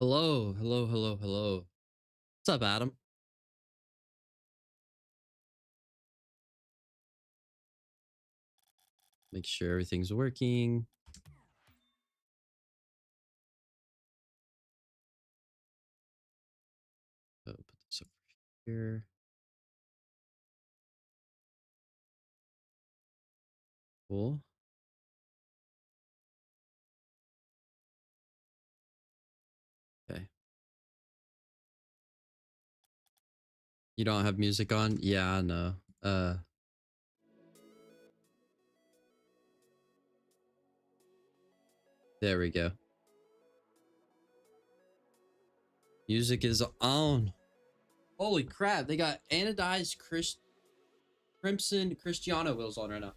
Hello, hello, hello, hello. What's up, Adam? Make sure everything's working. Put this over here. Cool. Okay. You don't have music on? Yeah, I know. There we go. Music is on. Holy crap! They got anodized crimson Cristiano wheels on right now.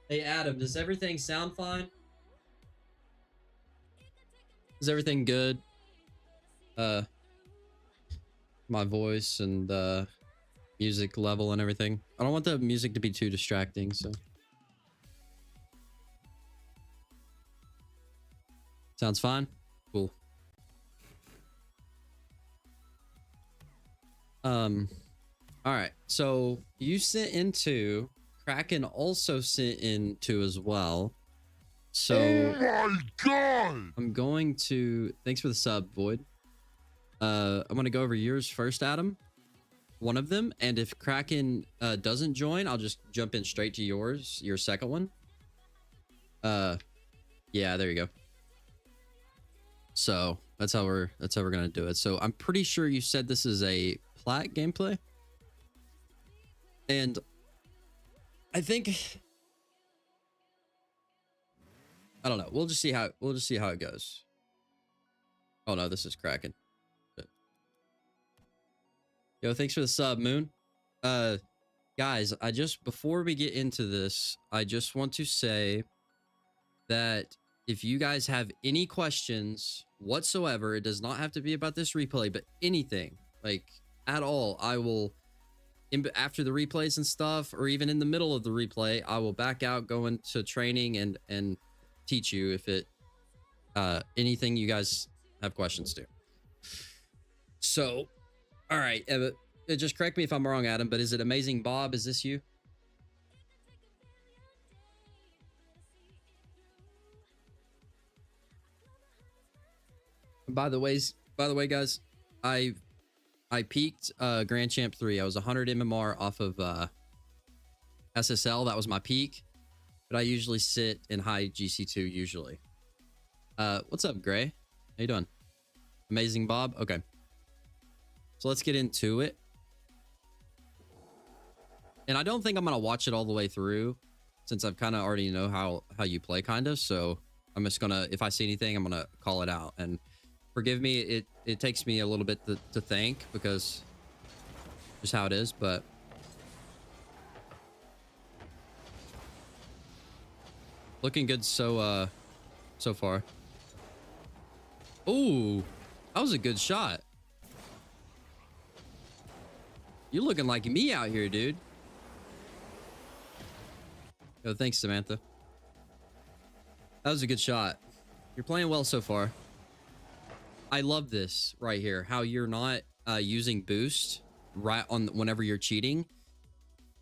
Hey, Adam, does everything sound fine? Is everything good? Uh, my voice and music level and everything. I don't want the music to be too distracting, so. Sounds fine? Cool. All right. So you sent into Kraken also sent into as well. So Oh my god! I'm going to thanks for the sub, Void. I'm gonna go over yours first, Adam. One of them, and if Kraken doesn't join, I'll just jump in straight to yours, your second one. Yeah, there you go. So that's how we're gonna do it. So I'm pretty sure you said this is a plat gameplay. And I think I don't know. We'll just see how it goes. Oh no, this is Kraken. Yo, thanks for the sub, Moon. Guys, I just before we get into this, I just want to say that if you guys have any questions whatsoever, it does not have to be about this replay, but anything like at all, I will after the replays and stuff, or even in the middle of the replay, I will back out, go into training and teach you if it anything you guys have questions to. So, all right, just correct me if I'm wrong, Adam, but is it Amazing Bob? Is this you? By the way, guys, I peaked Grand Champ 3. I was 100 MMR off of SSL. That was my peak, but I usually sit in high GC2 usually. What's up, Gray? How you doing? Amazing Bob? Okay. So let's get into it. And I don't think I'm going to watch it all the way through since I've kind of already know how you play kind of. So I'm just going to, if I see anything, I'm going to call it out. And forgive me, it takes me a little bit to think because just how it is, but looking good so far. Ooh, that was a good shot. You're looking like me out here, dude. Yo, thanks, Samantha. That was a good shot. You're playing well so far. I love this right here. How you're not using boost right on whenever you're cheating.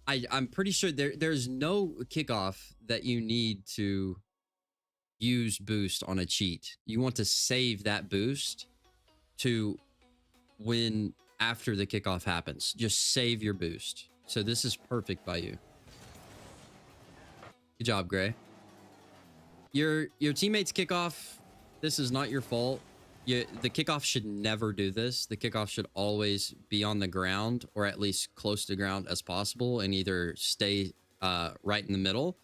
I'm pretty sure there's no kickoff that you need to use boost on a cheat. You want to save that boost to when after the kickoff happens. Just save your boost. So this is perfect by you. Good job, Gray. Your teammates kickoff, this is not your fault. The kickoff should never do this. The kickoff should always be on the ground or at least close to ground as possible and either stay right in the middle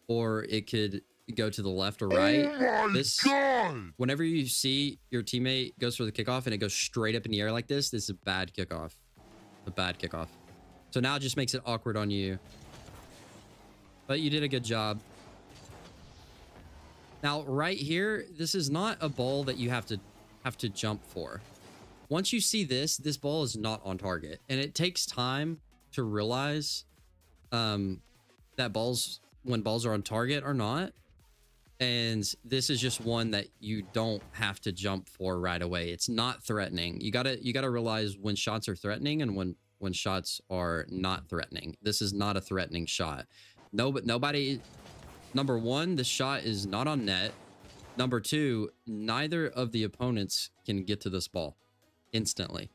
or it could go to the left or right. Oh my god! Whenever you see your teammate goes for the kickoff and it goes straight up in the air like this is a bad kickoff. A bad kickoff. So now it just makes it awkward on you. But you did a good job. Now, right here, this is not a ball that you have to jump for. Once you see this ball is not on target, and it takes time to realize that when balls are on target or not. And this is just one that you don't have to jump for right away. It's not threatening. You gotta realize when shots are threatening and when shots are not threatening. This is not a threatening shot. No, but nobody. Number one, the shot is not on net. Number two, neither of the opponents can get to this ball instantly.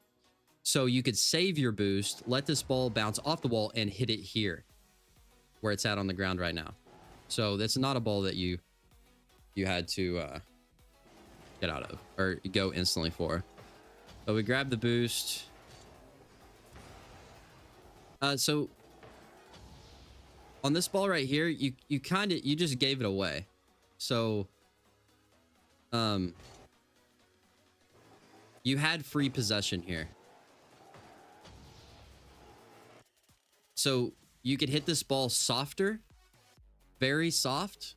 So you could save your boost, let this ball bounce off the wall, and hit it here, where it's at on the ground right now. So that's not a ball that you had to get out of or go instantly for. But we grab the boost. So on this ball right here, you just gave it away. So you had free possession here. So you could hit this ball softer, very soft,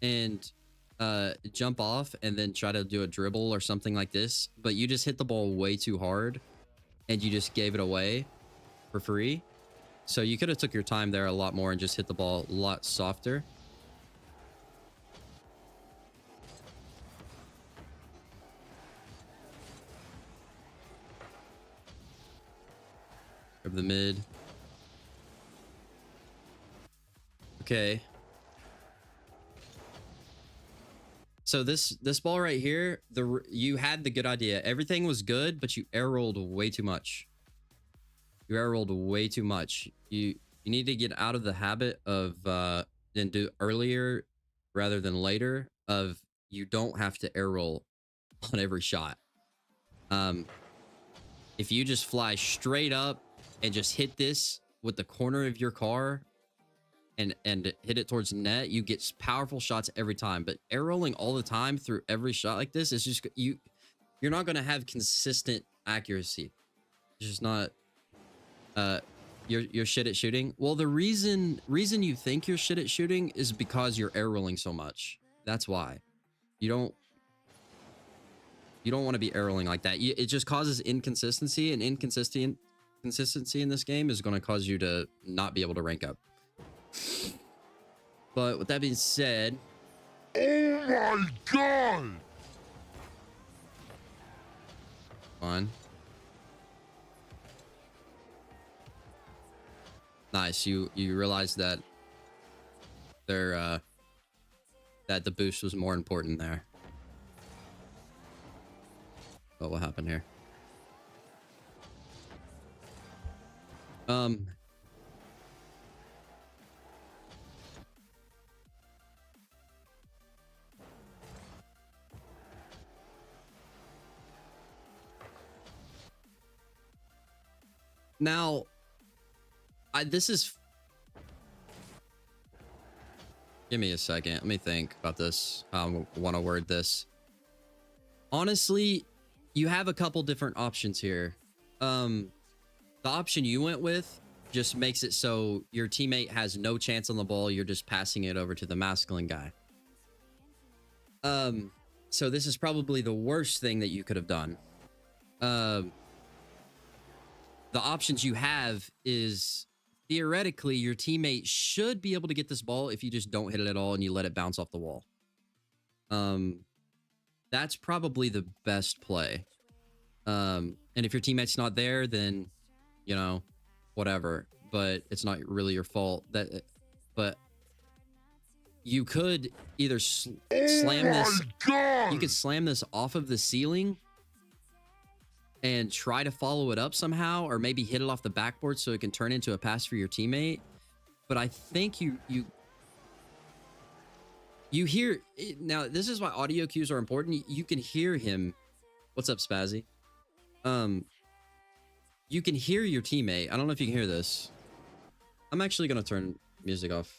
and jump off and then try to do a dribble or something like this. But you just hit the ball way too hard and you just gave it away for free. So you could have took your time there a lot more and just hit the ball a lot softer. Grab the mid. Okay. So this ball right here, you had the good idea. Everything was good, but you air rolled way too much. You air rolled way too much. You need to get out of the habit of and do earlier rather than later of you don't have to air roll on every shot. If you just fly straight up and just hit this with the corner of your car and hit it towards net, you get powerful shots every time. But air rolling all the time through every shot like this is just you're not going to have consistent accuracy. It's just not you're shit at shooting. Well, the reason you think you're shit at shooting is because you're air rolling so much. That's why. You don't want to be air rolling like that. It just causes inconsistency, and consistency in this game is going to cause you to not be able to rank up. But with that being said, oh my god! Fine. Nice. You realized that that the boost was more important there. What will happen here? Now, this is... Give me a second. Let me think about this. How I want to word this. Honestly, you have a couple different options here. The option you went with just makes it so your teammate has no chance on the ball. You're just passing it over to the masculine guy. So this is probably the worst thing that you could have done. The options you have is theoretically your teammate should be able to get this ball if you just don't hit it at all and you let it bounce off the wall. That's probably the best play. And if your teammate's not there, then, you know, whatever, but it's not really your fault. But you could either slam this. You could slam this off of the ceiling and try to follow it up somehow, or maybe hit it off the backboard so it can turn into a pass for your teammate. But I think you hear now. This is why audio cues are important. You can hear him. What's up, Spazzy? You can hear your teammate. I don't know if you can hear this. I'm actually gonna turn music off,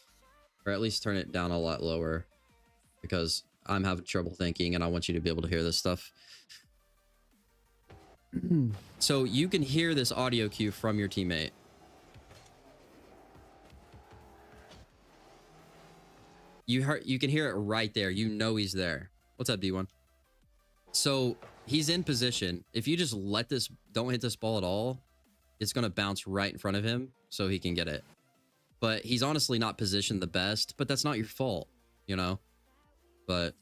or at least turn it down a lot lower, because I'm having trouble thinking and I want you to be able to hear this stuff. So you can hear this audio cue from your teammate. You can hear it right there. You know he's there. What's up, D1? So he's in position. If you just let this, don't hit this ball at all, it's going to bounce right in front of him so he can get it. But he's honestly not positioned the best, but that's not your fault, you know? But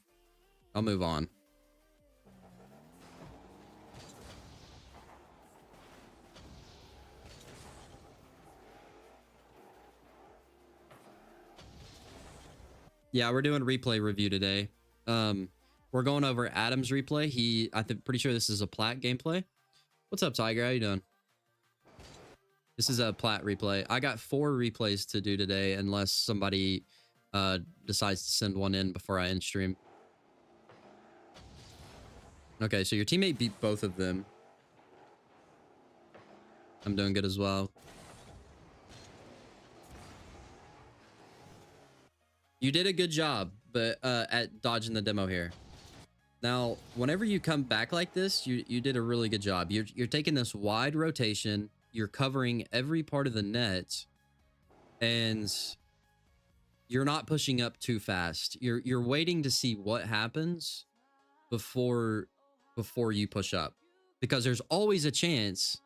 I'll move on. Yeah, we're doing replay review today. We're going over Adam's replay. I'm pretty sure this is a plat gameplay. What's up, Tiger? How you doing? This is a plat replay. I got 4 replays to do today, unless somebody decides to send one in before I end stream. Okay, so your teammate beat both of them. I'm doing good as well. You did a good job, but at dodging the demo here. Now, whenever you come back like this, you did a really good job. You're taking this wide rotation. You're covering every part of the net, and you're not pushing up too fast. You're waiting to see what happens before you push up, because there's always a chance.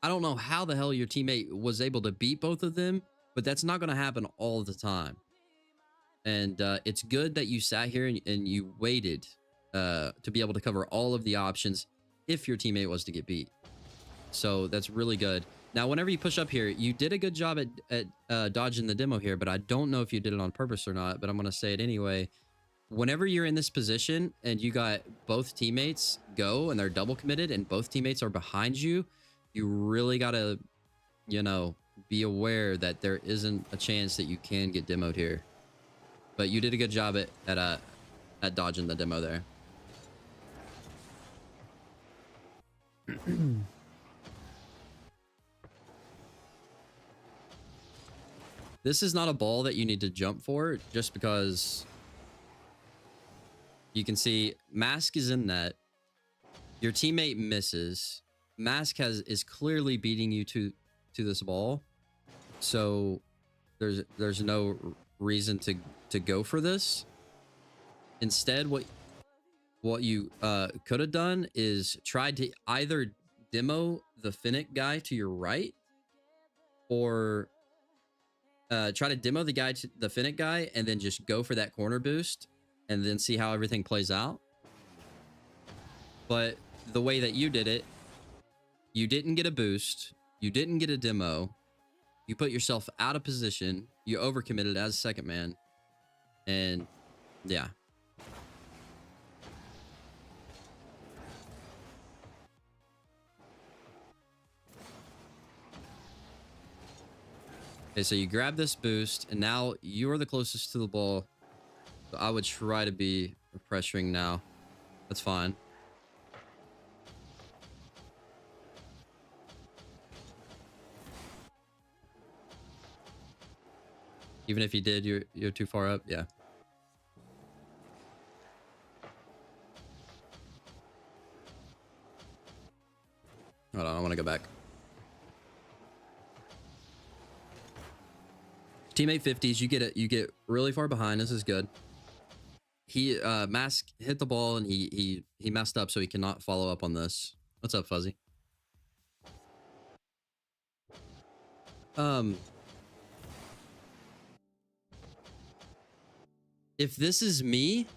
I don't know how the hell your teammate was able to beat both of them, but that's not going to happen all the time. And it's good that you sat here and you waited to be able to cover all of the options if your teammate was to get beat. So that's really good. Now, whenever you push up here, you did a good job at dodging the demo here, but I don't know if you did it on purpose or not, but I'm going to say it anyway. Whenever you're in this position and you got both teammates go and they're double committed and both teammates are behind you, you really got to, you know, be aware that there isn't a chance that you can get demoed here. But you did a good job at dodging the demo there. This is not a ball that you need to jump for, just because you can see Mask is in net. Your teammate misses. Mask is clearly beating you to this ball. So there's no reason to go for this. Instead, what you could have done is tried to either demo the Finnick guy to your right, or try to demo the Finnick guy and then just go for that corner boost and then see how everything plays out. But the way that you did it, you didn't get a boost, you didn't get a demo, you put yourself out of position, you overcommitted as second man, and yeah. Okay, so you grab this boost, and now you're the closest to the ball. So I would try to be pressuring now. That's fine. Even if you did, you're too far up. Yeah. Hold on, I want to go back. Teammate 50s, you get really far behind. This is good. He Mask hit the ball and he messed up, so he cannot follow up on this. What's up, Fuzzy? If this is me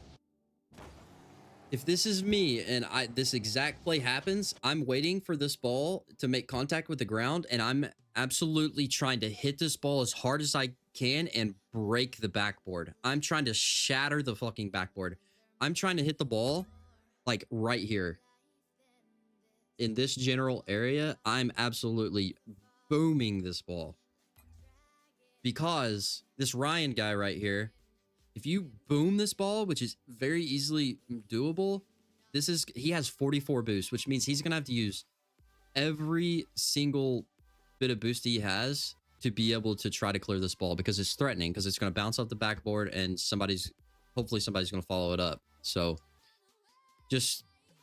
and this exact play happens, I'm waiting for this ball to make contact with the ground, and I'm absolutely trying to hit this ball as hard as I can and break the backboard. I'm trying to shatter the fucking backboard. I'm trying to hit the ball like right here in this general area. I'm absolutely booming this ball, because this Ryan guy right here, if you boom this ball, which is very easily doable, he has 44 boost, which means he's gonna have to use every single bit of boost he has to be able to try to clear this ball, because it's threatening, because it's going to bounce off the backboard and hopefully somebody's going to follow it up. So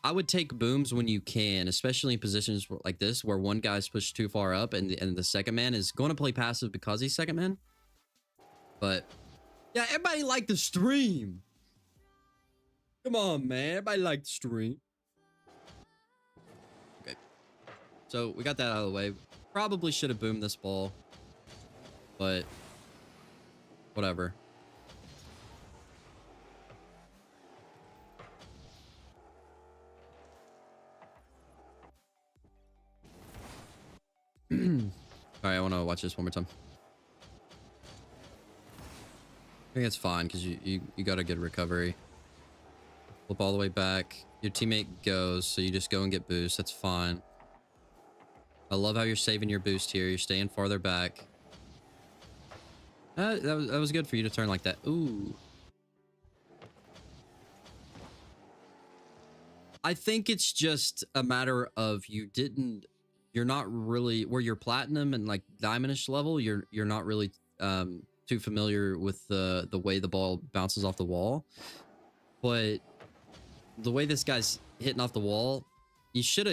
I would take booms when you can, especially in positions like this where one guy's pushed too far up and the second man is going to play passive because he's second man. But Yeah, everybody liked the stream. Come on, man. Everybody liked the stream. Okay. So we got that out of the way. Probably should have boomed this ball, but whatever. All right, I want to watch this one more time. I think it's fine because you got a good recovery. Flip all the way back. Your teammate goes, so you just go and get boost. That's fine. I love how you're saving your boost here. You're staying farther back. That was good for you to turn like that. Ooh. I think it's just a matter of you're not really where you're platinum and like diamondish level. You're not really too familiar with the way the ball bounces off the wall. But the way this guy's hitting off the wall, you should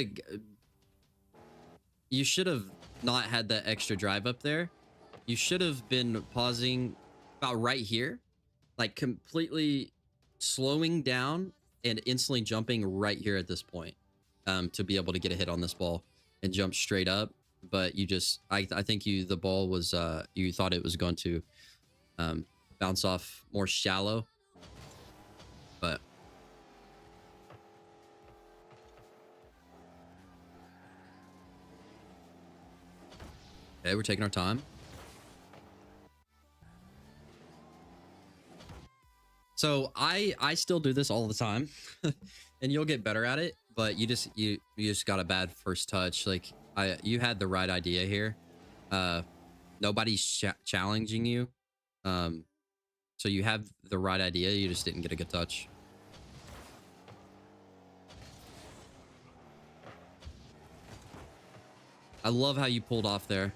have not had that extra drive up there. You should have been pausing about right here, like completely slowing down and instantly jumping right here at this point to be able to get a hit on this ball and jump straight up. But you just, I think the ball was, you thought it was going to bounce off more shallow, but okay, we're taking our time. So I still do this all the time and you'll get better at it, but you just got a bad first touch. Like you had the right idea here. Nobody's challenging you. So you have the right idea. You just didn't get a good touch. I love how you pulled off there.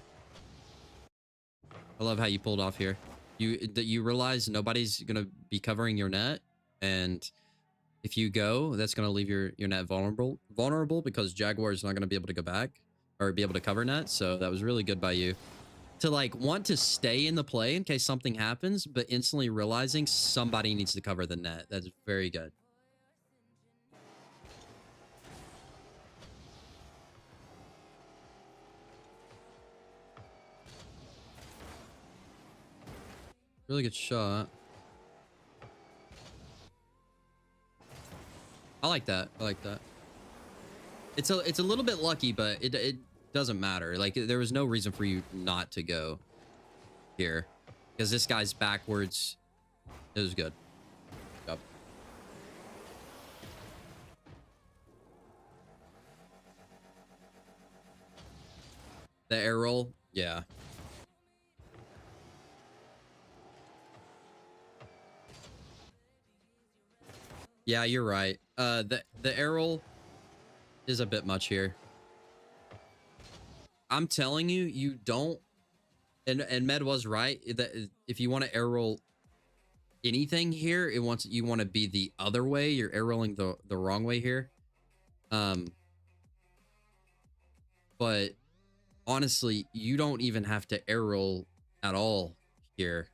I love how you pulled off here. You realize nobody's gonna be covering your net, and if you go, that's gonna leave your net vulnerable because Jaguar is not gonna be able to go back or be able to cover net. So that was really good by you to like want to stay in the play in case something happens, but instantly realizing somebody needs to cover the net. That's very good. Really good shot. I like that. I like that. It's a little bit lucky, but it doesn't matter. Like there was no reason for you not to go here because this guy's backwards. It was good. Yep. The air roll, yeah. Yeah, you're right. The air roll is a bit much here. I'm telling you, you don't. And Med was right that if you want to air roll anything here, you want to be the other way. You're air rolling the wrong way here. But honestly, you don't even have to air roll at all here.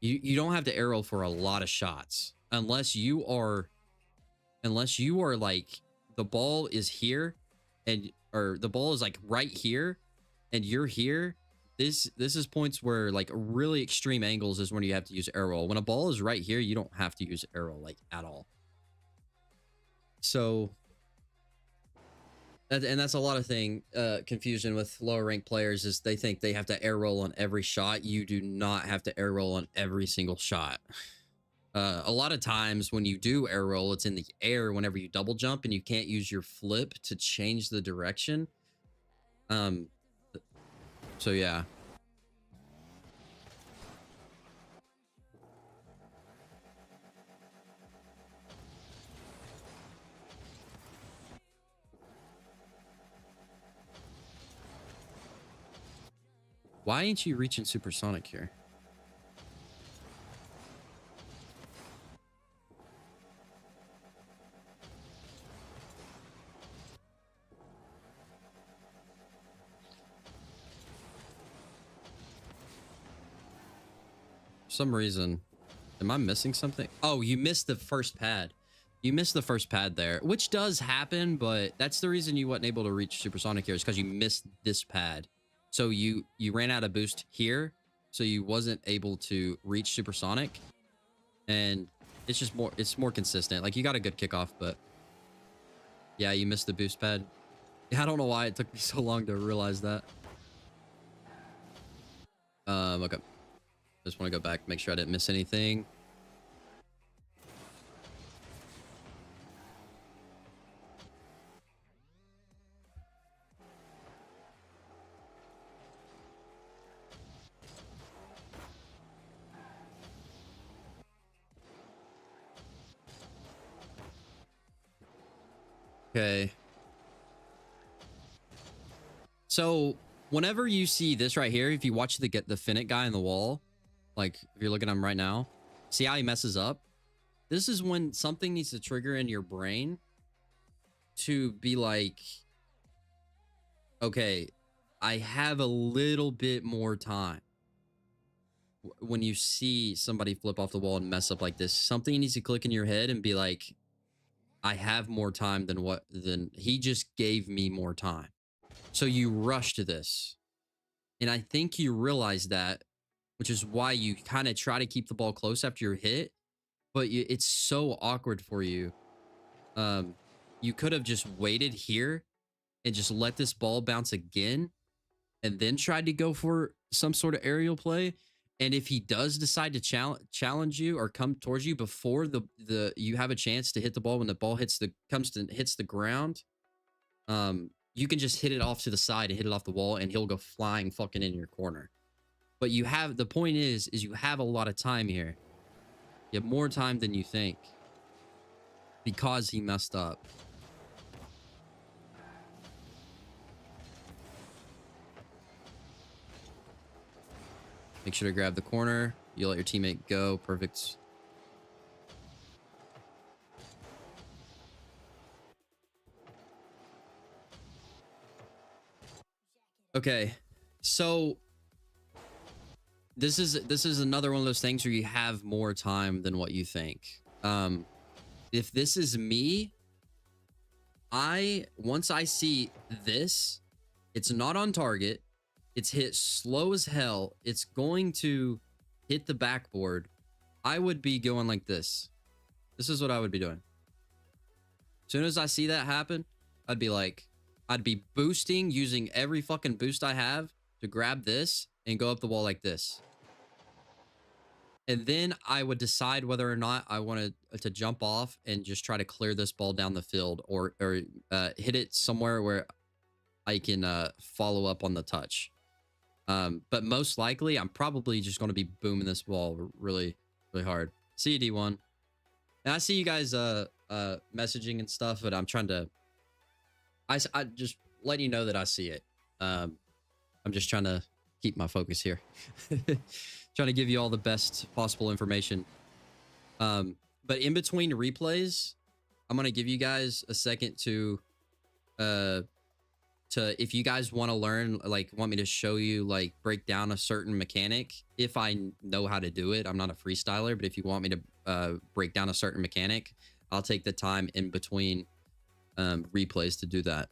You don't have to air roll for a lot of shots unless you are like the ball is here or the ball is like right here and you're here. This is points where like really extreme angles is when you have to use air roll. When a ball is right here, you don't have to use air roll like at all. So and that's a lot of confusion with lower ranked players is they think they have to air roll on every shot. You do not have to air roll on every single shot. A lot of times when you do air roll, it's in the air whenever you double jump and you can't use your flip to change the direction. So yeah. Why ain't you reaching supersonic here? For some reason, Am I missing something? Oh, you missed the first pad. You missed the first pad there, which does happen, but that's the reason you wasn't able to reach supersonic here is because you missed this pad. So you ran out of boost here, so you wasn't able to reach supersonic, and it's more consistent. Like, you got a good kickoff, but yeah, you missed the boost pad. I don't know why it took me so long to realize that. Okay. Just want to go back, make sure I didn't miss anything. Okay. So whenever you see this right here, if you watch the Finnick guy in the wall, like if you're looking at him right now, see how he messes up? This is when something needs to trigger in your brain to be like, okay, I have a little bit more time. When you see somebody flip off the wall and mess up like this, something needs to click in your head and be like, I have more time than he just gave me more time. So you rush to this. And I think you realize that, which is why you kind of try to keep the ball close after you're hit, but it's so awkward for you. You could have just waited here and just let this ball bounce again and then tried to go for some sort of aerial play. And if he does decide to challenge you or come towards you before you have a chance to hit the ball, when the ball hits the ground, you can just hit it off to the side and hit it off the wall, and he'll go flying fucking in your corner. But the point is you have a lot of time here. You have more time than you think because he messed up. Make sure to grab the corner. You let your teammate go. Perfect. Okay. So this is another one of those things where you have more time than what you think. If this is me, once I see this, it's not on target. It's hit slow as hell. It's going to hit the backboard. I would be going like this. This is what I would be doing. As soon as I see that happen, I'd be boosting, using every fucking boost I have to grab this and go up the wall like this. And then I would decide whether or not I wanted to jump off and just try to clear this ball down the field or hit it somewhere where I can follow up on the touch. But most likely, I'm probably just going to be booming this ball really, really hard. See you, D1. And I see you guys messaging and stuff, but I'm trying to... I just letting you know that I see it. I'm just trying to keep my focus here. Trying to give you all the best possible information. But in between replays, I'm going to give you guys a second to if you guys want to learn, like, want me to show you, like, break down a certain mechanic, if I know how to do it. I'm not a freestyler, but if you want me to break down a certain mechanic, I'll take the time in between replays to do that.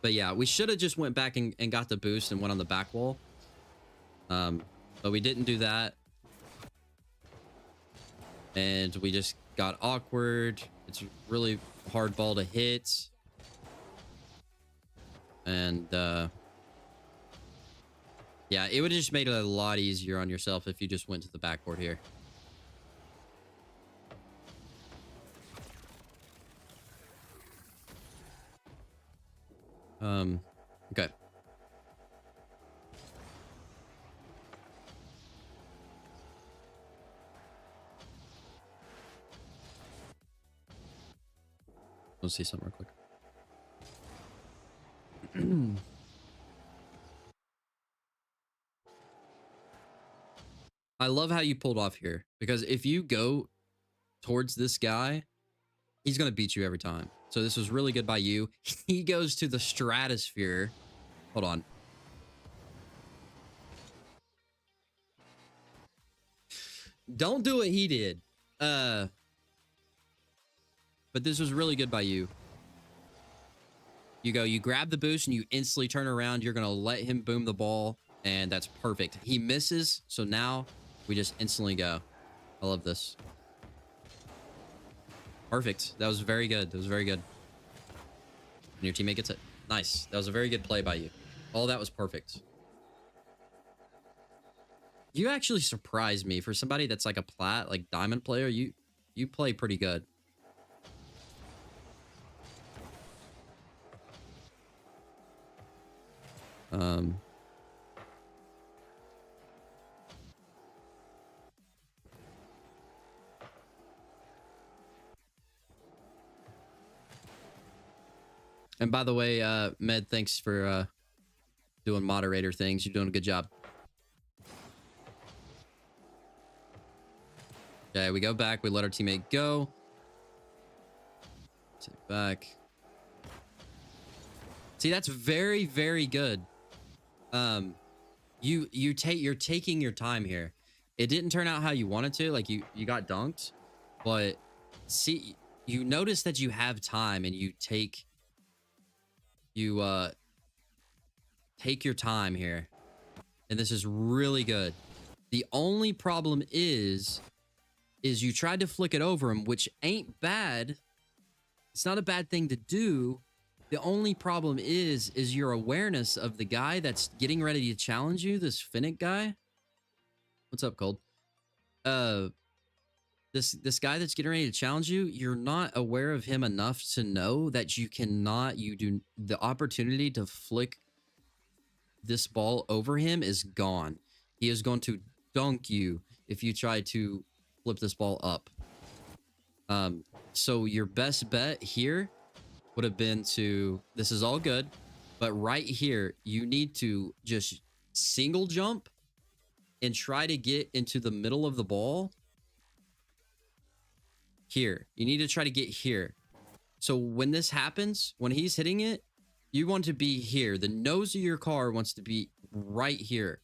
But yeah, we should have just went back and got the boost and went on the back wall. But we didn't do that. And we just got awkward. It's a really hard ball to hit. And yeah, it would have just made it a lot easier on yourself if you just went to the backboard here. Okay. Let's see something real quick. I love how you pulled off here, because if you go towards this guy, he's going to beat you every time. So this was really good by you. He goes to the stratosphere. Hold on. Don't do what he did. But this was really good by you. You grab the boost and you instantly turn around. You're going to let him boom the ball, and that's perfect. He misses, so now we just instantly go. I love this. Perfect. That was very good. That was very good. And your teammate gets it. Nice. That was a very good play by you. All that was perfect. You actually surprised me. For somebody that's like a plat, like diamond player, you play pretty good. And by the way, Med, thanks for doing moderator things. You're doing a good job. Okay, we go back. We let our teammate go. Take back. See, that's very, very good. You're taking your time here. It didn't turn out how you wanted to. Like you got dunked, but see, you notice that you have time and you take your time here, and this is really good. The only problem is you tried to flick it over him, which ain't bad. It's not a bad thing to do. The only problem is your awareness of the guy that's getting ready to challenge you, this Finnick guy. What's up, Cold? This guy that's getting ready to challenge you, you're not aware of him enough to know that the opportunity to flick this ball over him is gone. He is going to dunk you if you try to flip this ball up. So your best bet here would have been to, this is all good, but right here, you need to just single jump and try to get into the middle of the ball. Here, you need to try to get here. So when this happens, when he's hitting it, you want to be here. The nose of your car wants to be right here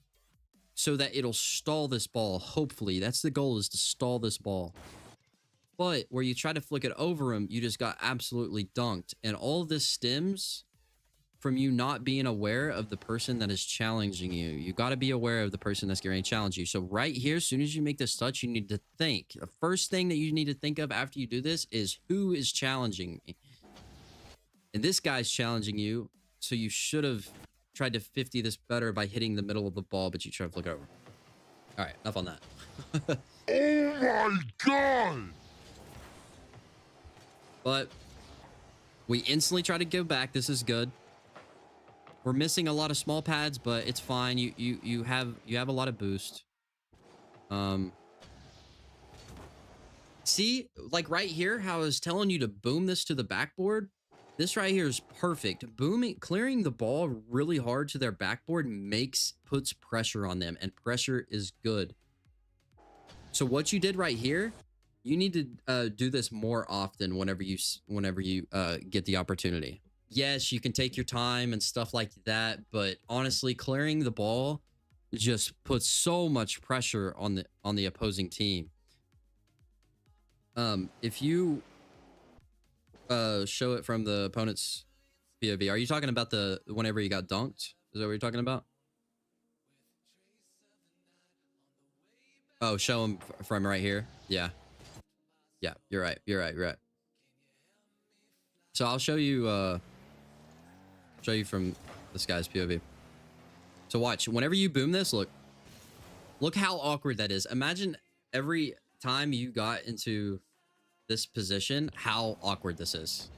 so that it'll stall this ball. Hopefully, that's the goal, is to stall this ball. But where you try to flick it over him, you just got absolutely dunked. And all this stems from you not being aware of the person that is challenging you. You got to be aware of the person that's going to challenge you. So right here, as soon as you make this touch, you need to think. The first thing that you need to think of after you do this is, who is challenging me? And this guy's challenging you. So you should have tried to 50 this better by hitting the middle of the ball, but you try to flick over. All right, enough on that. Oh my God! But we instantly try to go back. This is good. We're missing a lot of small pads, but it's fine. You have a lot of boost. See, like right here, how I was telling you to boom this to the backboard. This right here is perfect. Clearing the ball really hard to their backboard puts pressure on them, and pressure is good. So what you did right here, you need to do this more often whenever you get the opportunity. Yes, you can take your time and stuff like that, but honestly, clearing the ball just puts so much pressure on the opposing team. If you show it from the opponent's POV, are you talking about the whenever you got dunked? Is that what you're talking about? Oh, show him from right here. Yeah. Yeah, you're right. You're right. So I'll show you from this guy's POV. So watch, whenever you boom this, look how awkward that is. Imagine every time you got into this position, how awkward this is.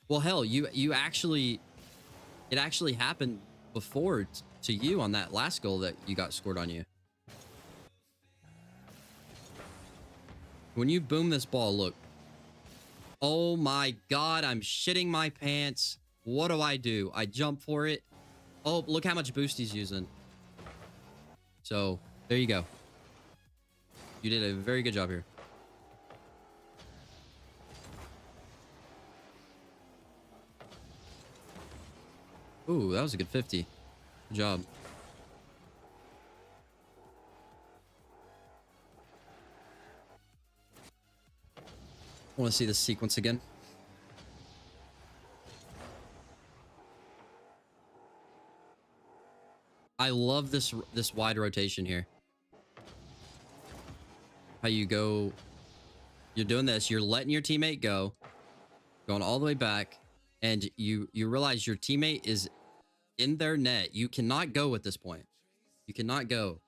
Well, hell, it actually happened before to you on that last goal that you got scored on you. When you boom this ball, look. Oh my God, I'm shitting my pants. What do? I jump for it. Oh, look how much boost he's using. So, there you go. You did a very good job here. Ooh, that was a good 50. Good job. I want to see this sequence again. I love this wide rotation here. How you go, you're doing this, you're letting your teammate go, going all the way back, and you realize your teammate is in their net. You cannot go at this point. You cannot go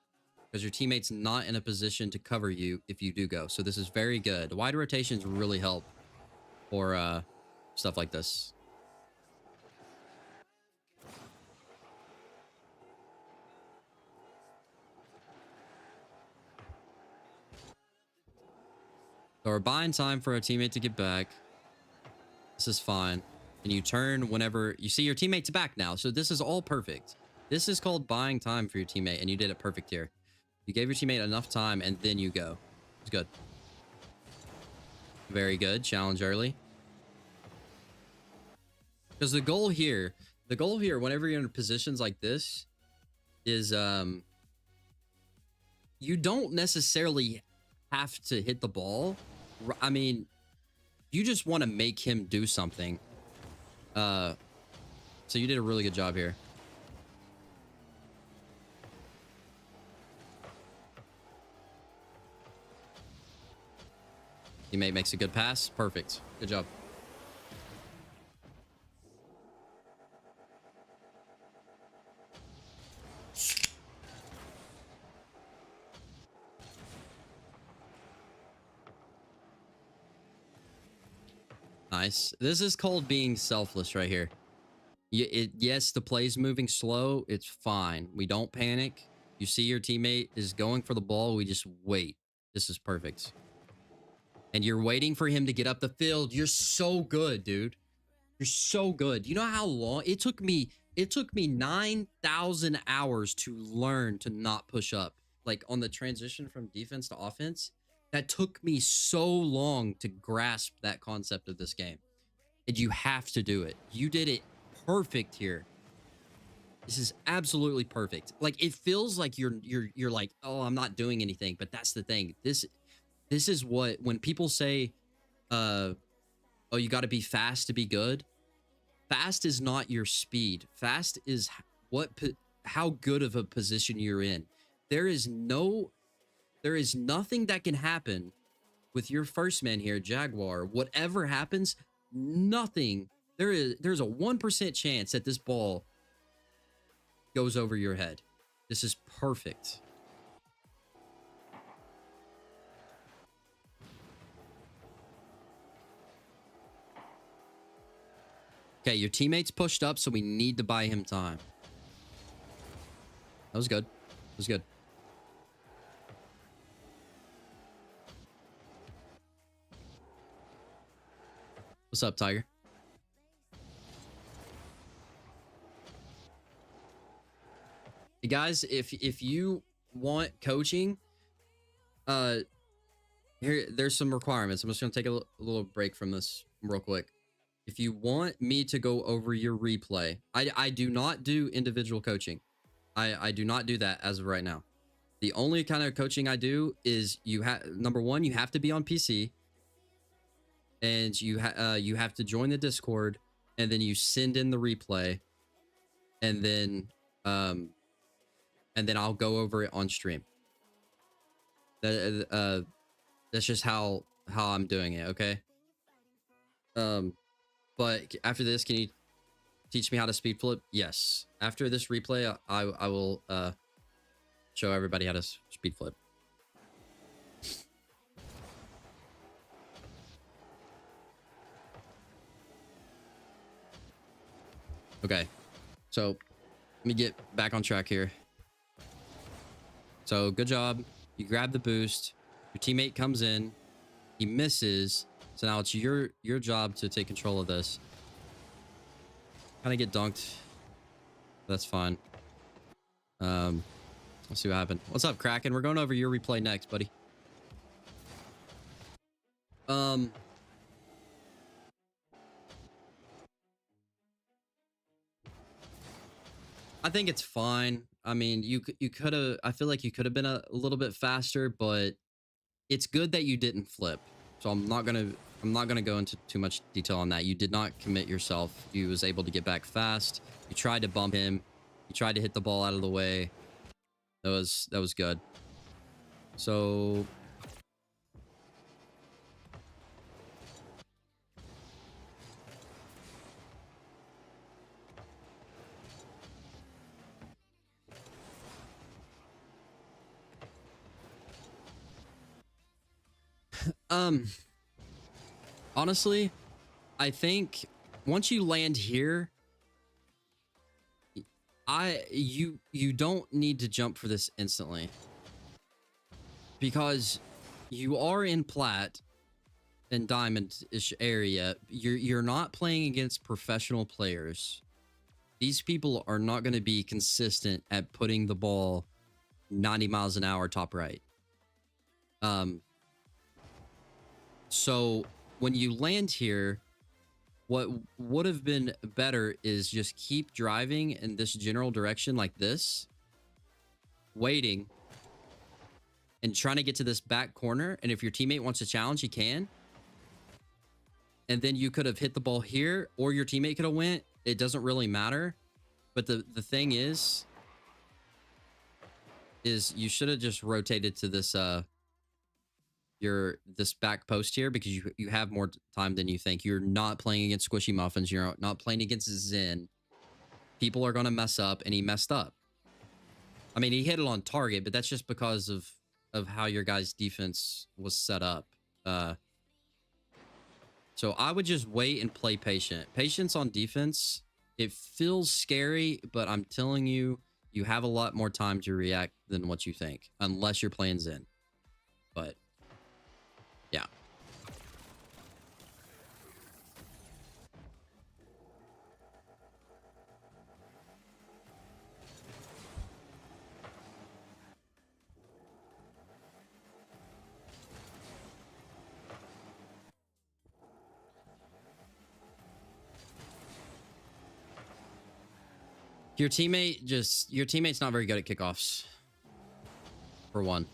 because your teammate's not in a position to cover you if you do go. So this is very good. Wide rotations really help for stuff like this. So we're buying time for a teammate to get back. This is fine. And you turn whenever you see your teammate's back now. So this is all perfect. This is called buying time for your teammate, and you did it perfect here. You gave your teammate enough time, and then you go. It's good. Very good. Challenge early. Because the goal here, whenever you're in positions like this, is you don't necessarily have to hit the ball. I mean, you just want to make him do something. So you did a really good job here. Teammate makes a good pass. Perfect. Good job. Nice. This is called being selfless right here. Yes, the play's moving slow. It's fine. We don't panic. You see your teammate is going for the ball. We just wait. This is perfect. And you're waiting for him to get up the field. You're so good, dude. You're so good. You know how long it took me? It took me 9,000 hours to learn to not push up. Like on the transition from defense to offense. That took me so long to grasp that concept of this game. And you have to do it. You did it perfect here. This is absolutely perfect. Like it feels like you're like, oh, I'm not doing anything, but that's the thing. This is what when people say oh, you got to be fast to be good. Fast is not your speed. Fast is how good of a position you're in. There is nothing that can happen with your first man here, Jaguar. Whatever happens, nothing. There's a 1% chance that this ball goes over your head. This is perfect. Okay, your teammate's pushed up, so we need to buy him time. That was good. That was good. What's up, Tiger? Hey guys, if you want coaching, there's some requirements. I'm just gonna take a little break from this real quick. If you want me to go over your replay, I do not do individual coaching. I do not do that as of right now. The only kind of coaching I do is number one, you have to be on PC, and you have to join the Discord, and then you send in the replay, and then I'll go over it on stream. That's just how I'm doing it, okay? But after this, can you teach me how to speed flip? Yes. After this replay, I will show everybody how to speed flip. Okay. So let me get back on track here. So good job. You grab the boost. Your teammate comes in. He misses. So now it's your job to take control of this. Kind of get dunked. That's fine. Let's see what happened. What's up, Kraken? We're going over your replay next, buddy. I think it's fine. I mean, you could have. I feel like you could have been a little bit faster, but it's good that you didn't flip. So I'm not gonna I'm not going to go into too much detail on that. You did not commit yourself. You was able to get back fast. You tried to bump him. You tried to hit the ball out of the way. That was good. So honestly, I think once you land here, you don't need to jump for this instantly, because you are in plat and diamond-ish area. You're not playing against professional players. These people are not going to be consistent at putting the ball 90 miles an hour top right. So when you land here, what would have been better is just keep driving in this general direction like this, waiting, and trying to get to this back corner. And if your teammate wants to challenge, he can. And then you could have hit the ball here, or your teammate could have went. It doesn't really matter. But the thing is you should have just rotated to this this back post here, because you have more time than you think. You're not playing against Squishy Muffins. You're not playing against Zen. People are going to mess up, and he messed up. I mean, he hit it on target, but that's just because of how your guys' defense was set up. So I would just wait and play patient. Patience on defense, it feels scary, but I'm telling you, you have a lot more time to react than what you think, unless you're playing Zen. But yeah. Your teammate's not very good at kickoffs, for one.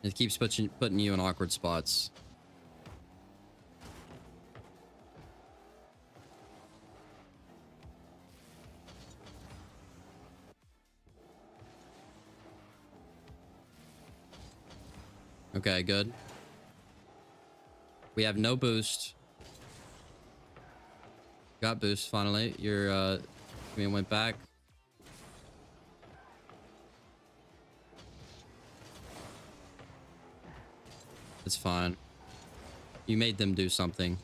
It keeps putting you in awkward spots. Okay, good. We have no boost. Got boost finally. Your went back. It's fine. You made them do something.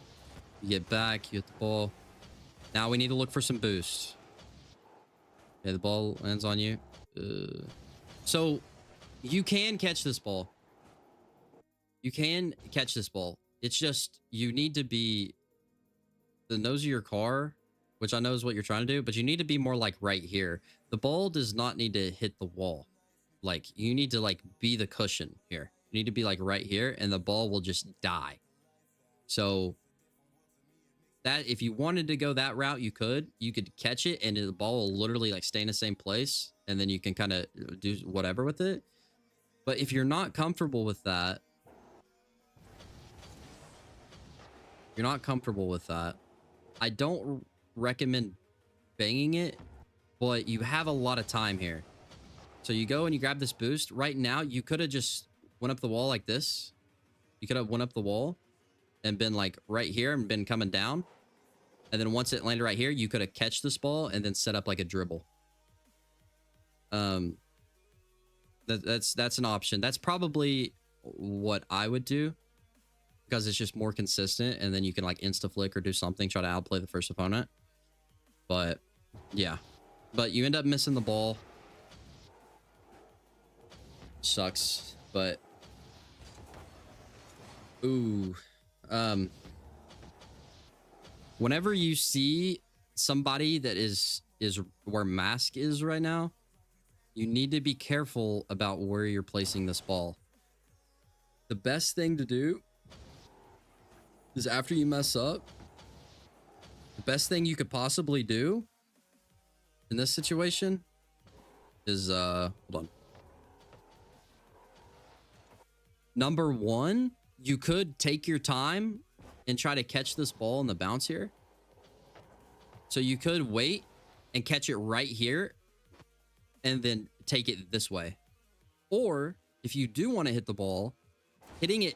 You get back, you hit the ball. Now we need to look for some boost. Okay, the ball lands on you. So you can catch this ball. You can catch this ball. It's just you need to be the nose of your car, which I know is what you're trying to do, but you need to be more like right here. The ball does not need to hit the wall. Like, you need to like be the cushion here. You need to be like right here, and the ball will just die. So that if you wanted to go that route, you could catch it, and the ball will literally like stay in the same place, and then you can kind of do whatever with it. But if you're not comfortable with that, I don't recommend banging it, but you have a lot of time here. So you go and you grab this boost. Right now, you could have just went up the wall like this. You could have went up the wall and been like right here and been coming down. And then once it landed right here, you could have catch this ball and then set up like a dribble. That's an option. That's probably what I would do, because it's just more consistent, and then you can like insta flick or do something, try to outplay the first opponent. But yeah, but you end up missing the ball. Sucks, but ooh, whenever you see somebody that is where mask is right now, you need to be careful about where you're placing this ball. The best thing to do is, after you mess up, the best thing you could possibly do in this situation is hold on. Number one, you could take your time and try to catch this ball in the bounce here. So you could wait and catch it right here and then take it this way. Or if you do want to hit the ball, hitting it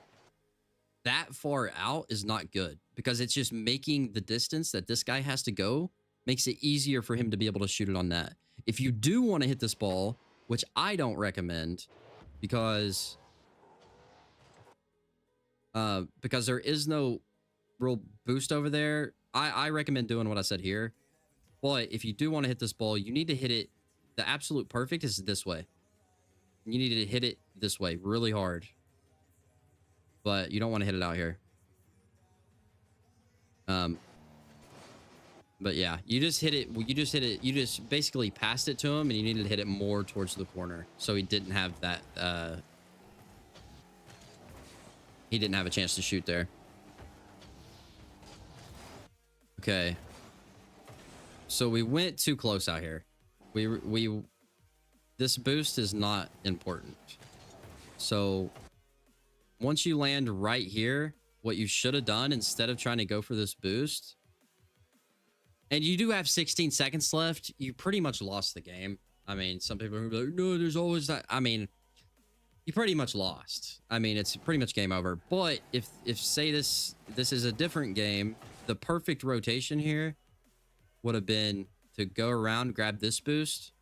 that far out is not good because it's just making the distance that this guy has to go makes it easier for him to be able to shoot it on net. If you do want to hit this ball, which I don't recommend because there is no real boost over there, I recommend doing what I said here. But if you do want to hit this ball, you need to hit it. The absolute perfect is this way. You need to hit it this way really hard. But you don't want to hit it out here. But yeah, you just hit it. You just basically passed it to him, and you needed to hit it more towards the corner, so he didn't have that. He didn't have a chance to shoot there. Okay. So we went too close out here. This boost is not important. So once you land right here, what you should have done instead of trying to go for this boost, and you do have 16 seconds left, you pretty much lost the game. I mean, some people are like, no, there's always that. I mean, you pretty much lost. I mean, it's pretty much game over. But if say this is a different game, the perfect rotation here would have been to go around, grab this boost,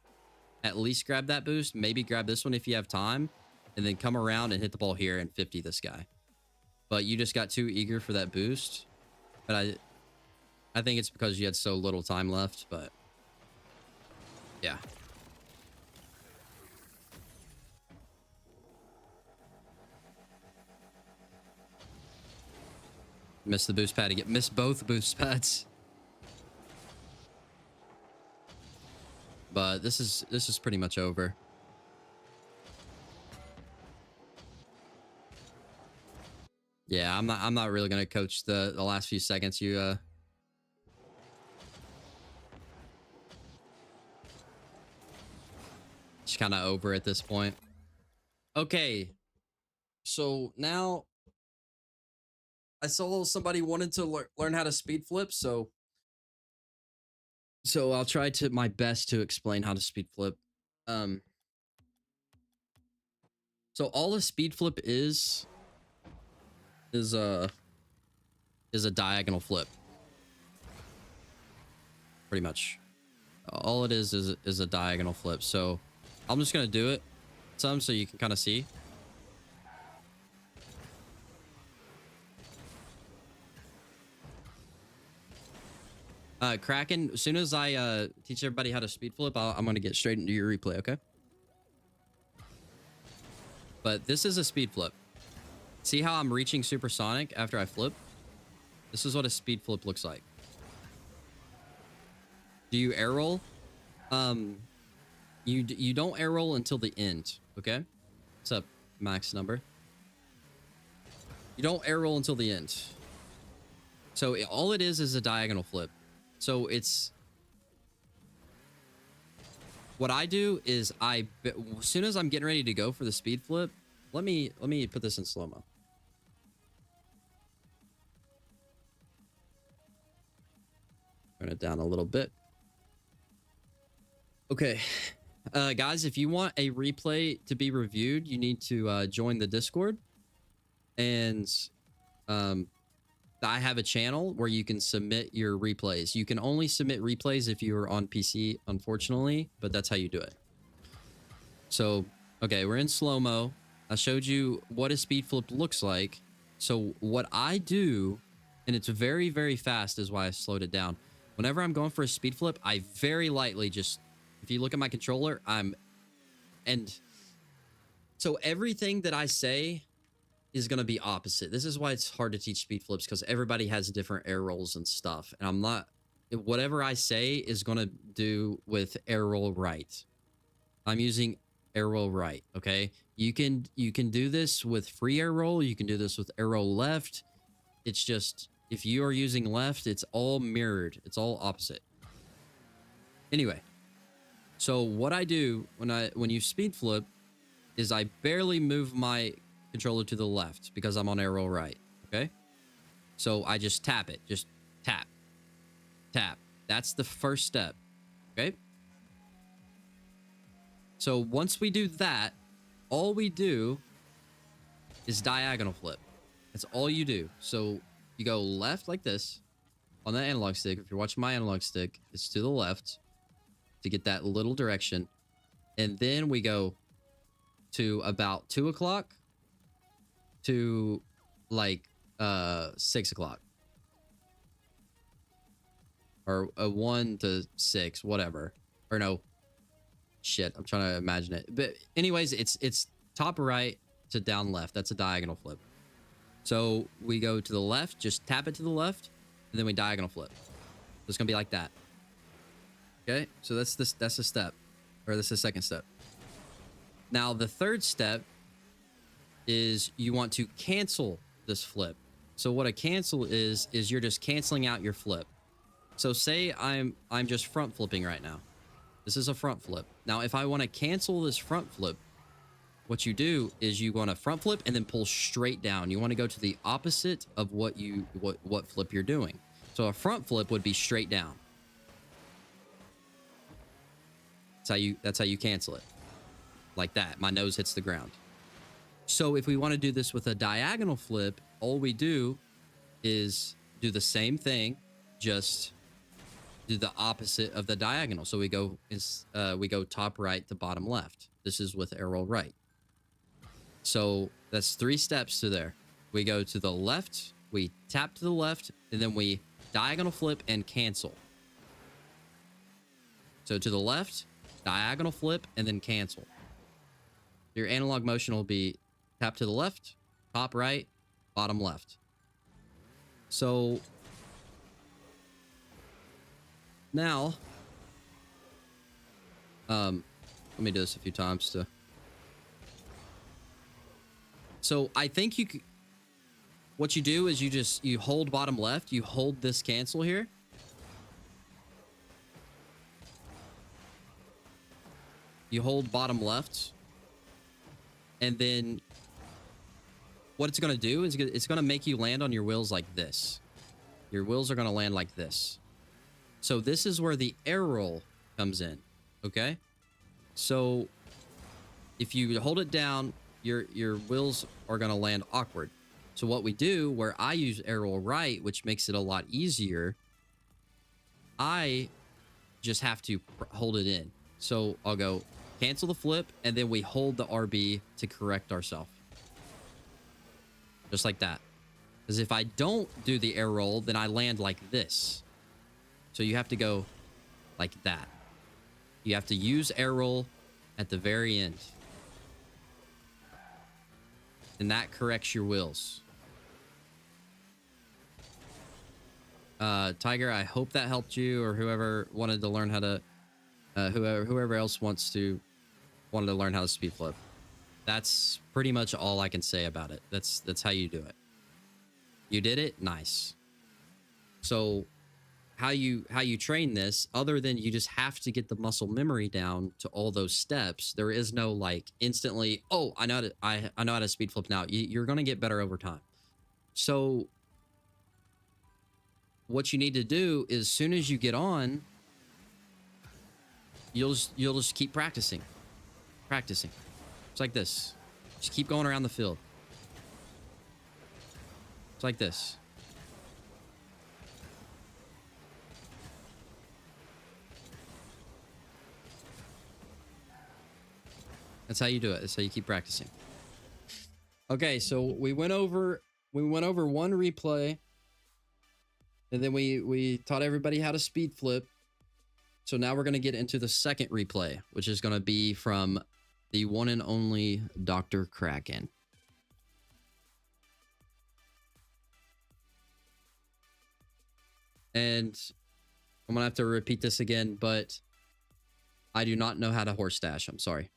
at least grab that boost, maybe grab this one if you have time, and then come around and hit the ball here and 50 this guy. But you just got too eager for that boost. But I think it's because you had so little time left, but yeah. Missed the boost pad again. Missed both boost pads. But this is pretty much over. Yeah, I'm not really gonna coach the last few seconds. You just kind of over at this point. Okay, so now I saw somebody wanted to learn how to speed flip, so I'll try to my best to explain how to speed flip. So all a speed flip is a diagonal flip. Pretty much. All it is a diagonal flip. So I'm just gonna do it some so you can kind of see. Kraken, as soon as I teach everybody how to speed flip, I'm gonna get straight into your replay, okay? But this is a speed flip. See how I'm reaching supersonic after I flip? This is what a speed flip looks like. Do you air roll? You don't air roll until the end, okay? What's up, max number? You don't air roll until the end. So all it is a diagonal flip. So it's what I do is as soon as I'm getting ready to go for the speed flip, let me put this in slow-mo. Turn it down a little bit. Okay. Guys, if you want a replay to be reviewed, you need to join the Discord. And I have a channel where you can submit your replays. You can only submit replays if you are on PC, unfortunately, but that's how you do it. So, okay, we're in slow-mo. I showed you what a speed flip looks like. So what I do, and it's very, very fast is why I slowed it down. Whenever I'm going for a speed flip, I very lightly just, if you look at my controller, and so everything that I say is going to be opposite. This is why it's hard to teach speed flips, because everybody has different air rolls and stuff. And whatever I say is going to do with air roll right. I'm using air roll right. Okay. You can do this with free air roll. You can do this with air roll left. It's just, if you are using left, it's all mirrored. It's all opposite. Anyway. So what I do when you speed flip is I barely move my controller to the left because I'm on arrow right. Okay. So I just tap it. Just tap, tap. That's the first step. Okay. So once we do that, all we do is diagonal flip. That's all you do. So you go left like this on the analog stick. If you're watching my analog stick, it's to the left to get that little direction. And then we go to about 2 o'clock to like 6 o'clock. Or 1 to 6, whatever. Or no. Shit, I'm trying to imagine it. But anyways, it's top right to down left. That's a diagonal flip. So we go to the left, just tap it to the left, and then we diagonal flip. So it's gonna be like that. Okay, so that's the step, or that's the second step. Now the third step is you want to cancel this flip. So what a cancel is you're just canceling out your flip. So say I'm just front flipping right now. This is a front flip. Now, if I want to cancel this front flip, what you do is you want to front flip and then pull straight down. You want to go to the opposite of what flip you're doing. So a front flip would be straight down. That's how you cancel it. Like that. My nose hits the ground. So if we want to do this with a diagonal flip, all we do is do the same thing, just do the opposite of the diagonal. So we go top right to bottom left. This is with arrow right. So that's 3 steps to there. We go to the left, we tap to the left, and then we diagonal flip and cancel. So to the left, diagonal flip, and then cancel. Your analog motion will be tap to the left, top right, bottom left. So now, let me do this a few times to. So I think what you do is you hold bottom left, you hold this cancel here. You hold bottom left. And then what it's going to do is it's going to make you land on your wheels like this. Your wheels are going to land like this. So this is where the air roll comes in, okay? So if you hold it down, your wheels are going to land awkward. So what we do, where I use air roll right, which makes it a lot easier, I just have to hold it in. So I'll go cancel the flip, and then we hold the RB to correct ourselves. Just like that. Because if I don't do the air roll, then I land like this. So you have to go like that. You have to use air roll at the very end. And that corrects your wheels. Tiger, I hope that helped you, or whoever wanted to learn how to, whoever else wanted to learn how to speed flip. That's pretty much all I can say about it. That's how you do it. You did it? Nice. So how you train this, other than you just have to get the muscle memory down to all those steps. There is no like instantly, oh, I know how to speed flip now. You're going to get better over time. So what you need to do is, as soon as you get on, you'll just keep practicing. It's like this. Just keep going around the field. It's like this. That's how you do it. That's how you keep practicing. Okay, so we went over one replay, and then we taught everybody how to speed flip. So now we're going to get into the second replay, which is going to be from the one and only Dr. Kraken. And I'm going to have to repeat this again, but I do not know how to horse dash. I'm sorry.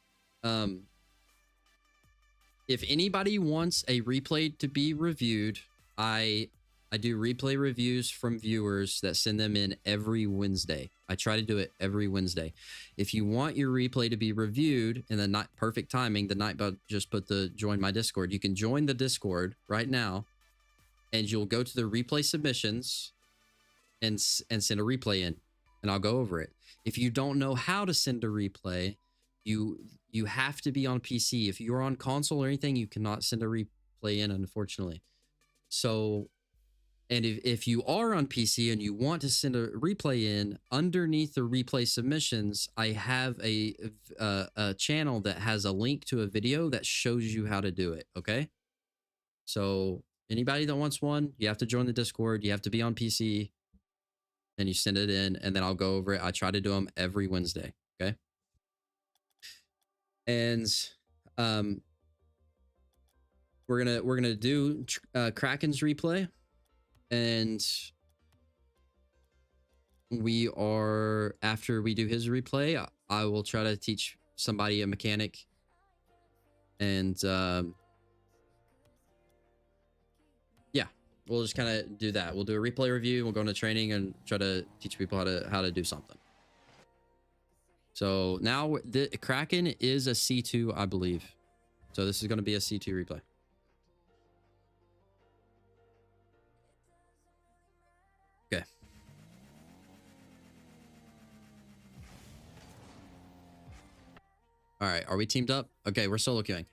If anybody wants a replay to be reviewed, I I do replay reviews from viewers that send them in every Wednesday. I try to do it every Wednesday. If you want your replay to be reviewed in the not perfect timing, the night but just put the join my Discord. You can join the Discord right now, and you'll go to the replay submissions and send a replay in, and I'll go over it. If you don't know how to send a replay, you have to be on PC. If you're on console or anything, you cannot send a replay in, unfortunately. So, and if you are on PC and you want to send a replay in, underneath the replay submissions, I have a channel that has a link to a video that shows you how to do it. Okay. So anybody that wants one, you have to join the Discord. You have to be on PC, and you send it in, and then I'll go over it. I try to do them every Wednesday. Okay. And we're gonna do Kraken's replay, and we are, after we do his replay, I will try to teach somebody a mechanic, and yeah, we'll just kind of do that. We'll do a replay review, we'll go into training and try to teach people how to do something. So now the Kraken is a C2, I believe. So this is going to be a C2 replay. Okay. All right. Are we teamed up? Okay. We're solo queuing.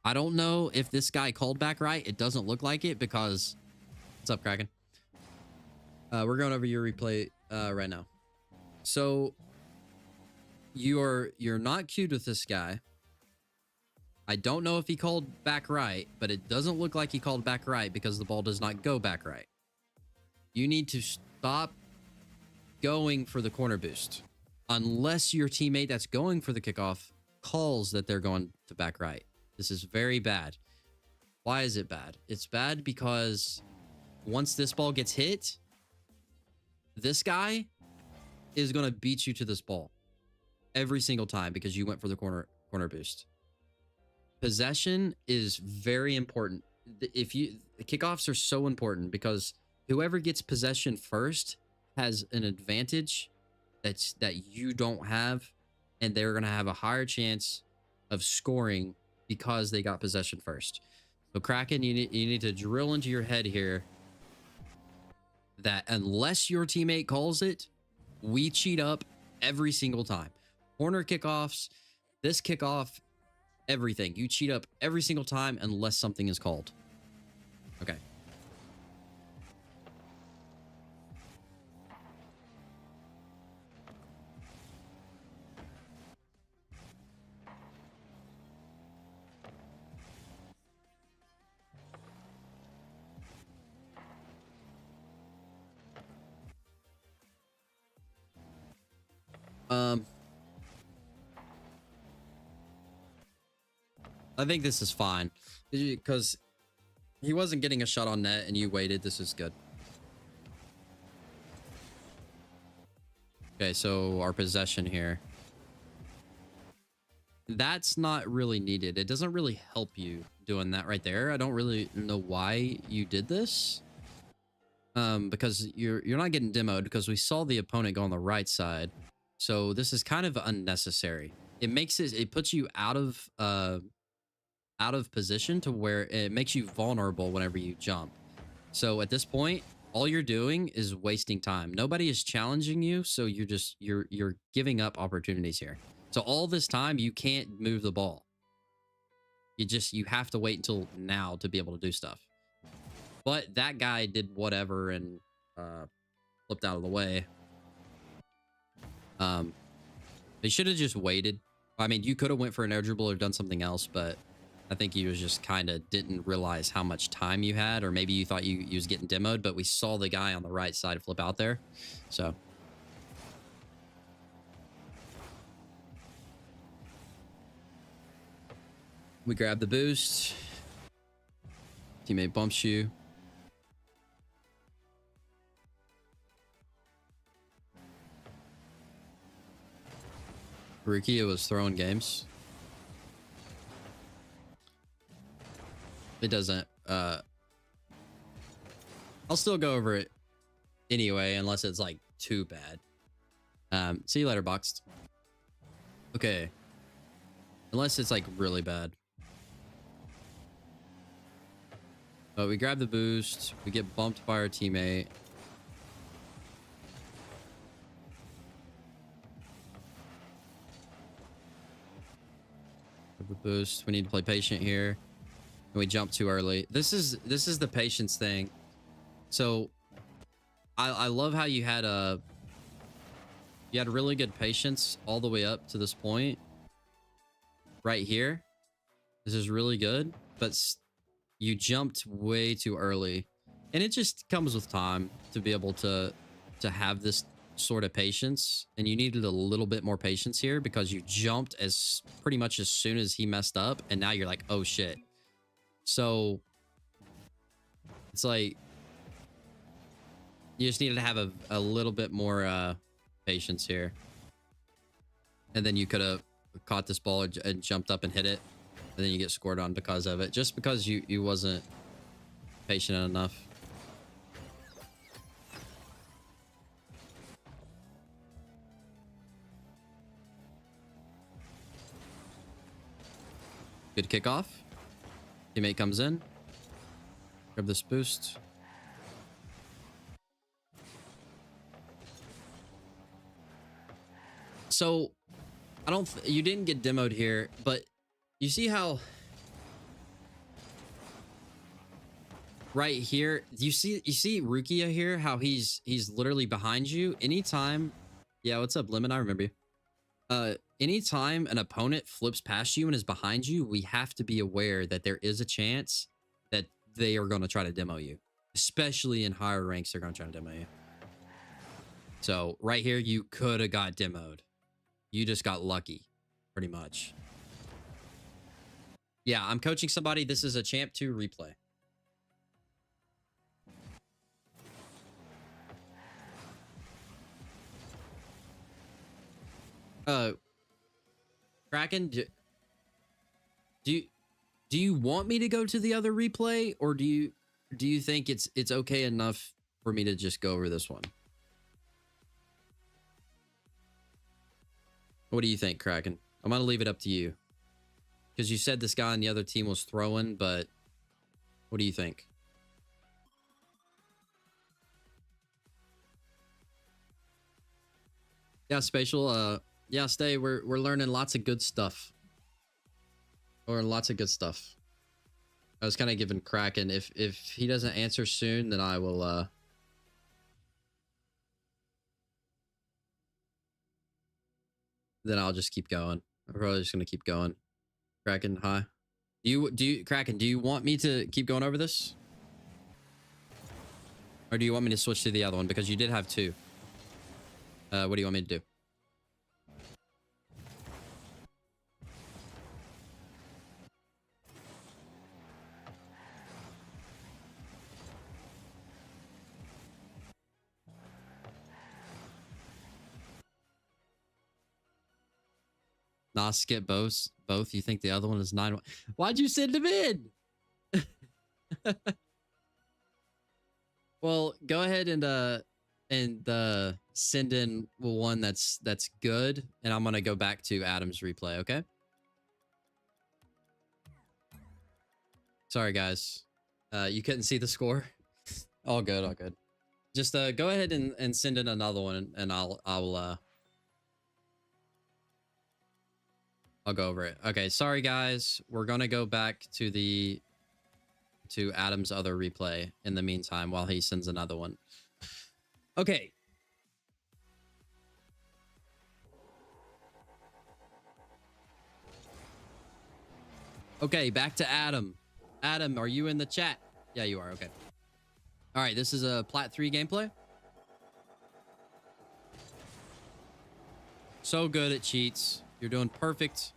I don't know if this guy called back right. It doesn't look like it because... What's up, Kraken? We're going over your replay right now. So you're not queued with this guy. I don't know if he called back right, but it doesn't look like he called back right because the ball does not go back right. You need to stop going for the corner boost unless your teammate that's going for the kickoff calls that they're going to back right. This is very bad. Why is it bad? It's bad because once this ball gets hit, this guy is going to beat you to this ball every single time because you went for the corner boost. Possession is very important. The kickoffs are so important because whoever gets possession first has an advantage that you don't have, and they're going to have a higher chance of scoring because they got possession first. So Kraken, you need to drill into your head here that unless your teammate calls it, we cheat up every single time. Corner kickoffs, this kickoff, everything. You cheat up every single time unless something is called. Okay. I think this is fine because he wasn't getting a shot on net and you waited. This is good. Okay, so our possession here. That's not really needed. It doesn't really help you doing that right there. I don't really know why you did this. Because you're not getting demoed because we saw the opponent go on the right side. So this is kind of unnecessary. It puts you out of position to where it makes you vulnerable whenever you jump. So at this point, all you're doing is wasting time. Nobody is challenging you, so you're giving up opportunities here. So all this time you can't move the ball. You have to wait until now to be able to do stuff. But that guy did whatever and flipped out of the way. They should have just waited. I mean, you could have went for an air dribble or done something else, but I think you was just kind of didn't realize how much time you had, or maybe you thought you was getting demoed, but we saw the guy on the right side flip out there. So we grab the boost. Teammate bumps you. Rukia was throwing games. It doesn't I'll still go over it anyway, unless it's like too bad. See you later, Boxed. Okay. Unless it's like really bad. But we grab the boost. We get bumped by our teammate. Grab the boost. We need to play patient here. And we jump too early. This is the patience thing. So I love how you had really good patience all the way up to this point. Right here. This is really good, but you jumped way too early. And it just comes with time to be able to have this sort of patience. And you needed a little bit more patience here because you jumped as pretty much as soon as he messed up. And now you're like, oh shit. So it's like you just needed to have a little bit more patience here. And then you could have caught this ball and jumped up and hit it. And then you get scored on because of it. Just because you wasn't patient enough. Good kickoff. Teammate comes in. Grab this boost. So, you didn't get demoed here, but you see how right here, you see Rukia here, how he's literally behind you anytime. Yeah, what's up, Lemon? I remember you. Anytime an opponent flips past you and is behind you, we have to be aware that there is a chance that they are going to try to demo you, especially in higher ranks. They're going to try to demo you. So right here, you could have got demoed. You just got lucky, pretty much. Yeah, I'm coaching somebody. This is a Champ 2 replay. Kraken, do you want me to go to the other replay, or do you think it's okay enough for me to just go over this one? What do you think, Kraken? I'm gonna leave it up to you. Because you said this guy on the other team was throwing, but what do you think? Yeah, Spatial, yeah, stay. We're learning lots of good stuff. We're learning lots of good stuff. I was kind of giving Kraken, if he doesn't answer soon, then I will then I'll just keep going. I'm probably just gonna keep going. Kraken, hi. Kraken, do you want me to keep going over this? Or do you want me to switch to the other one? Because you did have two. What do you want me to do? Nah, skip both. You think the other one is 9-1? Why'd you send him in? Well, go ahead and send in one that's good, and I'm gonna go back to Adam's replay. Okay. Sorry, guys. You couldn't see the score. All good. All good. Just go ahead and send in another one, and I'll go over it. Okay, sorry guys. We're gonna go back to Adam's other replay in the meantime while he sends another one. Okay. Okay, back to Adam. Adam, are you in the chat? Yeah, you are. Okay. All right, this is a Plat 3 gameplay. So good at cheats. You're doing perfect.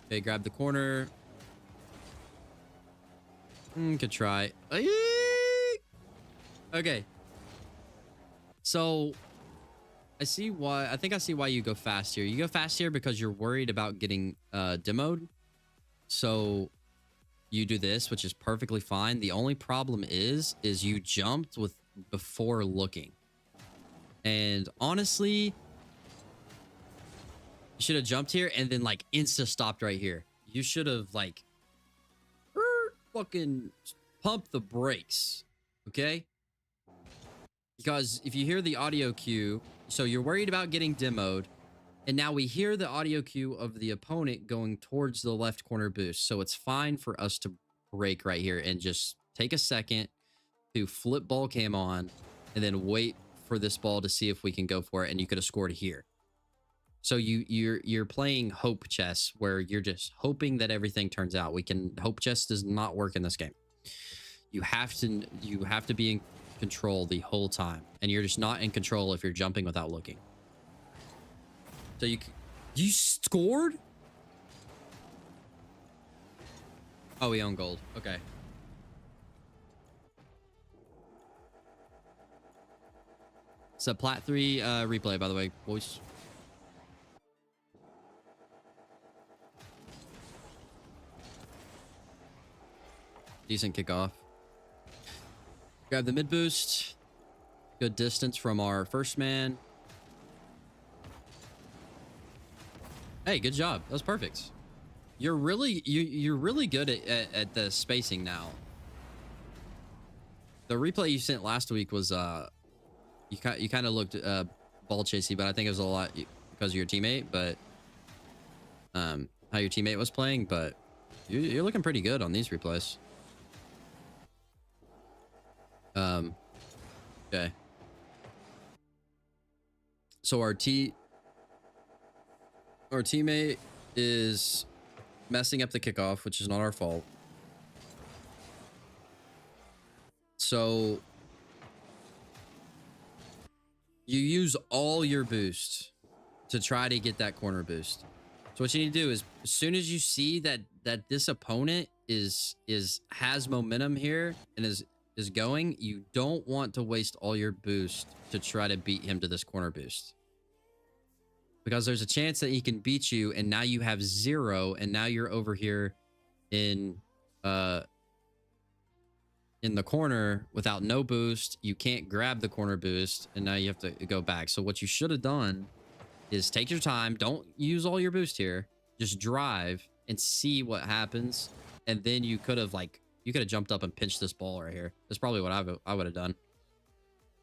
Okay, grab the corner. Could try. Okay. So I think I see why you go fast here. You go fast here because you're worried about getting demoed. So you do this, which is perfectly fine. The only problem is you jumped with before looking. And honestly, you should have jumped here and then like insta stopped right here. You should have like fucking pumped the brakes. Okay? Because if you hear the audio cue, so you're worried about getting demoed, and now we hear the audio cue of the opponent going towards the left corner boost. So it's fine for us to break right here and just take a second to flip ball cam on and then wait for this ball to see if we can go for it. And you could have scored here. So you're playing hope chess where you're just hoping that everything turns out. Hope chess does not work in this game. You have to be in control the whole time, and you're just not in control if you're jumping without looking. So you scored? Oh, we own gold. Okay. It's a Plat 3 replay, by the way, boys. Decent kickoff. Grab the mid boost. Good distance from our first man. Hey, good job. That was perfect. You're really good at the spacing now. The replay you sent last week was you kind of looked ball chasey, but I think it was a lot because of your teammate, but how your teammate was playing, but you're looking pretty good on these replays. Okay. So our teammate is messing up the kickoff, which is not our fault. So you use all your boost to try to get that corner boost. So what you need to do is, as soon as you see that this opponent has momentum here and is going, you don't want to waste all your boost to try to beat him to this corner boost, because there's a chance that he can beat you, and now you have 0, and now you're over here in the corner without no boost. You can't grab the corner boost, and now you have to go back. So what you should have done is take your time. Don't use all your boost here. Just drive and see what happens, and then you could have jumped up and pinched this ball right here. That's probably what I would have done.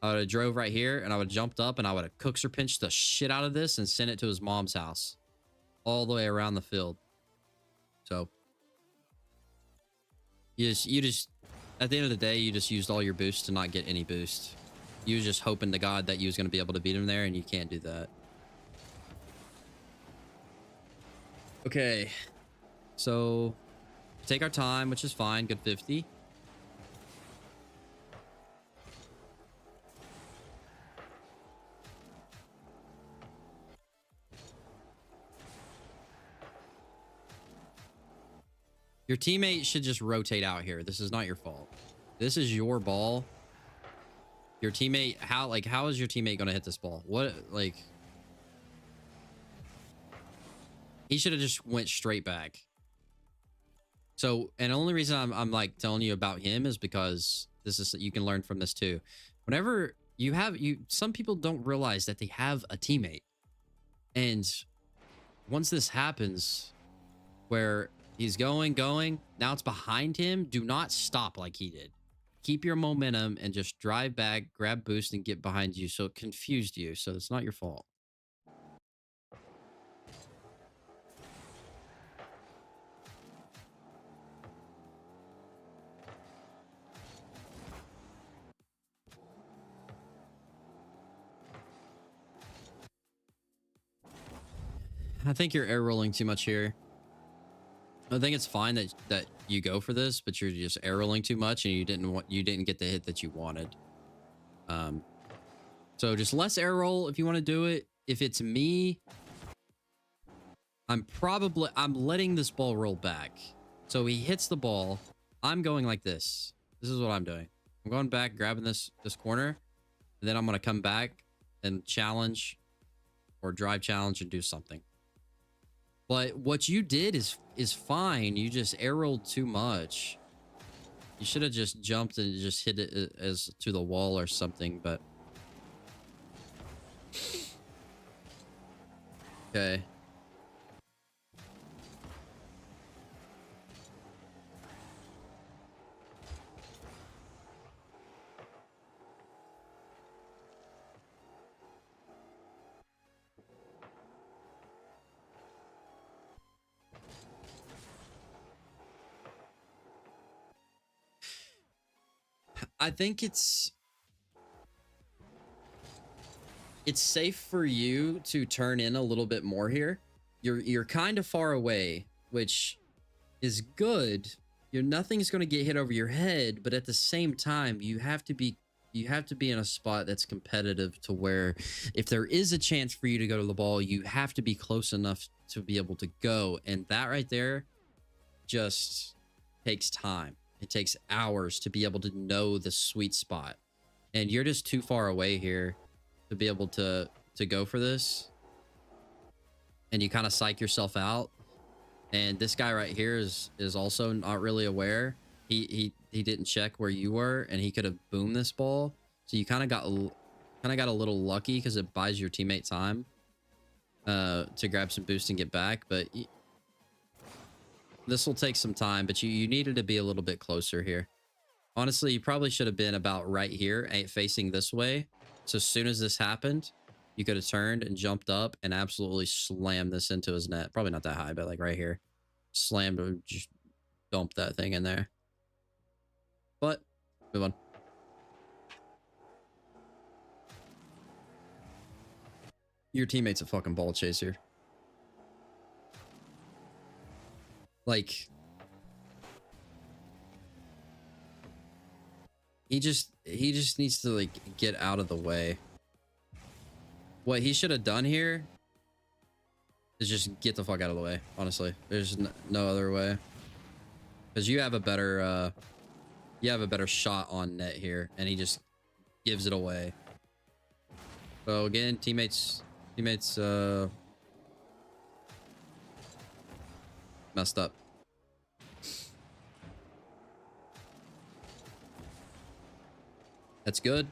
I would have drove right here, and I would have jumped up, and I would have cookser pinched the shit out of this and sent it to his mom's house all the way around the field. So you just at the end of the day, you just used all your boost to not get any boost. You was just hoping to God that you was going to be able to beat him there, and you can't do that. Okay, so take our time, which is fine. Good 50. Your teammate should just rotate out here. This is not your fault. This is your ball. Your teammate, how is your teammate going to hit this ball? He should have just went straight back. So, and the only reason I'm like telling you about him is because you can learn from this too. Whenever some people don't realize that they have a teammate. And once this happens, where he's going, now it's behind him, do not stop like he did. Keep your momentum and just drive back, grab boost, and get behind you. So it confused you. So it's not your fault. I think you're air rolling too much here. I think it's fine that you go for this, but you're just air rolling too much, and you didn't get the hit that you wanted. So just less air roll if you want to do it. If it's me, I'm letting this ball roll back. So he hits the ball. I'm going like this. This is what I'm doing. I'm going back, grabbing this corner, and then I'm going to come back and challenge or drive challenge and do something. But what you did is fine. You just arrowed too much. You should have just jumped and just hit it as to the wall or something, but okay. I think it's safe for you to turn in a little bit more here. You're kind of far away, which is good. Nothing's going to get hit over your head, but at the same time, you have to be in a spot that's competitive to where if there is a chance for you to go to the ball, you have to be close enough to be able to go. And that right there just takes time. It takes hours to be able to know the sweet spot. And you're just too far away here to be able to go for this. And you kind of psych yourself out. And this guy right here is also not really aware. He didn't check where you were, and he could have boomed this ball. So you kind of got a little lucky because it buys your teammate time to grab some boost and get back. But this will take some time. But you needed to be a little bit closer here. Honestly, you probably should have been about right here, facing this way. So as soon as this happened, you could have turned and jumped up and absolutely slammed this into his net. Probably not that high, but like right here. Slammed or just dumped that thing in there. But, move on. Your teammate's a fucking ball chaser. Like, he just needs to like get out of the way. What he should have done here is just get the fuck out of the way. Honestly, there's no other way. Because you have a better shot on net here, and he just gives it away. So again, teammates messed up. That's good.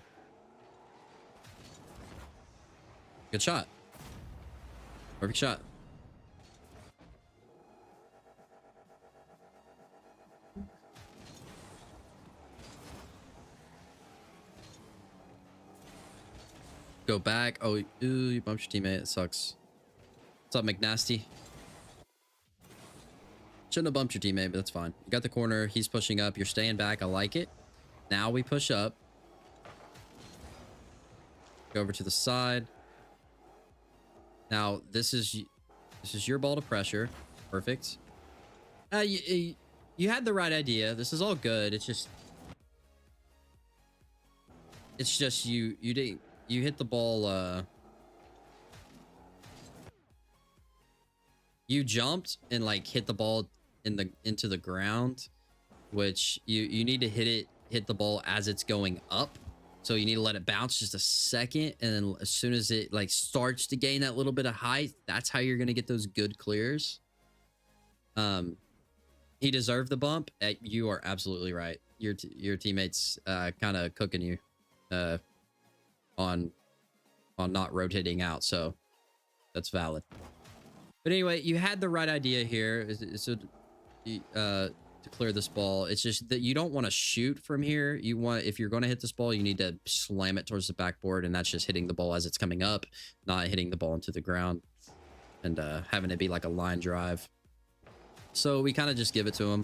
Good shot. Perfect shot. Go back. Oh, ooh, you bumped your teammate. It sucks. What's up, McNasty? Shouldn't have bumped your teammate, but that's fine. You got the corner. He's pushing up. You're staying back. I like it. Now we push up. Go over to the side. Now this is your ball to pressure. Perfect. You had the right idea. This is all good. It's just you didn't. You hit the ball, you jumped and like hit the ball into the ground, which you need to hit the ball as it's going up. So you need to let it bounce just a second, and then as soon as it like starts to gain that little bit of height, that's how you're going to get those good clears. He deserved the bump. You are absolutely right. Your teammates kind of cooking you on not rotating out, so that's valid. But anyway, you had the right idea here to clear this ball. It's just that you don't want to shoot from here. If you're going to hit this ball, you need to slam it towards the backboard, and that's just hitting the ball as it's coming up, not hitting the ball into the ground and having it be like a line drive. So we kind of just give it to him.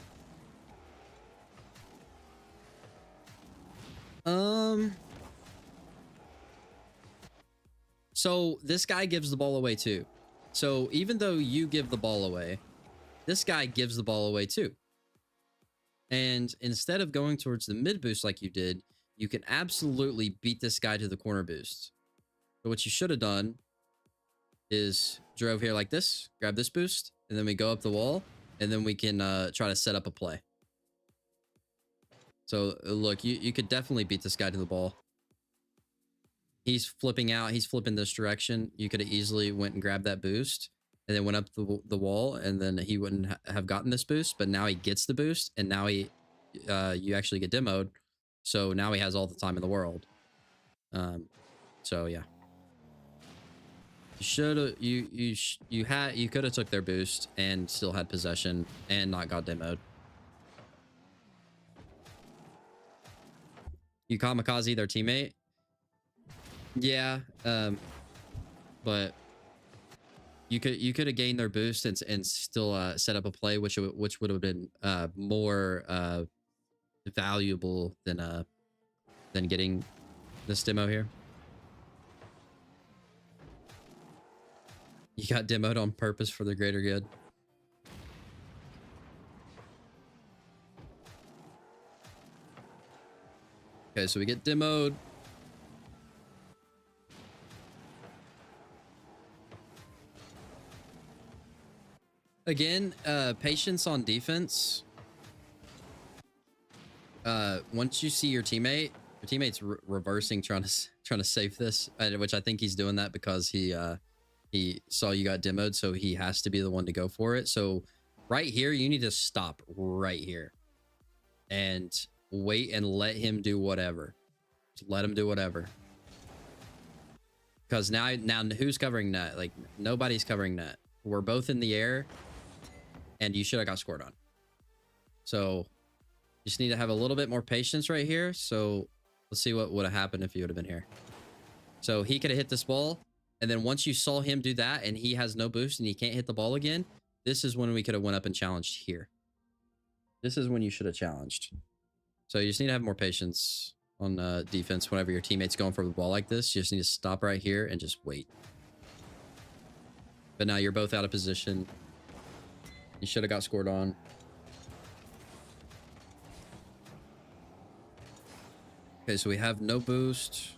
So this guy gives the ball away too. So even though you give the ball away, this guy gives the ball away too. And instead of going towards the mid boost like you did, you can absolutely beat this guy to the corner boost. So what you should have done is drove here like this, grab this boost, and then we go up the wall, and then we can try to set up a play. So look, you could definitely beat this guy to the ball. He's flipping out. He's flipping this direction. You could have easily went and grabbed that boost and then went up the wall, and then he wouldn't have gotten this boost, but now he gets the boost, and now you actually get demoed, so now he has all the time in the world. So yeah, you could have took their boost and still had possession and not got demoed. You kamikaze their teammate. Yeah, but you could have gained their boost and still set up a play which would have been more valuable than getting this demo here. You got demoed on purpose for the greater good. Okay, so we get demoed. Again, patience on defense. Once you see your teammate's reversing, trying to save this, which I think he's doing that because he saw you got demoed, so he has to be the one to go for it. So right here, you need to stop right here and wait and let him do whatever. Just let him do whatever. Because now who's covering net? Like, nobody's covering net. We're both in the air, and you should have got scored on. So you just need to have a little bit more patience right here. So let's see what would have happened if you would have been here. So he could have hit this ball, and then once you saw him do that and he has no boost and he can't hit the ball again, this is when we could have went up and challenged here. This is when you should have challenged. So you just need to have more patience on defense whenever your teammate's going for the ball like this. You just need to stop right here and just wait. But now you're both out of position. You should have got scored on. Okay, so we have no boost.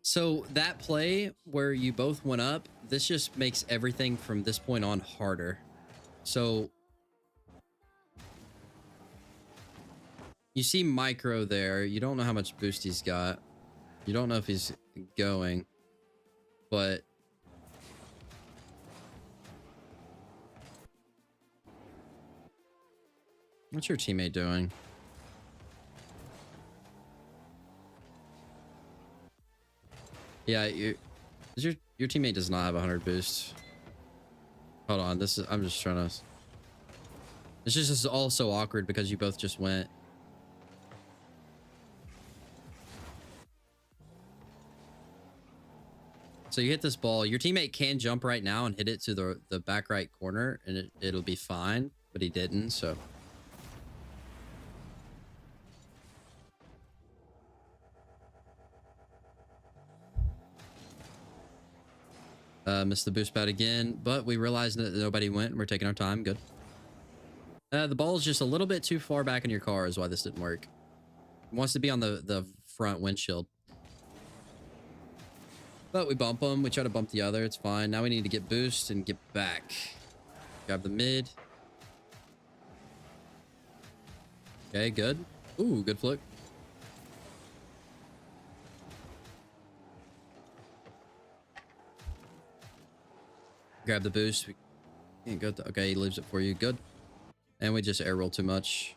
So that play where you both went up, this just makes everything from this point on harder. So you see Micro there. You don't know how much boost he's got. You don't know if he's going, but what's your teammate doing? Yeah, your teammate does not have 100 boost. Hold on, I'm just trying to. It's just all so awkward because you both just went. So you hit this ball. Your teammate can jump right now and hit it to the back right corner, and it'll be fine, but he didn't, so. Missed the boost pad again, but we realized that nobody went. We're taking our time. Good. The ball is just a little bit too far back in your car is why this didn't work. It wants to be on the front windshield. But we bump them. We try to bump the other. It's fine. Now we need to get boost and get back. Grab the mid. Okay, good. Ooh, good flick. Grab the boost. We can't go. Okay, he leaves it for you. Good. And we just air roll too much.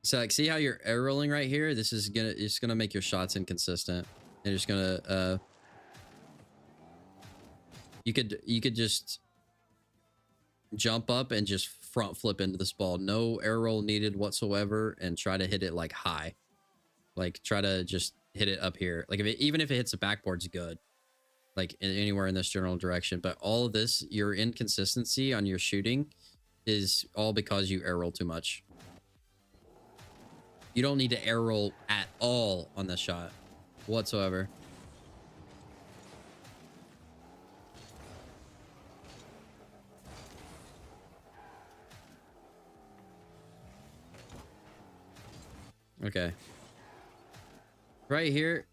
So like, see how you're air rolling right here? This is it's gonna make your shots inconsistent. They're just gonna you could just jump up and just front flip into this ball. No air roll needed whatsoever, and try to hit it like high. Like try to just hit it up here. Like even if it hits the backboard's good. Like anywhere in this general direction, but all of this, your inconsistency on your shooting is all because you air roll too much. You don't need to air roll at all on this shot whatsoever. Okay. Right here.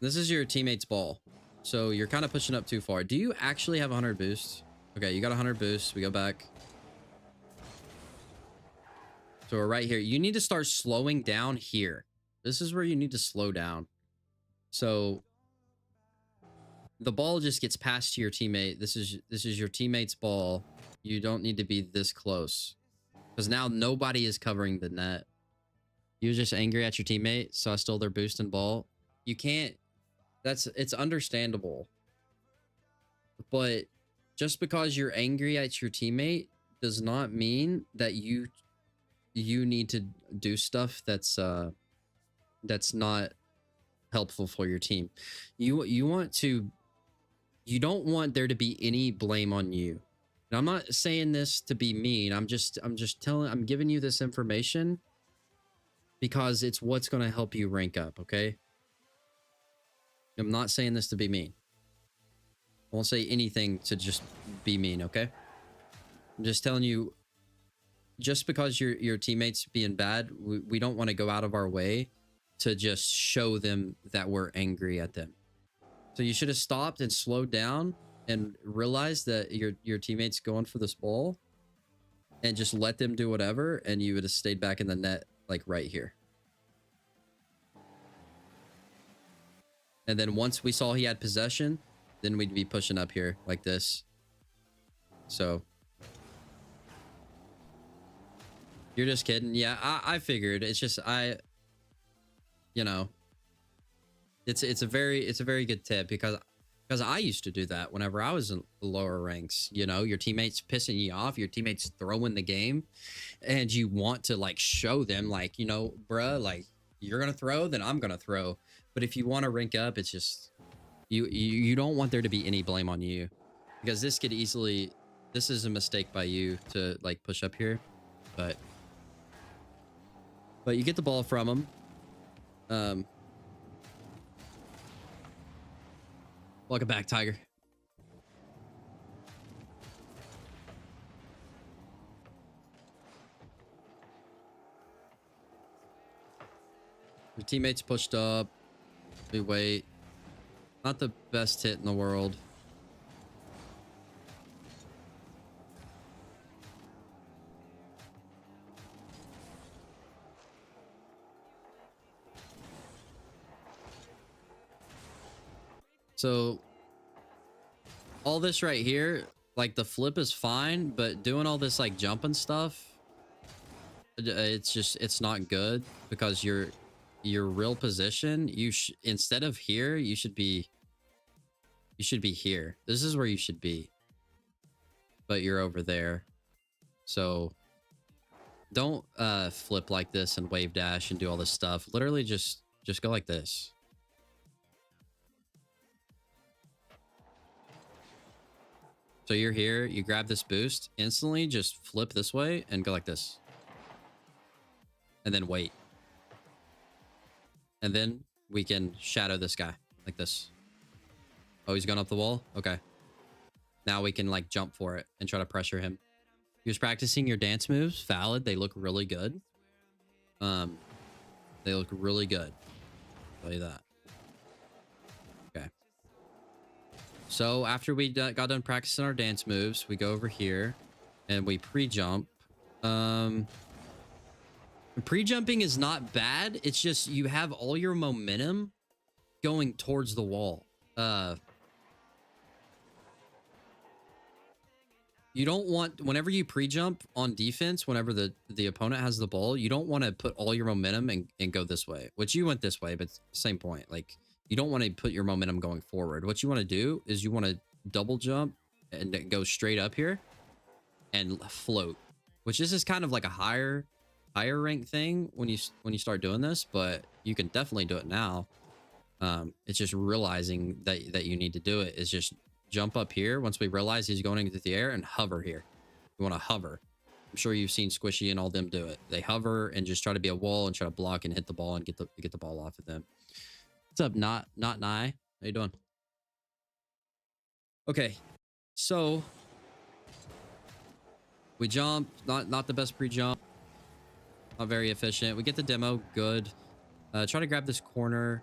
This is your teammate's ball. So you're kind of pushing up too far. Do you actually have 100 boost? Okay, you got 100 boost. We go back. So we're right here. You need to start slowing down here. This is where you need to slow down. So the ball just gets passed to your teammate. This is your teammate's ball. You don't need to be this close because now nobody is covering the net. You're just angry at your teammate, so I stole their boost and ball. You can't. It's understandable. But just because you're angry at your teammate does not mean that you need to do stuff that's not helpful for your team. You don't want there to be any blame on you. And I'm not saying this to be mean. I'm giving you this information because it's what's going to help you rank up, okay? I'm not saying this to be mean. I won't say anything to just be mean, okay? I'm just telling you, just because your teammates being bad, we don't want to go out of our way to just show them that we're angry at them. So you should have stopped and slowed down and realized that your teammate's going for this ball and just let them do whatever, and you would have stayed back in the net, like right here. And then once we saw he had possession, then we'd be pushing up here like this. So you're just kidding. Yeah, I figured. It's just you know, it's a very good tip because I used to do that whenever I was in lower ranks. You know, your teammates pissing you off, your teammates throwing the game, and you want to like show them like, you know, bruh, like you're gonna throw, then I'm gonna throw. But if you want to rank up, it's just you don't want there to be any blame on you, because this is a mistake by you to like push up here, but you get the ball from him. Welcome back, Tiger. Your teammates pushed up. We wait. Not the best hit in the world. So all this right here, like the flip is fine, but doing all this like jumping stuff, it's not good, because your real position, instead of here, you should be here. This is where you should be, but you're over there. So don't flip like this and wave dash and do all this stuff. Literally just go like this. So you're here, you grab this boost, instantly just flip this way and go like this. And then wait. And then we can shadow this guy like this. Oh, he's going up the wall? Okay. Now we can like jump for it and try to pressure him. He was practicing your dance moves. Valid. They look really good. They look really good. I'll tell you that. Okay. So after we got done practicing our dance moves, we go over here and we pre-jump. Pre-jumping is not bad. It's just you have all your momentum going towards the wall. You don't want, whenever you pre-jump on defense, whenever the opponent has the ball, you don't want to put all your momentum and go this way, which you went this way, but same point. Like, you don't want to put your momentum going forward. What you want to do is you want to double jump and go straight up here and float, which this is kind of like a higher rank thing when you start doing this, but you can definitely do it now. It's just realizing that you need to do it is just jump up here. Once we realize he's going into the air, and hover here. You want to hover. I'm sure you've seen Squishy and all them do it. They hover and just try to be a wall and try to block and hit the ball and get the ball off of them. What's up, not Nye? How you doing? Okay, so we jump. Not the best pre-jump. Not very efficient. We get the demo. Good. Try to grab this corner.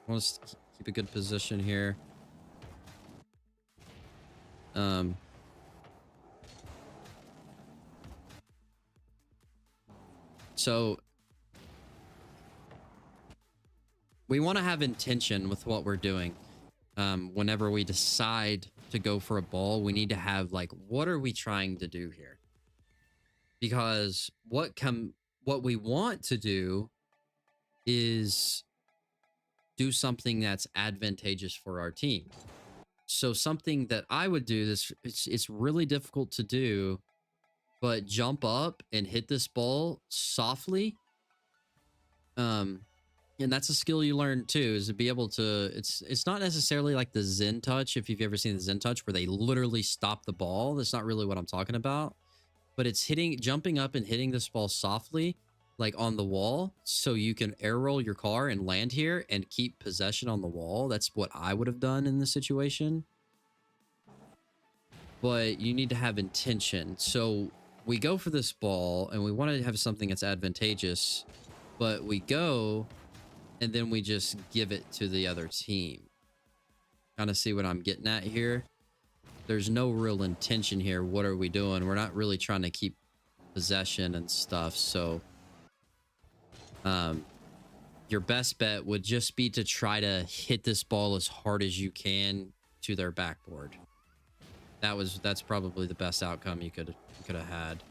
I want to keep a good position here. So we want to have intention with what we're doing. Whenever we decide to go for a ball, we need to have like, what are we trying to do here? Because what we want to do is do something that's advantageous for our team. So something that I would do this, it's really difficult to do, but jump up and hit this ball softly. And that's a skill you learn too, is to be able to, it's not necessarily like the Zen touch, if you've ever seen the Zen touch where they literally stop the ball. That's not really what I'm talking about, but it's jumping up and hitting this ball softly, like on the wall, so you can air roll your car and land here and keep possession on the wall. That's what I would have done in this situation. But you need to have intention. So we go for this ball and we want to have something that's advantageous, but we go and then we just give it to the other team. Kind of see what I'm getting at here. There's no real intention here. What are we doing? We're not really trying to keep possession and stuff. So your best bet would just be to try to hit this ball as hard as you can to their backboard. That's probably the best outcome you could have had.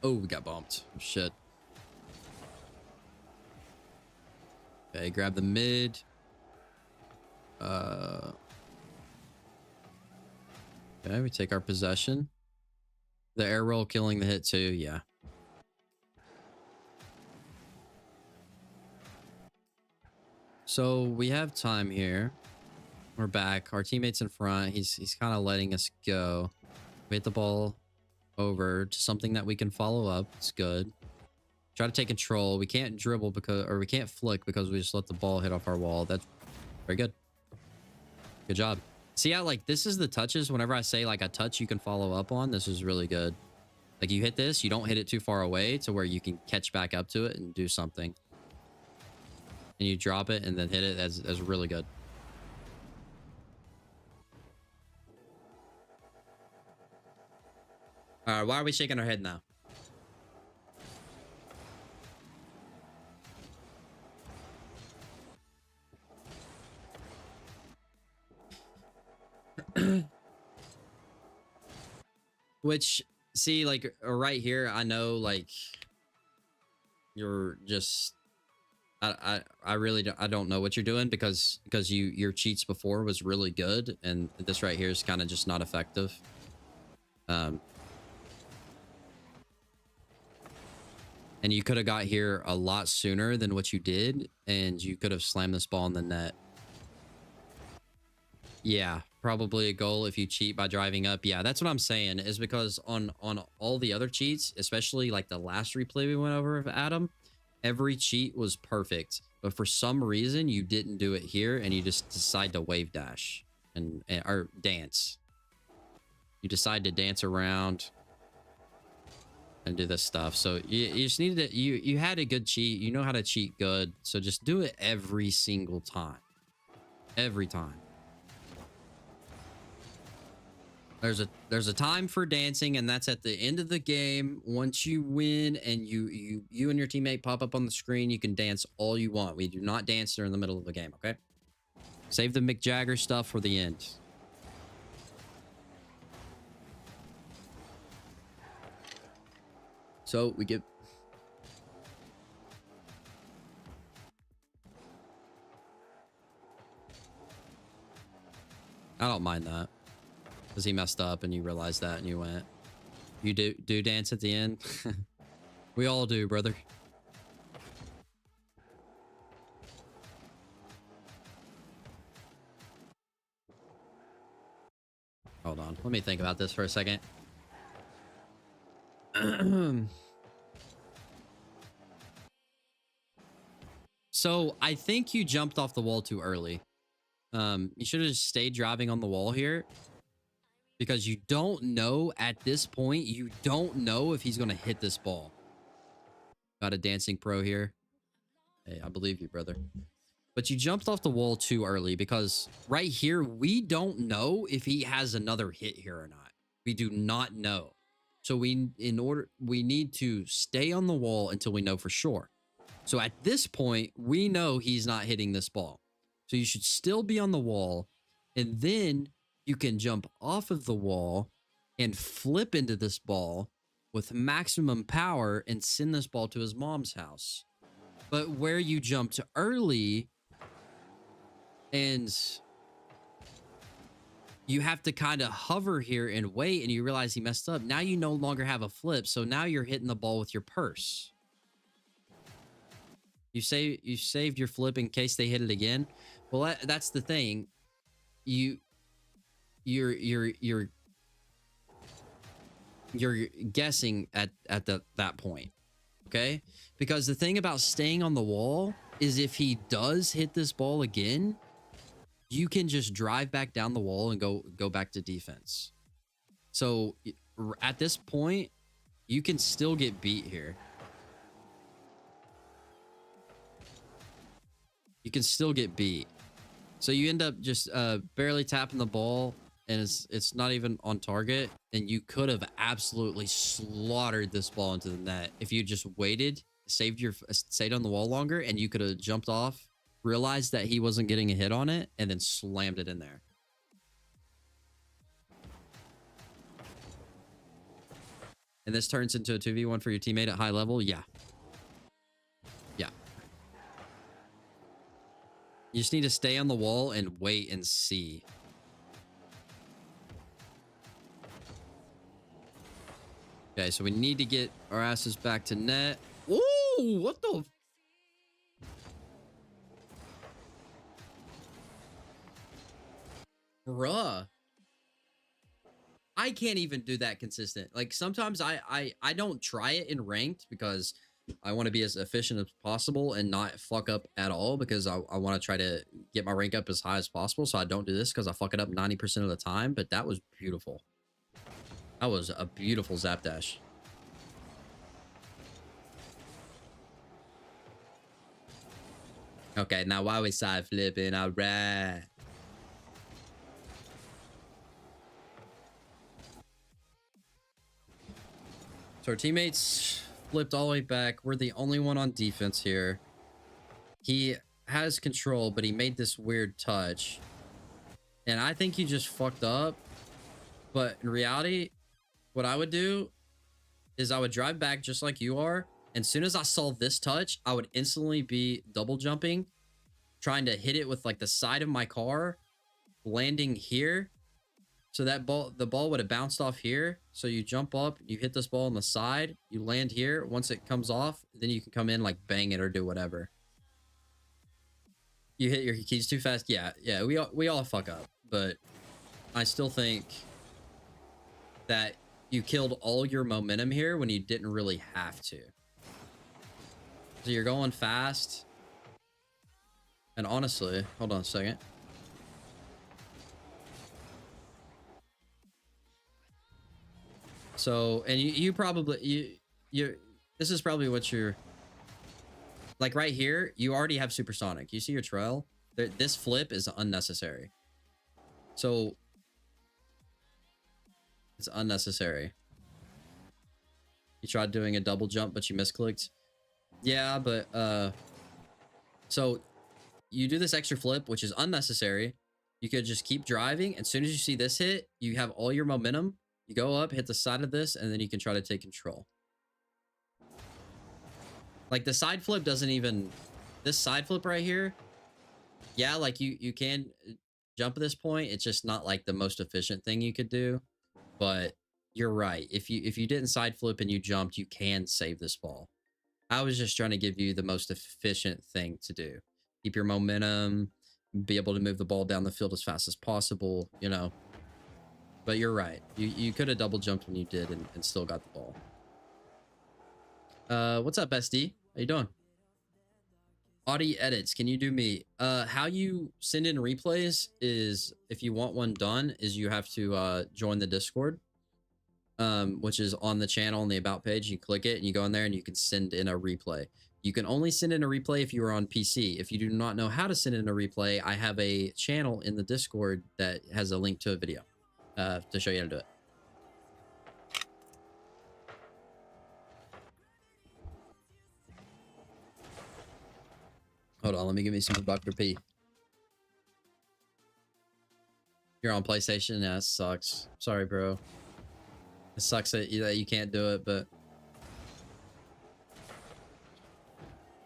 Oh, we got bumped. Shit. Okay, grab the mid. Okay, we take our possession. The air roll killing the hit too, yeah. So we have time here. We're back. Our teammate's in front. He's kind of letting us go. We hit the ball over to something that we can follow up. It's good. Try to take control. We can't dribble or we can't flick because we just let the ball hit off our wall. That's very good. Good job. See how like this is the touches. Whenever I say like a touch you can follow up on, this is really good. Like you hit this, you don't hit it too far away to where you can catch back up to it and do something. And you drop it and then hit it as really good. All right, why are we shaking our head now? Which, see, like right here, I know like you're just I really don't know what you're doing because your cheats before was really good and this right here is kind of just not effective. And you could have got here a lot sooner than what you did, and you could have slammed this ball in the net. Yeah, probably a goal if you cheat by driving up. Yeah, that's what I'm saying, is because on all the other cheats, especially like the last replay we went over of Adam, every cheat was perfect. But for some reason, you didn't do it here, and you just decide to wave dash or dance. You decide to dance around and do this stuff. So you just needed to, you had a good cheat. You know how to cheat good. So just do it every single time. Every time. There's a time for dancing, and that's at the end of the game. Once you win and you and your teammate pop up on the screen, you can dance all you want. We do not dance during the middle of the game, okay? Save the Mick Jagger stuff for the end. So we get I don't mind that. Because he messed up and you realized that and you went. You do dance at the end? We all do, brother. Hold on. Let me think about this for a second. So I think you jumped off the wall too early. You should have just stayed driving on the wall here. Because you don't know at this point, you don't know if he's going to hit this ball. Got a dancing pro here. Hey, I believe you, brother. But you jumped off the wall too early because right here, we don't know if he has another hit here or not. We do not know. So we need to stay on the wall until we know for sure. So at this point, we know he's not hitting this ball. So you should still be on the wall, and then you can jump off of the wall and flip into this ball with maximum power and send this ball to his mom's house. But where you jumped early and you have to kind of hover here and wait, and you realize he messed up. Now you no longer have a flip, so now you're hitting the ball with your purse. You saved your flip in case they hit it again. Well, that's the thing. You're guessing at that point, okay? Because the thing about staying on the wall is if he does hit this ball again, you can just drive back down the wall and go back to defense. So at this point, you can still get beat here. You can still get beat. So you end up just barely tapping the ball, and it's not even on target, and you could have absolutely slaughtered this ball into the net if you just waited, stayed on the wall longer, and you could have jumped off, realized that he wasn't getting a hit on it, and then slammed it in there. And this turns into a 2v1 for your teammate at high level. Yeah. You just need to stay on the wall and wait and see. Okay, so we need to get our asses back to net. Ooh, what the? Bruh. I can't even do that consistent. Like sometimes I don't try it in ranked because I want to be as efficient as possible and not fuck up at all, because I want to try to get my rank up as high as possible. So I don't do this because I fuck it up 90% of the time. But that was beautiful. That was a beautiful zap dash. Okay, now why we side flipping? All right. So our teammates flipped all the way back. We're the only one on defense here. He has control, but he made this weird touch. And I think he just fucked up. But in reality, what I would do is I would drive back just like you are. And as soon as I saw this touch, I would instantly be double jumping, trying to hit it with like the side of my car, landing here. So that the ball would have bounced off here. So you jump up, you hit this ball on the side, you land here. Once it comes off, then you can come in, like bang it or do whatever. You hit your keys too fast. Yeah, we all fuck up, but I still think that you killed all your momentum here when you didn't really have to. So you're going fast. And honestly, hold on a second. So, and you probably, this is probably what you're, like right here, you already have supersonic. You see your trail? This flip is unnecessary. So, it's unnecessary. You tried doing a double jump, but you misclicked. Yeah, but, so you do this extra flip, which is unnecessary. You could just keep driving. As soon as you see this hit, you have all your momentum. You go up, hit the side of this, and then you can try to take control. Like the side flip doesn't even, this side flip right here. Yeah, like you can jump at this point. It's just not like the most efficient thing you could do, but you're right. If you didn't side flip and you jumped, you can save this ball. I was just trying to give you the most efficient thing to do. Keep your momentum, be able to move the ball down the field as fast as possible, you know. But you're right. You could have double jumped when you did and still got the ball. What's up, SD? How you doing? Audio edits. Can you do me? How you send in replays is, if you want one done, is you have to join the Discord, which is on the channel on the about page. You click it and you go in there and you can send in a replay. You can only send in a replay if you are on PC. If you do not know how to send in a replay, I have a channel in the Discord that has a link to a video to show you how to do it. Hold on, let me give me some Dr. P. You're on PlayStation? Yeah, it sucks. Sorry, bro. It sucks that you can't do it, but...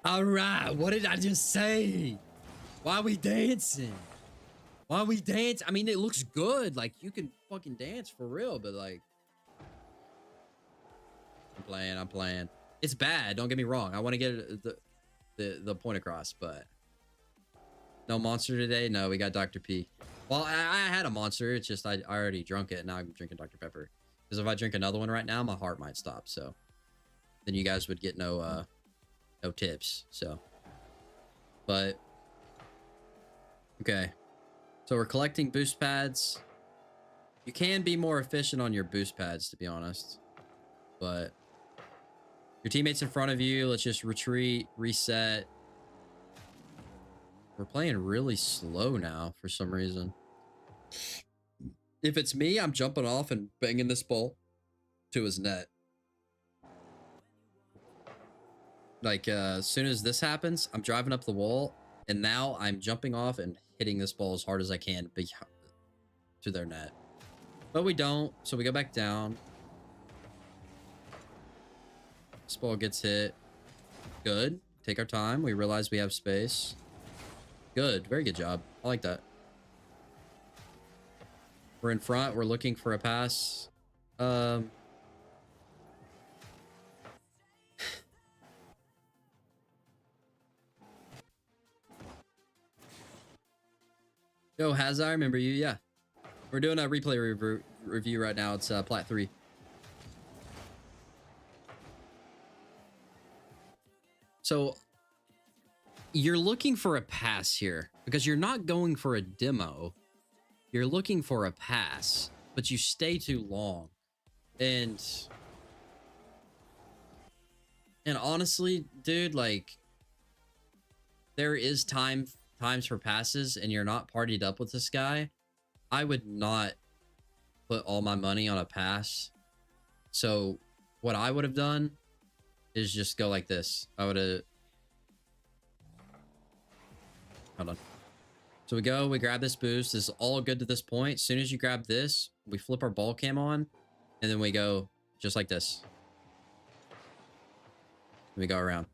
Alright, what did I just say? Why are we dancing? Why are we dance? I mean, it looks good. Like, you can fucking dance for real, but like... I'm playing. It's bad, don't get me wrong. I want to get the point across, but... No monster today? No, we got Dr. P. Well, I had a monster. It's just I already drunk it. Now I'm drinking Dr. Pepper. Because if I drink another one right now, my heart might stop. So then you guys would get no tips. So, but okay. So we're collecting boost pads. You can be more efficient on your boost pads, to be honest. But your teammates in front of you. Let's just retreat, reset. We're playing really slow now for some reason. If it's me, I'm jumping off and banging this ball to his net. Like, as soon as this happens, I'm driving up the wall, and now I'm jumping off and hitting this ball as hard as I can to their net. But we don't, so we go back down. This ball gets hit. Good. Take our time. We realize we have space. Good. Very good job. I like that. We're in front. We're looking for a pass. Yo, Haz, I remember you. Yeah. We're doing a replay review right now. It's Plat 3. So you're looking for a pass here because you're not going for a demo. You're looking for a pass, but you stay too long. And honestly, dude, like, there is times for passes and you're not partied up with this guy. I would not put all my money on a pass. So what I would have done is just go like this. I would have... Hold on. So we grab this boost. This is all good to this point. As soon as you grab this, we flip our ball cam on, and then we go just like this. We go around.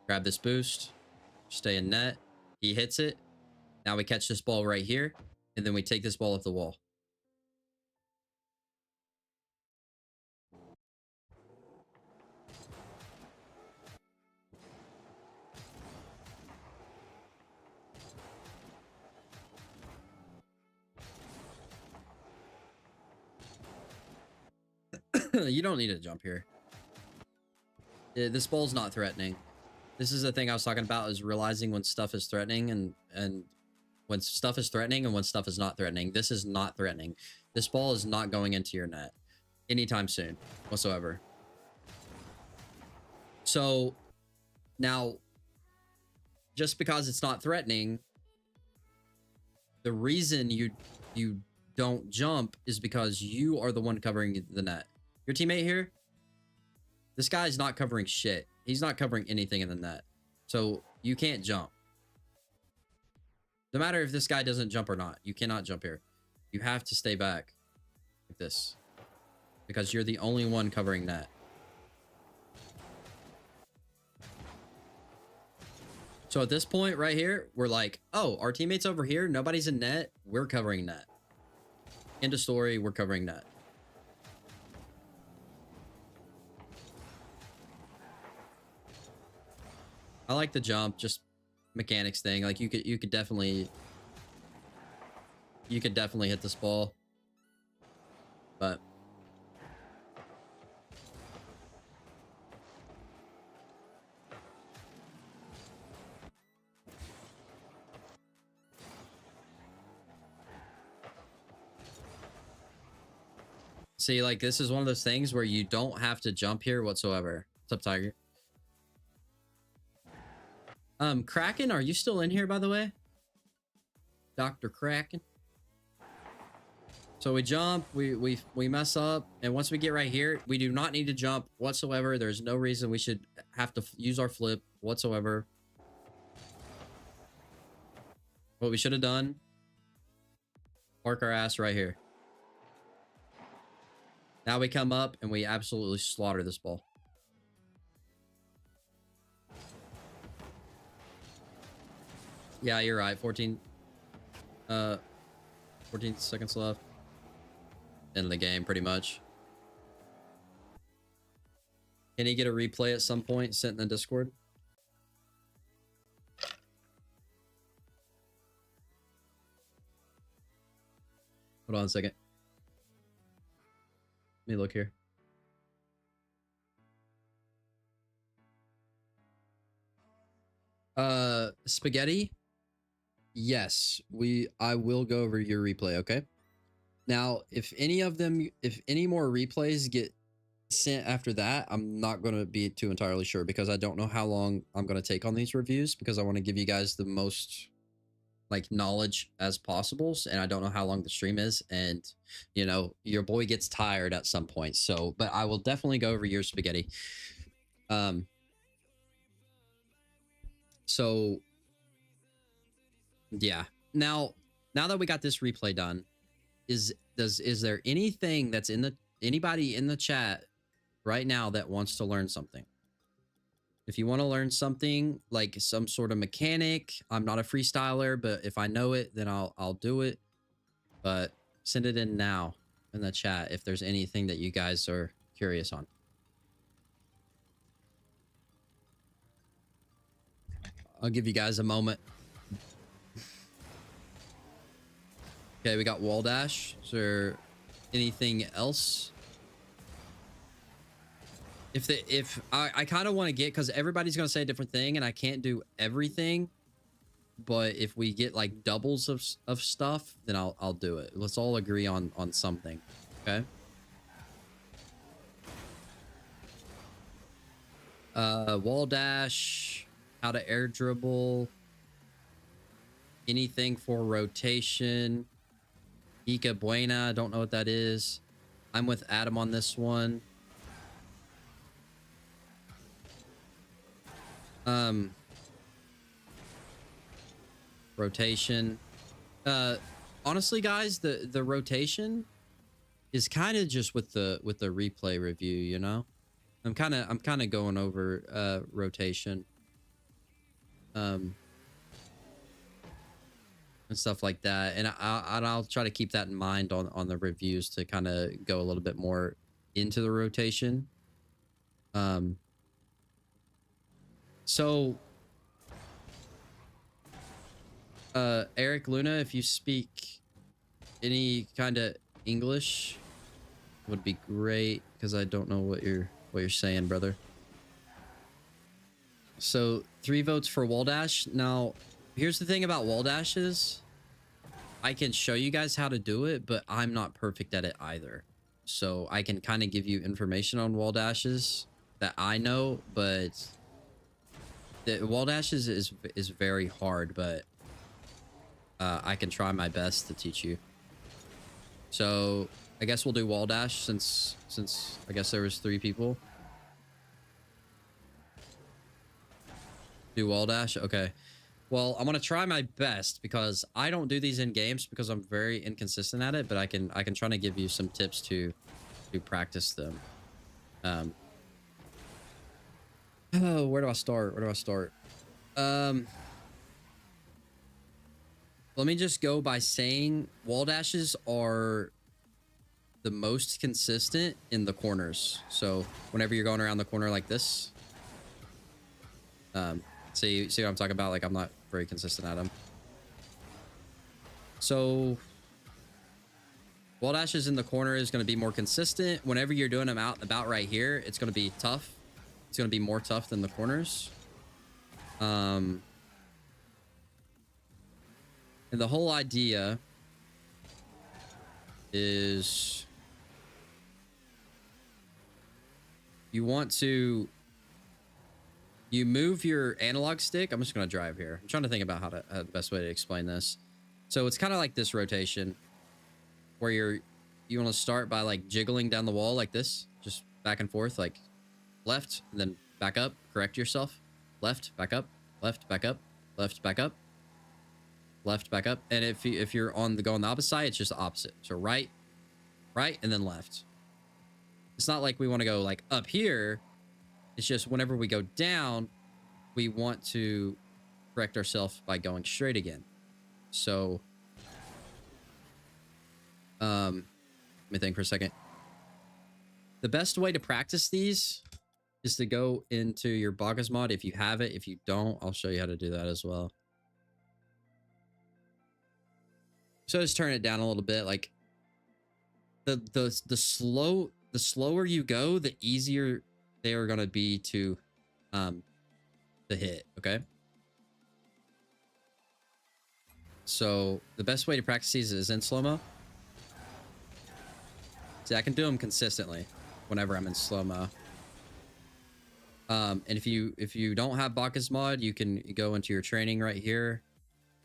Grab this boost. Stay in net. He hits it. Now we catch this ball right here, and then we take this ball off the wall. You don't need to jump here. This ball's not threatening. This is the thing I was talking about, is realizing when stuff is threatening and when stuff is threatening and when stuff is not threatening. This is not threatening. This ball is not going into your net anytime soon whatsoever. So now, just because it's not threatening, the reason you don't jump is because you are the one covering the net. Your teammate here, this guy's not covering shit. He's not covering anything in the net. So you can't jump. No matter if this guy doesn't jump or not, you cannot jump here. You have to stay back like this because you're the only one covering net. So at this point right here, we're like, oh, our teammate's over here. Nobody's in net. We're covering net. End of story. We're covering net. I like the jump, just mechanics thing. Like you could definitely hit this ball, but see, like, this is one of those things where you don't have to jump here whatsoever. What's up, Tiger? Kraken, are you still in here, by the way? Dr. Kraken. So we jump, we mess up, and once we get right here, we do not need to jump whatsoever. There's no reason we should have to use our flip whatsoever. What we should have done, park our ass right here. Now we come up and we absolutely slaughter this ball. Yeah, you're right. 14 seconds left. End of the game, pretty much. Can he get a replay at some point sent in the Discord? Hold on a second. Let me look here. Spaghetti. Yes, I will go over your replay, okay? Now, if any more replays get sent after that, I'm not going to be too entirely sure because I don't know how long I'm going to take on these reviews because I want to give you guys the most like knowledge as possible, and I don't know how long the stream is, and you know, your boy gets tired at some point. So, but I will definitely go over your spaghetti. So yeah. Now that we got this replay done, is there anything that's anybody in the chat right now that wants to learn something? If you want to learn something like some sort of mechanic, I'm not a freestyler, but if I know it, then I'll do it. But send it in now in the chat if there's anything that you guys are curious on. I'll give you guys a moment. Okay, we got wall dash. Is there anything else? If I kind of want to get, because everybody's gonna say a different thing, and I can't do everything. But if we get like doubles of stuff, then I'll do it. Let's all agree on something, okay? Wall dash, how to air dribble, anything for rotation. Ika Buena, don't know what that is. I'm with Adam on this one. Rotation. Honestly, guys, the rotation is kind of just with the replay review, you know? I'm kind of going over rotation. And stuff like that, and I'll try to keep that in mind on the reviews to kind of go a little bit more into the rotation. So Eric Luna, if you speak any kind of English, would be great, because I don't know what you're saying, brother. So 3 votes for wall dash. Now, here's the thing about wall dashes. I can show you guys how to do it, but I'm not perfect at it either. So I can kind of give you information on wall dashes that I know, but the wall dashes is very hard, but I can try my best to teach you. So I guess we'll do wall dash since I guess there was 3 people. Do wall dash? Okay. Well, I'm gonna try my best because I don't do these in games because I'm very inconsistent at it, but I can try to give you some tips to practice them. Oh, where do I start? Let me just go by saying wall dashes are the most consistent in the corners. So whenever you're going around the corner like this, see what I'm talking about? Like, I'm not very consistent at them. So wall dashes in the corner is going to be more consistent. Whenever you're doing them out and about right here, it's going to be tough. It's going to be more tough than the corners. And the whole idea is you move your analog stick. I'm just going to drive here. I'm trying to think about how the best way to explain this. So it's kind of like this rotation where you want to start by like jiggling down the wall like this, just back and forth, like left, and then back up, correct yourself. Left, back up, left, back up, left, back up, left, back up. And if you're on the going the opposite side, it's just the opposite. So right, and then left. It's not like we want to go like up here. It's just whenever we go down, we want to correct ourselves by going straight again. So, let me think for a second. The best way to practice these is to go into your Bagas mod if you have it. If you don't, I'll show you how to do that as well. So just turn it down a little bit. Like the slower you go, the easier they are going to be to hit. Okay. So the best way to practice these is in slow-mo. See, I can do them consistently whenever I'm in slow-mo. And if you don't have Bakas mod, you can go into your training right here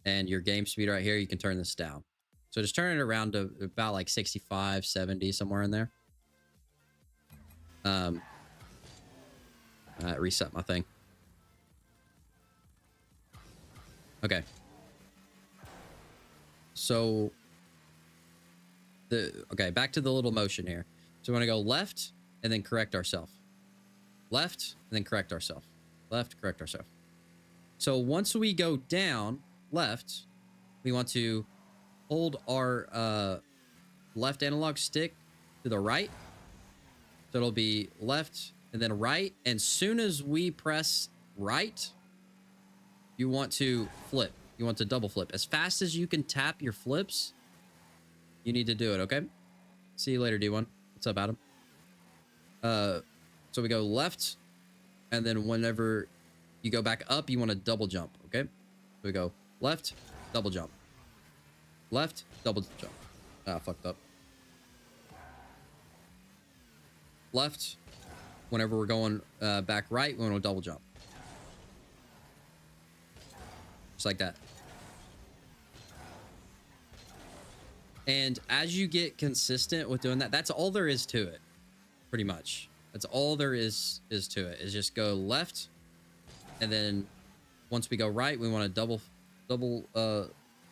and your game speed right here. You can turn this down. So just turn it around to about like 65, 70, somewhere in there. Reset my thing. Okay. So back to the little motion here. So we want to go left and then correct ourselves. Left and then correct ourselves. Left, correct ourselves. So once we go down left, we want to hold our left analog stick to the right. So it'll be left and then right. And soon as we press right, you want to flip. You want to double flip. As fast as you can tap your flips, you need to do it, okay? See you later, D1. What's up, Adam? So we go left, and then whenever you go back up, you want to double jump, okay? So we go left, double jump. Left, double jump. Ah, fucked up. Left, whenever we're going back right, we want to double jump. Just like that. And as you get consistent with doing that, that's all there is to it. Pretty much. That's all there is to it. Is just go left. And then once we go right, we want to double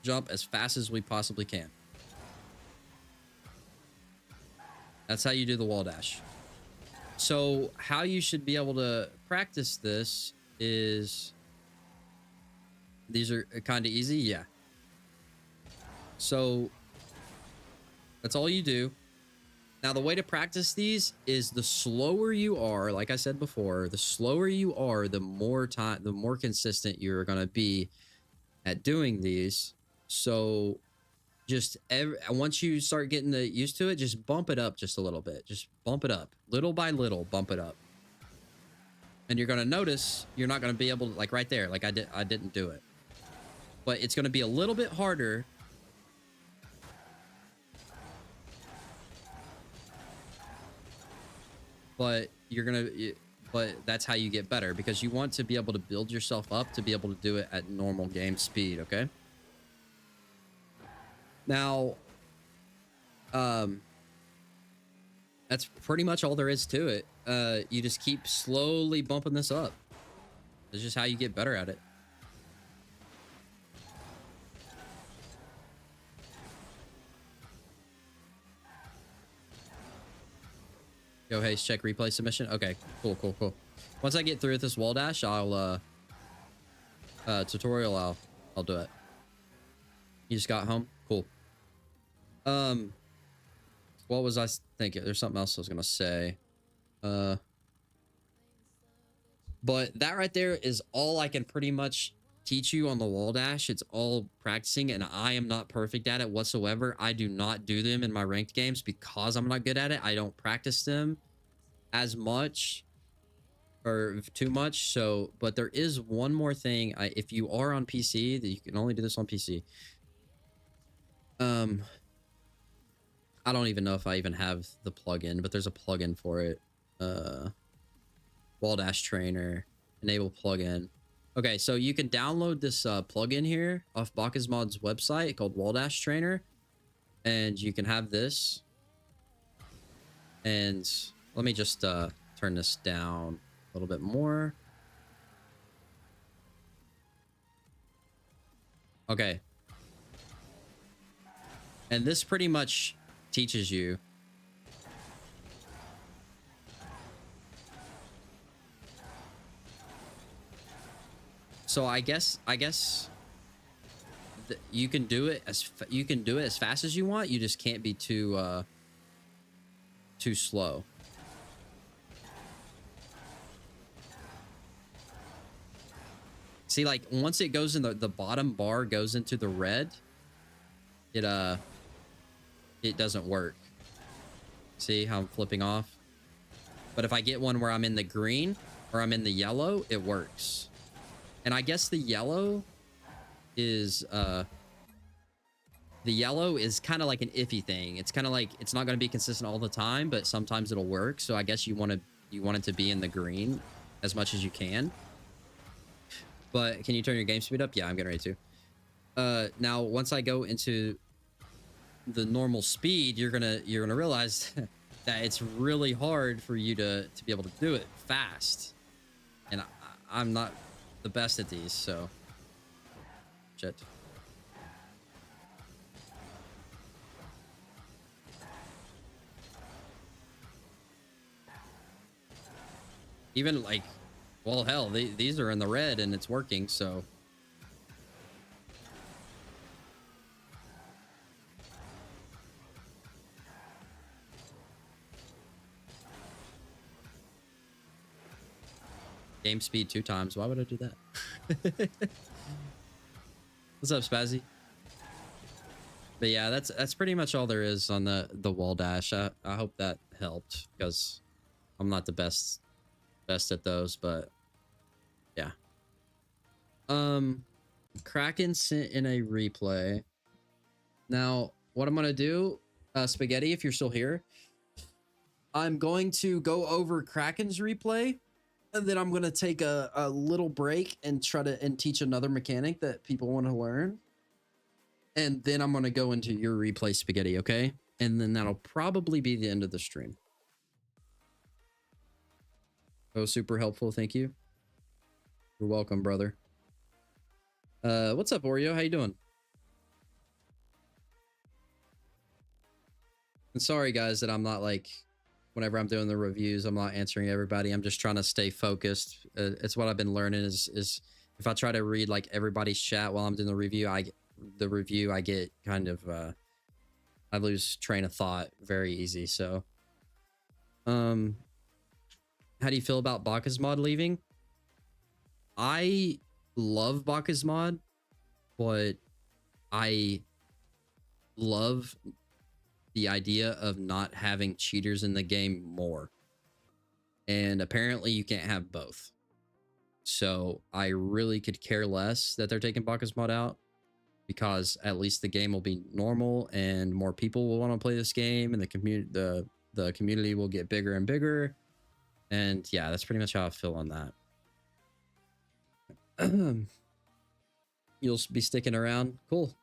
jump as fast as we possibly can. That's how you do the wall dash. So how you should be able to practice this is... These are kind of easy, yeah. So that's all you do. Now, the way to practice these is the slower you are, like I said before, the slower you are, the more consistent you're going to be at doing these. So just once you start getting used to it, just bump it up just a little bit. Just bump it up. Little by little, bump it up. And you're going to notice you're not going to be able to, like right there, like I didn't do it. But it's going to be a little bit harder. But that's how you get better, because you want to be able to build yourself up to be able to do it at normal game speed, okay? Now, that's pretty much all there is to it. You just keep slowly bumping this up. It's just how you get better at it. Go haste check replay submission. Okay, cool. Once I get through with this wall dash, I'll tutorial, I'll do it. You just got home? Cool. What was I thinking? There's something else I was gonna say. But that right there is all I can pretty much teach you on the wall dash. It's all practicing, and I am not perfect at it whatsoever. I do not do them in my ranked games because I'm not good at it. I don't practice them as much or too much. So, but there is one more thing. If you are on PC, that you can only do this on PC. I don't even know if I even have the plugin, but there's a plugin for it. Wall dash trainer, enable plugin. Okay, so you can download this plugin here off Bakas Mod's website called Wall Dash Trainer, and you can have this. And let me just turn this down a little bit more. Okay, And this pretty much teaches you. So I guess you can do it as fast as you want. You just can't be too slow. See, like once it goes in the bottom bar goes into the red, it doesn't work. See how I'm flipping off? But if I get one where I'm in the green or I'm in the yellow, it works. And I guess the yellow is kind of like an iffy thing. It's kind of like it's not going to be consistent all the time, but sometimes it'll work. So I guess you want it to be in the green as much as you can. But can you turn your game speed up? Yeah, I'm getting ready to. Now once I go into the normal speed, you're gonna realize that it's really hard for you to be able to do it fast. And I'm not the best at these, so shit. Even like, well, hell, these are in the red and it's working, so. Game speed 2 times. Why would I do that? What's up, Spazzy? But yeah, that's pretty much all there is on the wall dash. I hope that helped because I'm not the best at those, but yeah. Kraken sent in a replay. Now, what I'm gonna do, Spaghetti, if you're still here, I'm going to go over Kraken's replay, and then I'm gonna take a little break and try to teach another mechanic that people want to learn. And then I'm gonna go into your replay, Spaghetti, okay? And then that'll probably be the end of the stream. Oh, super helpful. Thank you. You're welcome, brother. What's up, Oreo? How you doing? And sorry, guys, that I'm not like, whenever I'm doing the reviews, I'm not answering everybody. I'm just trying to stay focused. It's what I've been learning is if I try to read like everybody's chat while I'm doing the review, I get kind of, I lose train of thought very easy. So, how do you feel about Baka's mod leaving? I love Baka's mod, but I love the idea of not having cheaters in the game more. And apparently you can't have both. So I really could care less that they're taking Baka's mod out, because at least the game will be normal and more people will want to play this game, and the community will get bigger and bigger. And yeah, that's pretty much how I feel on that. You'll be sticking around. Cool.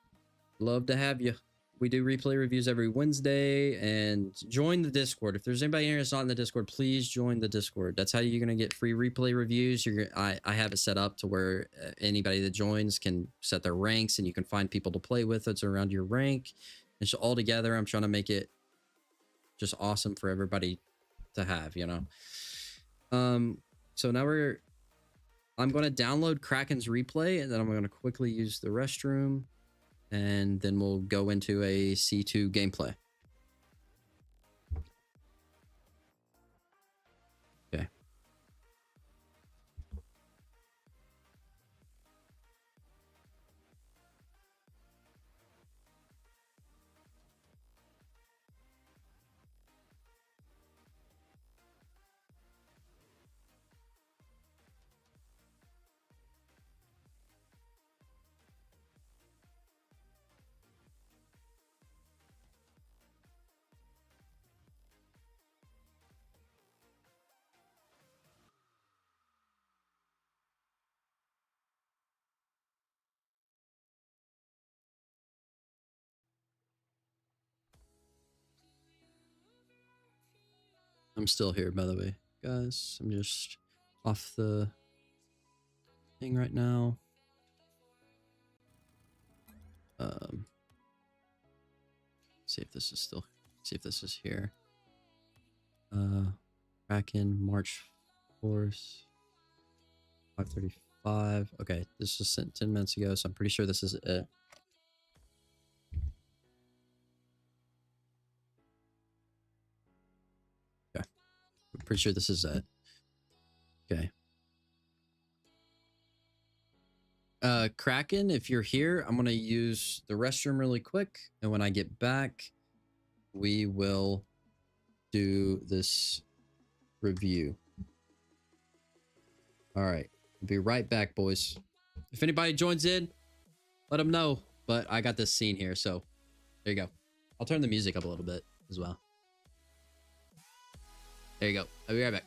Love to have you. We do replay reviews every Wednesday, and join the Discord. If there's anybody here that's not in the Discord, please join the Discord. That's how you're going to get free replay reviews. I have it set up to where anybody that joins can set their ranks, and you can find people to play with that's around your rank. And so all together, I'm trying to make it just awesome for everybody to have, you know? So now I'm going to download Kraken's replay, and then I'm going to quickly use the restroom, and then we'll go into a C2 gameplay. Okay. I'm still here, by the way, guys. I'm just off the thing right now. see if this is still, see if this is here. Kraken, March 4th, 5:35. Okay, this was sent 10 minutes ago, so I'm pretty sure this is it. Okay, I'm pretty sure this is it. Okay. Kraken, if you're here, I'm gonna use the restroom really quick, and when I get back, we will do this review. All right, I'll be right back, boys. If anybody joins in, let them know. But I got this scene here, so there you go. I'll turn the music up a little bit as well. There you go. I'll be right back.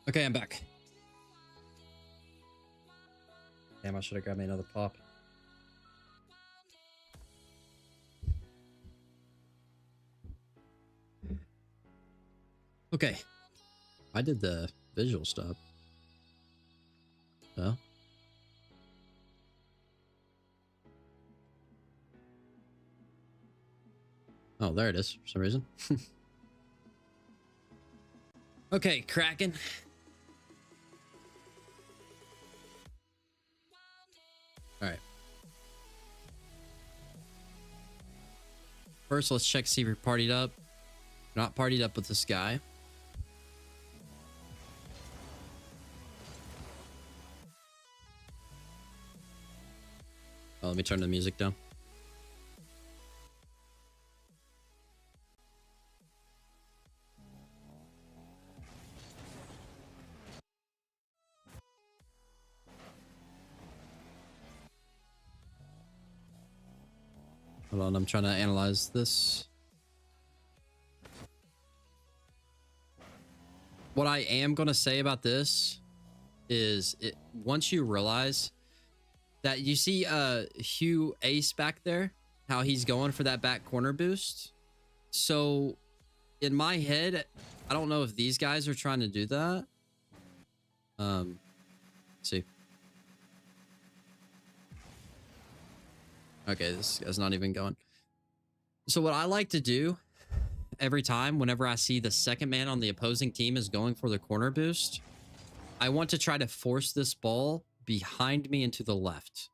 Okay, I'm back. Damn, I should have grabbed me another pop. Okay. I did the visual stuff. So. Oh, there it is for some reason. Okay, Kraken. All right. First, let's check, see if you're partied up. Not partied up with this guy. Oh, let me turn the music down. Hold on, I'm trying to analyze this. What I am going to say about this is once you realize that you see Hugh Ace back there, how he's going for that back corner boost. So in my head, I don't know if these guys are trying to do that. Let's see. Okay, this guy's not even going. So what I like to do every time, whenever I see the second man on the opposing team is going for the corner boost, I want to try to force this ball behind me and to the left.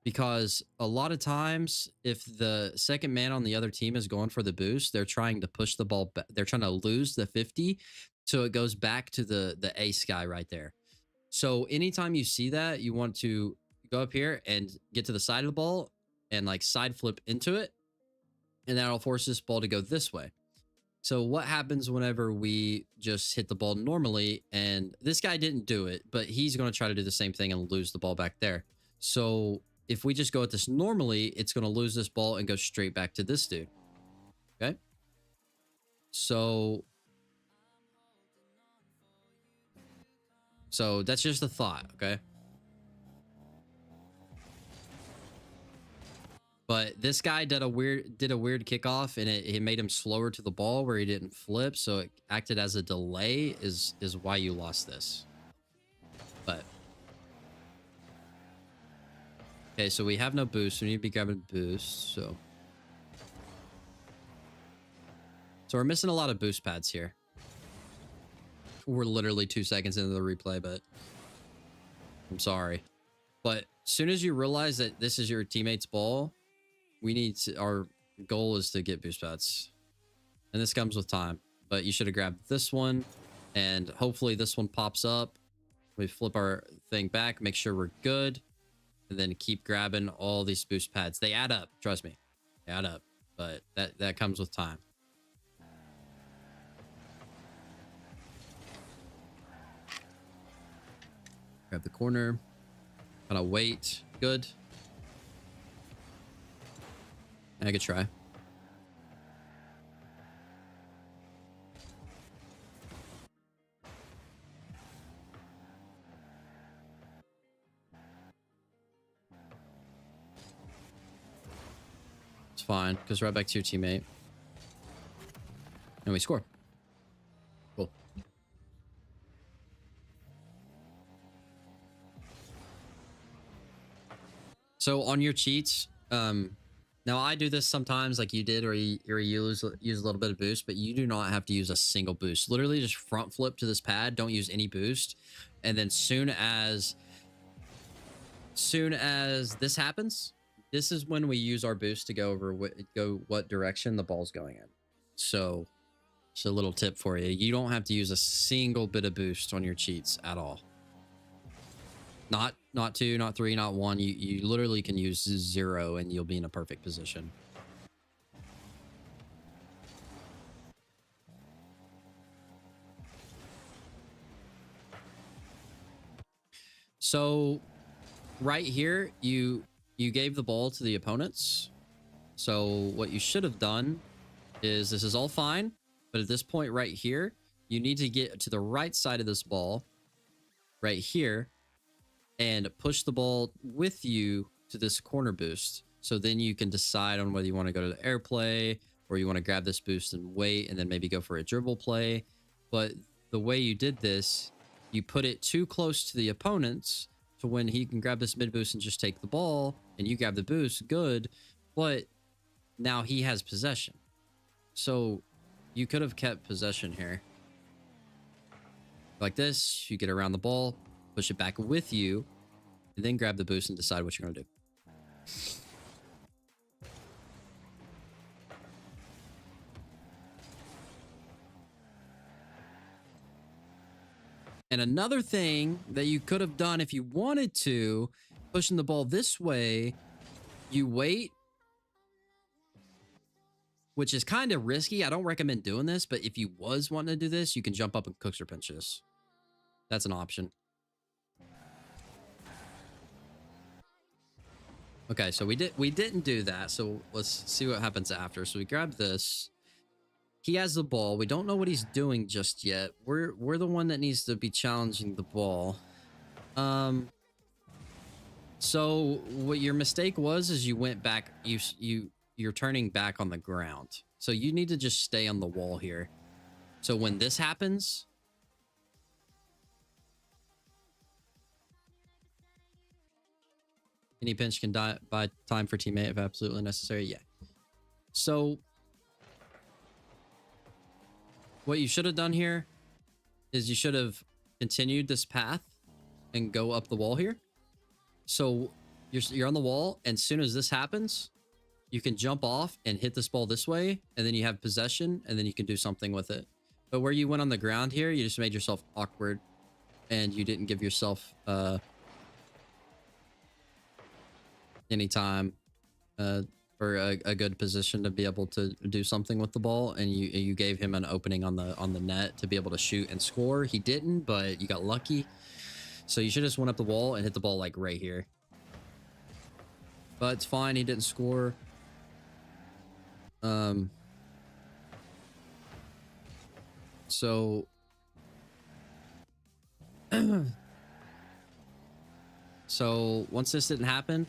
Because a lot of times, if the second man on the other team is going for the boost, they're trying to push the ball back. They're trying to lose the 50, so it goes back to the ace guy right there. So anytime you see that, you want to go up here and get to the side of the ball and like side flip into it, and that'll force this ball to go this way. So what happens whenever we just hit the ball normally, and this guy didn't do it, but he's going to try to do the same thing and lose the ball back there. So if we just go at this normally, it's going to lose this ball and go straight back to this dude. Okay. So that's just a thought. Okay. But this guy did a weird kickoff, and it made him slower to the ball where he didn't flip, so it acted as a delay. Is why you lost this. But okay, so we have no boost. We need to be grabbing boost. So we're missing a lot of boost pads here. We're literally 2 seconds into the replay, but I'm sorry. But as soon as you realize that this is your teammate's ball, we need to, our goal is to get boost pads. And this comes with time. But you should have grabbed this one, and hopefully this one pops up. We flip our thing back, make sure we're good, and then keep grabbing all these boost pads. They add up, trust me. They add up, but that comes with time. Grab the corner, kind of wait. Good. I could try. It's fine. Goes right back to your teammate. And we score. Cool. So on your cheats, now I do this sometimes like you did, or you use a little bit of boost, but you do not have to use a single boost. Literally just front flip to this pad. Don't use any boost. And then soon as this happens, this is when we use our boost to go over what direction the ball's going in. So it's a little tip for you. You don't have to use a single bit of boost on your cheats at all. Not 2, not 3, not 1. You literally can use 0 and you'll be in a perfect position. So right here, you gave the ball to the opponents. So what you should have done is, this is all fine, but at this point right here, you need to get to the right side of this ball right here and push the ball with you to this corner boost. So then you can decide on whether you want to go to the air play or you want to grab this boost and wait and then maybe go for a dribble play. But the way you did this, you put it too close to the opponents to when he can grab this mid boost and just take the ball and you grab the boost, good. But now he has possession. So you could have kept possession here. Like this, you get around the ball, push it back with you, and then grab the boost and decide what you're going to do. And another thing that you could have done if you wanted to, pushing the ball this way, you wait, which is kind of risky. I don't recommend doing this, but if you was wanting to do this, you can jump up and cooks or pinch this. That's an option. Okay, so we didn't do that. So let's see what happens after. So we grab this. He has the ball. We don't know what he's doing just yet. We're the one that needs to be challenging the ball. So what your mistake was is you went back. You're turning back on the ground. So you need to just stay on the wall here. So when this happens, any pinch can buy time for teammate if absolutely necessary. Yeah. So what you should have done here is you should have continued this path and go up the wall here. So you're on the wall, and as soon as this happens, you can jump off and hit this ball this way, and then you have possession, and then you can do something with it. But where you went on the ground here, you just made yourself awkward, and you didn't give yourself any time for a good position to be able to do something with the ball, and you gave him an opening on the net to be able to shoot and score. He didn't, but you got lucky. So you should have just went up the wall and hit the ball like right here. But it's fine, he didn't score. So so once this didn't happen,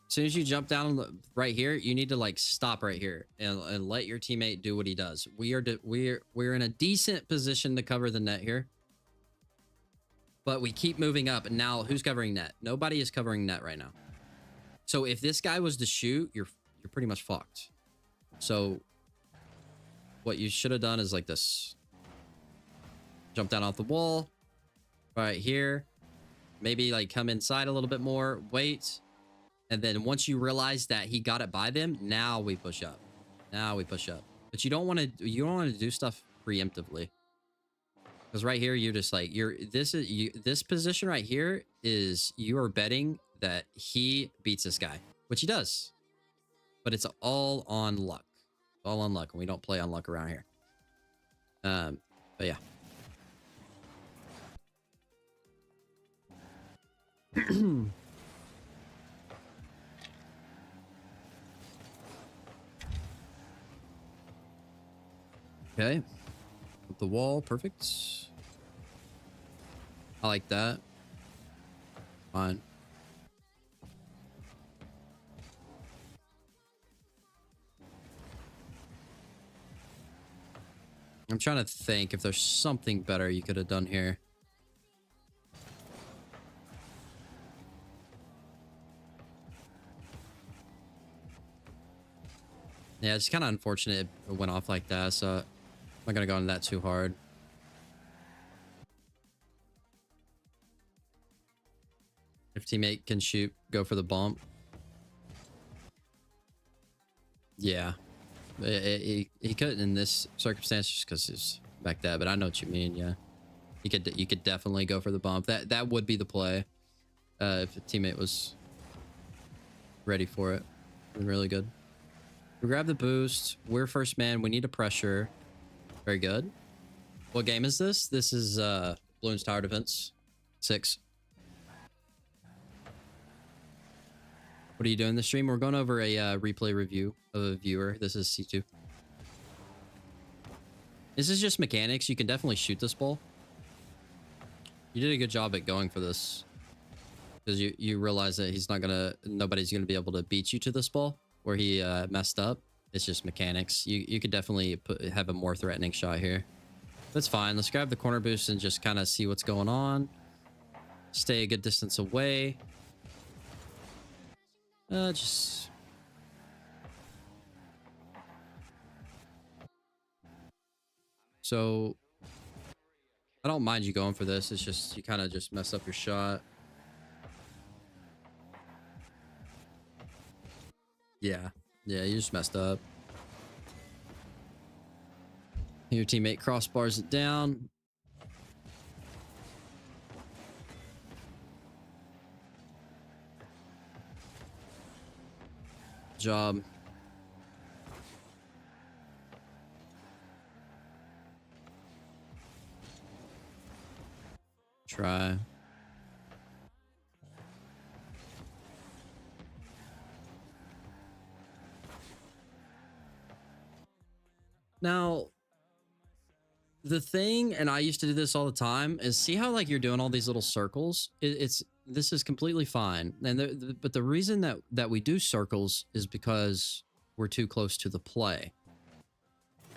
As soon as you jump down right here, you need to like stop right here and let your teammate do what he does. We're in a decent position to cover the net here, but we keep moving up. And now who's covering net? Nobody is covering net right now. So if this guy was to shoot, you're pretty much fucked. So what you should have done is like this. Jump down off the wall right here. Maybe like come inside a little bit more, wait. And then once you realize that he got it by them, now we push up. Now we push up. But you don't want to do stuff preemptively. Because right here, you're just like, this position right here is you are betting that he beats this guy, which he does. But it's all on luck. It's all on luck. And we don't play on luck around here. But yeah. Okay. Up the wall. Perfect. I like that. Fine. I'm trying to think if there's something better you could have done here. Yeah, it's kind of unfortunate it went off like that, so I'm not going to go into that too hard. If teammate can shoot, go for the bump. Yeah. He couldn't in this circumstance just because it's back that, but I know what you mean, yeah. You could definitely go for the bump. That would be the play. If the teammate was ready for it. Been really good. We grab the boost. We're first man. We need a pressure. Very good. What game is this? This is Bloons Tower Defense 6. What are you doing in the stream? We're going over a replay review of a viewer. This is C2. This is just mechanics. You can definitely shoot this ball. You did a good job at going for this. Because you realize that nobody's gonna be able to beat you to this ball where he messed up. It's just mechanics. You could definitely have a more threatening shot here. That's fine. Let's grab the corner boost and just kind of see what's going on. Stay a good distance away. Just... So... I don't mind you going for this. It's just you kind of just mess up your shot. Yeah. Yeah, you just messed up. Your teammate crossbars it down. Job. Try. Now, the thing, and I used to do this all the time, is see how like you're doing all these little circles. This is completely fine, and but the reason that we do circles is because we're too close to the play,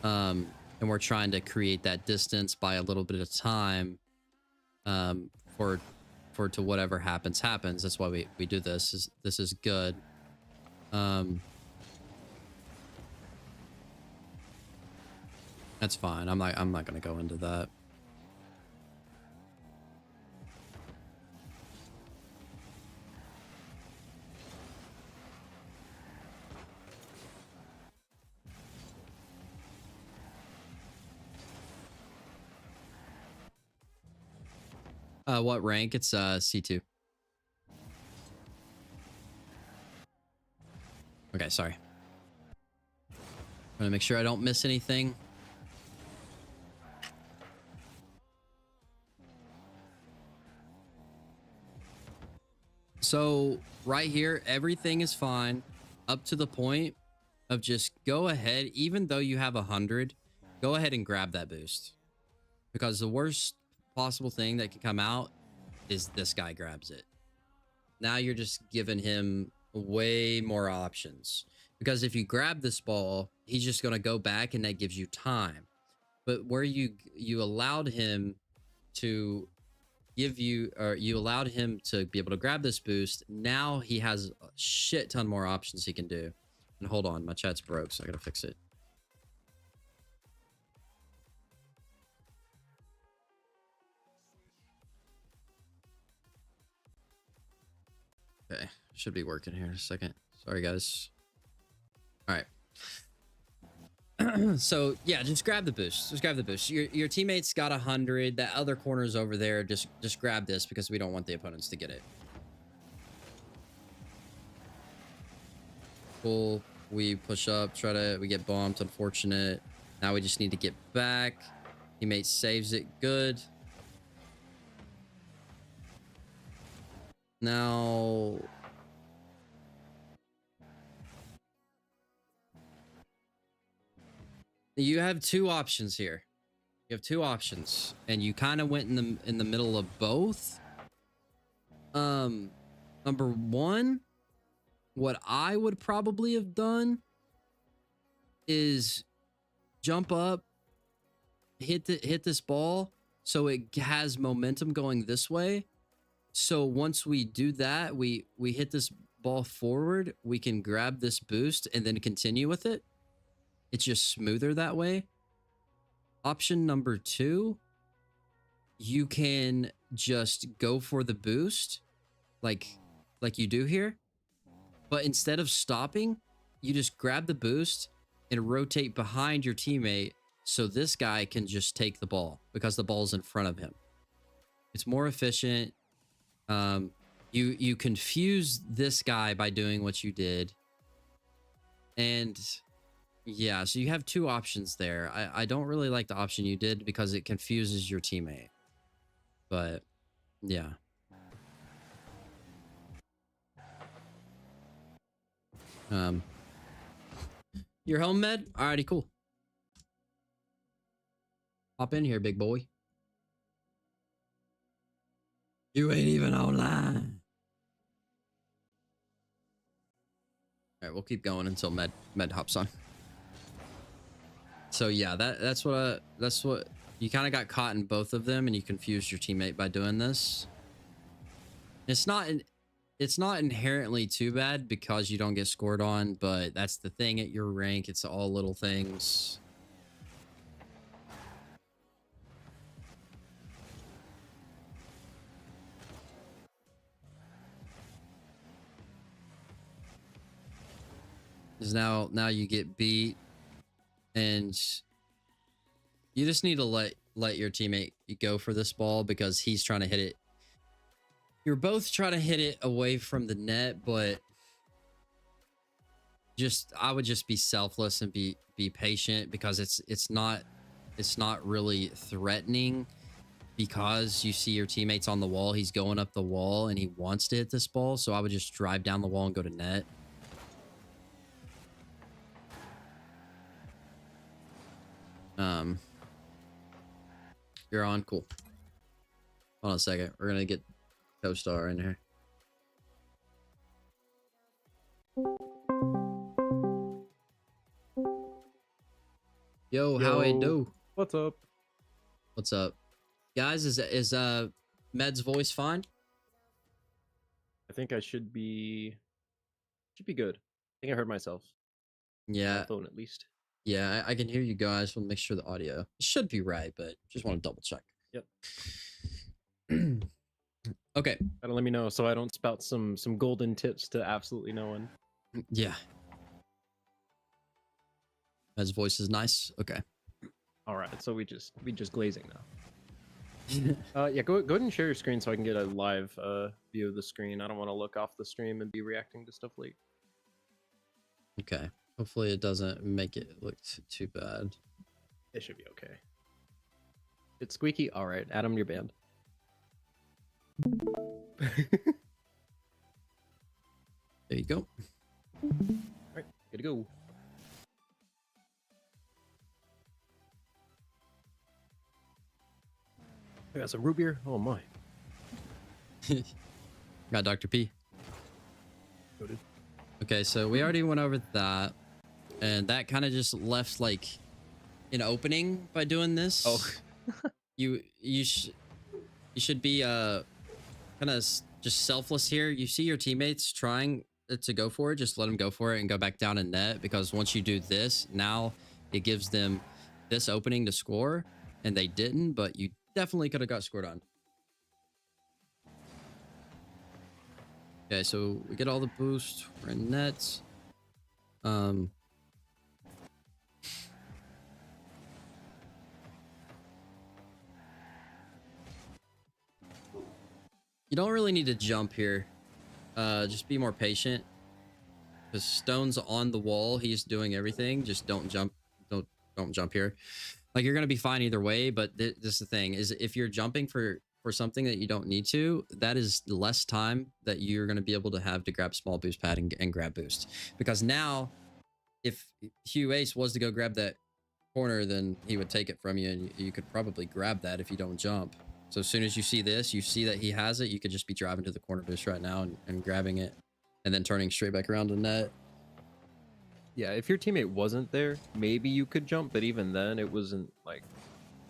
and we're trying to create that distance by a little bit of time, for to whatever happens. That's why we do this. This is good. That's fine. I'm not gonna go into that. What rank? It's C2. Okay, sorry. I'm gonna make sure I don't miss anything. So right here, everything is fine up to the point of just go ahead, even though you have 100, go ahead and grab that boost, because the worst possible thing that can come out is this guy grabs it. Now you're just giving him way more options. Because if you grab this ball, he's just going to go back and that gives you time. But where you allowed him to give you, or you allowed him to be able to grab this boost, now he has a shit ton more options he can do. And hold on, my chat's broke, so I gotta fix it. Okay, should be working here in a second. Sorry, guys. All right. So yeah, just grab the boost. Just grab the boost. Your teammates got 100. That other corner's over there. Just grab this because we don't want the opponents to get it. Cool. We push up. We get bumped. Unfortunate. Now we just need to get back. Teammate saves it. Good. Now. You have two options here. You have two options, and you kind of went in the middle of both. Number one, what I would probably have done is jump up, hit this ball so it has momentum going this way. So once we do that, we hit this ball forward, we can grab this boost and then continue with it. It's just smoother that way. Option number two, you can just go for the boost like you do here. But instead of stopping, you just grab the boost and rotate behind your teammate so this guy can just take the ball because the ball's in front of him. It's more efficient. You confuse this guy by doing what you did. And yeah, so you have two options there. I don't really like the option you did because it confuses your teammate. But yeah. You're home, Med? Alrighty, cool. Hop in here, big boy. You ain't even online. Alright, we'll keep going until Med hops on. So yeah, that's what you kind of got caught in both of them, and you confused your teammate by doing this. It's not inherently too bad because you don't get scored on, but that's the thing at your rank. It's all little things. Because now you get beat, and you just need to let your teammate go for this ball because he's trying to hit it. You're both trying to hit it away from the net, but I would just be selfless and be patient because it's not really threatening because you see your teammates on the wall. He's going up the wall and he wants to hit this ball, so I would just drive down the wall and go to net. You're on. Cool. Hold on a second. We're gonna get Co-Star in here. Yo, how it do? What's up? What's up, guys? Is Med's voice fine? I think I should be good. I think I heard myself. Yeah, My phone at least. yeah, I can hear you guys. We'll make sure the audio should be right, but just want to double check. Yep. Okay. Gotta let me know so I don't spout some golden tips to absolutely no one. Yeah. His voice is nice. Okay. All right, so we just glazing now. Yeah, go ahead and share your screen so I can get a live view of the screen. I don't want to look off the stream and be reacting to stuff late. Okay. Hopefully it doesn't make it look too bad. It should be okay. It's squeaky. All right, Adam, you're banned. There you go. All right, good to go. I got some root beer. Oh my. Got Dr. P. Noted. Okay, so we already went over that, and that kind of just left like an opening by doing this. Oh. you should be kind of just selfless here. You see your teammates trying to go for it, just let them go for it and go back down in net, because once you do this, now it gives them this opening to score, and they didn't, but you definitely could have got scored on. Okay, so we get all the boost. We're in net. You don't really need to jump here. Just be more patient. Because Stone's on the wall. He's doing everything. Just don't jump. Don't jump here. Like, you're gonna be fine either way. But this is the thing: is if you're jumping for something that you don't need to, that is less time that you're gonna be able to have to grab small boost pad and grab boost. Because now, if Hugh Ace was to go grab that corner, then he would take it from you, and you could probably grab that if you don't jump. So as soon as you see this, you see that he has it, you could just be driving to the corner boost right now and grabbing it, and then turning straight back around to net. Yeah, if your teammate wasn't there, maybe you could jump, but even then, it wasn't like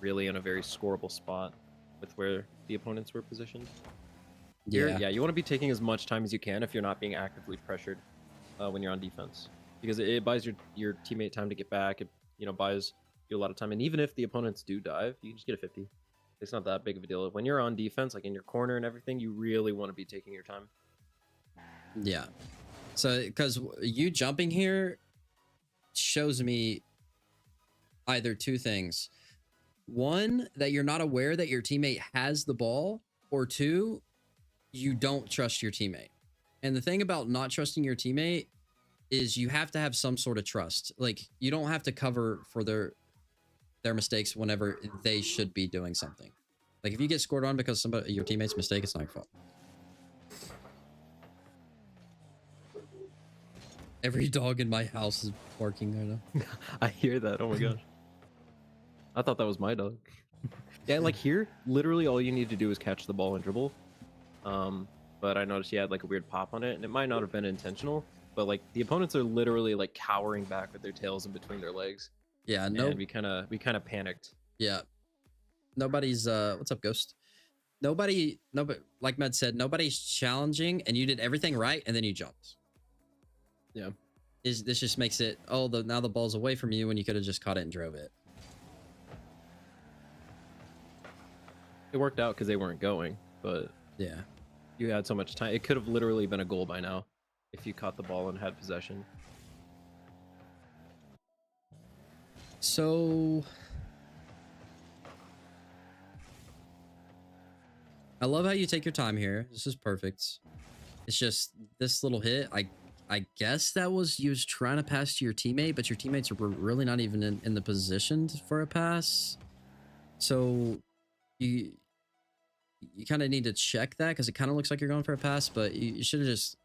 really in a very scoreable spot with where the opponents were positioned. Yeah, you want to be taking as much time as you can if you're not being actively pressured when you're on defense, because it buys your teammate time to get back. It buys you a lot of time, and even if the opponents do dive, you just get a 50. It's not that big of a deal. When you're on defense, like in your corner and everything, you really want to be taking your time. Yeah. So, because you jumping here shows me either two things. One, that you're not aware that your teammate has the ball, or two, you don't trust your teammate. And the thing about not trusting your teammate is you have to have some sort of trust. Like, you don't have to cover for their mistakes whenever they should be doing something. Like, if you get scored on because your teammate's mistake, it's not your fault. Every dog in my house is barking right now. I hear that. Oh my gosh. I thought that was my dog. Yeah, like here, literally all you need to do is catch the ball and dribble. But I noticed he had like a weird pop on it, and it might not have been intentional, but like the opponents are literally like cowering back with their tails in between their legs. Yeah, no. And we kind of panicked. Yeah. Nobody's what's up, Ghost? Nobody, like Med said, nobody's challenging, and you did everything right, and then you jumped. Yeah. This just makes it, now the ball's away from you when you could have just caught it and drove it. It worked out because they weren't going, but yeah, you had so much time. It could have literally been a goal by now if you caught the ball and had possession. So I love how you take your time here. This is perfect. It's just this little hit. I guess that was you was trying to pass to your teammate, but your teammates were really not even in the position for a pass. So you kind of need to check that, because it kind of looks like you're going for a pass, but you should have just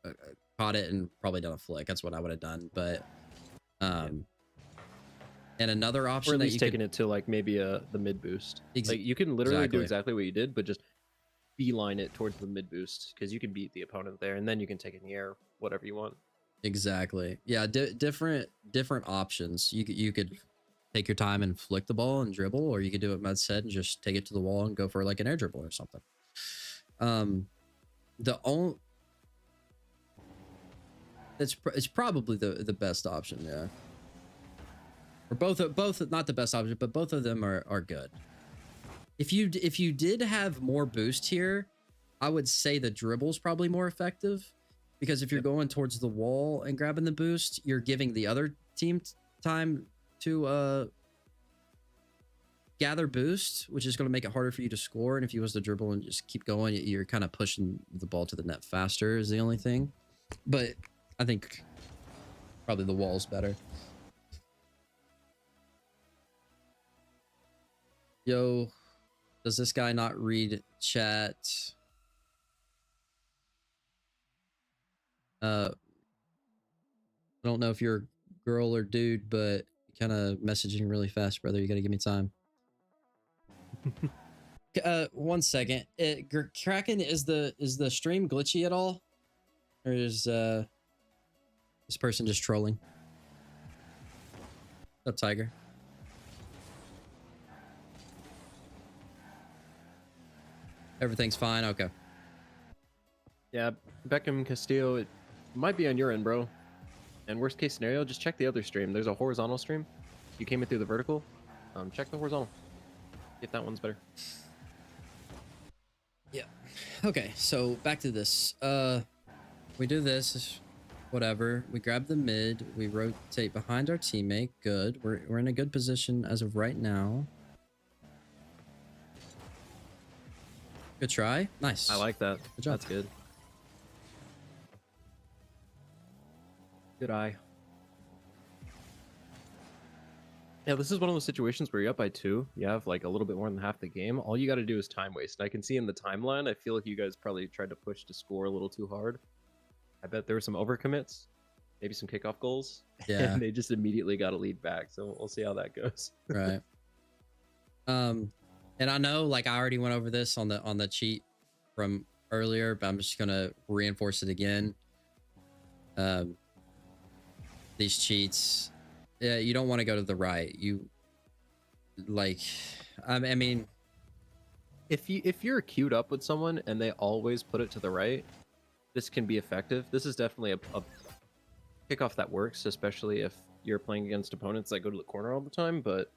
caught it and probably done a flick. That's what I would have done. But and another option, or at that least you taking it to like maybe the mid boost. Like you can literally do exactly what you did, but just beeline it towards the mid boost, because you can beat the opponent there, and then you can take it in the air, whatever you want. Exactly. Yeah, different options. You could take your time and flick the ball and dribble, or you could do what Med said and just take it to the wall and go for like an air dribble or something. It's probably the best option, yeah. Or both not the best option, but both of them are good. If you did have more boost here, I would say the dribble's probably more effective, because if you're going towards the wall and grabbing the boost, you're giving the other team time to gather boost, which is going to make it harder for you to score. And if you was to dribble and just keep going, you're kind of pushing the ball to the net faster is the only thing. But I think probably the wall's better. Yo, does this guy not read chat? I don't know if you're a girl or dude, but kind of messaging really fast, brother. You gotta give me time. 1 second. Kraken, is the stream glitchy at all, or is This person just trolling. What's up, Tiger? Everything's fine. Okay. Yeah, Beckham Castillo, it might be on your end, bro. And worst case scenario, just check the other stream. There's a horizontal stream. You came in through the vertical. Check the horizontal. If that one's better. Yeah. Okay, so back to this. We do this, whatever. We grab the mid. We rotate behind our teammate. Good. We're in a good position as of right now. Good try. Nice. I like that. Good job. That's good. Good eye. Yeah, this is one of those situations where you're up by 2. You have like a little bit more than half the game. All you got to do is time waste. And I can see in the timeline, I feel like you guys probably tried to push to score a little too hard. I bet there were some overcommits, maybe some kickoff goals. Yeah. And they just immediately got a lead back. So we'll see how that goes. Right. And I know, like, I already went over this on the cheat from earlier, but I'm just gonna reinforce it again. These cheats, yeah, you don't want to go to the right. You like, I mean, if you're queued up with someone and they always put it to the right, this can be effective. This is definitely a kickoff that works, especially if you're playing against opponents that go to the corner all the time. But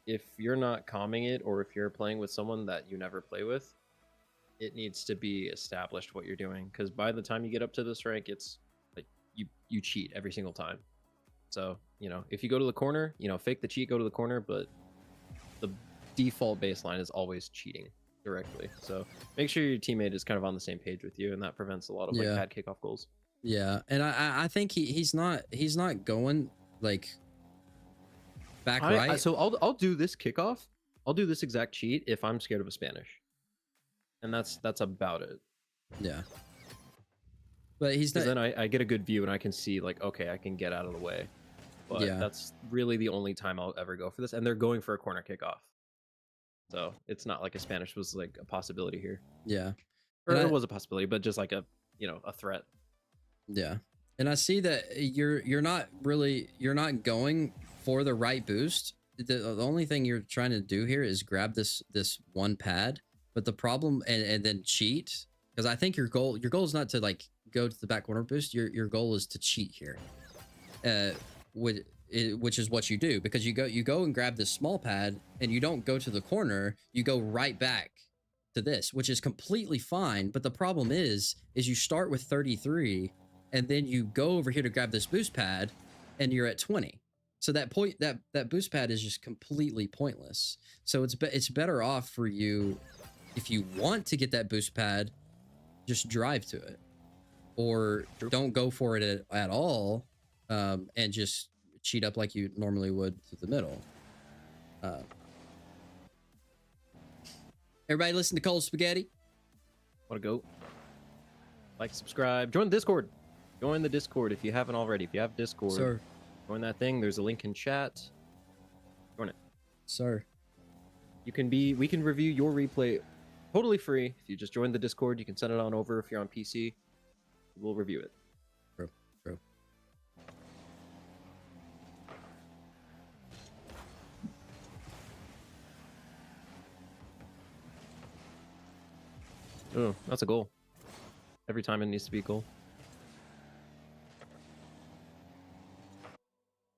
if you're not calming it, or if you're playing with someone that you never play with, it needs to be established what you're doing. Because by the time you get up to this rank, it's like you cheat every single time. So, you know, if you go to the corner, you know, fake the cheat, go to the corner, but the default baseline is always cheating directly. So make sure your teammate is kind of on the same page with you, and that prevents a lot of like bad kickoff goals. Yeah, and I think he's not going like back right. So I'll do this kickoff. I'll do this exact cheat if I'm scared of a Spanish, and that's about it. Yeah. But he's not. Then I get a good view and I can see like, okay, I can get out of the way. But Yeah. That's really the only time I'll ever go for this. And they're going for a corner kickoff. So it's not like a Spanish was like a possibility here. Yeah. Or it was a possibility, but just like a threat. Yeah. And I see that you're not going for the right boost. The only thing you're trying to do here is grab this one pad. But the problem and then cheat, because I think your goal is not to like go to the back corner boost. Your goal is to cheat here. Which is what you do, because you go and grab this small pad and you don't go to the corner, you go right back to this, which is completely fine. But the problem is you start with 33 and then you go over here to grab this boost pad and you're at 20. So that boost pad is just completely pointless. So it's better off for you, if you want to get that boost pad, just drive to it, or don't go for it at all, and just cheat up like you normally would to the middle. Everybody listen to Cold Spaghetti. Want to go? Like, subscribe, join the Discord. Join the Discord if you haven't already. If you have Discord, Sir. Join that thing. There's a link in chat. Join it. Sir. We can review your replay totally free. If you just join the Discord, you can send it on over. If you're on PC, we'll review it. Bro. Oh, that's a goal. Every time it needs to be a goal.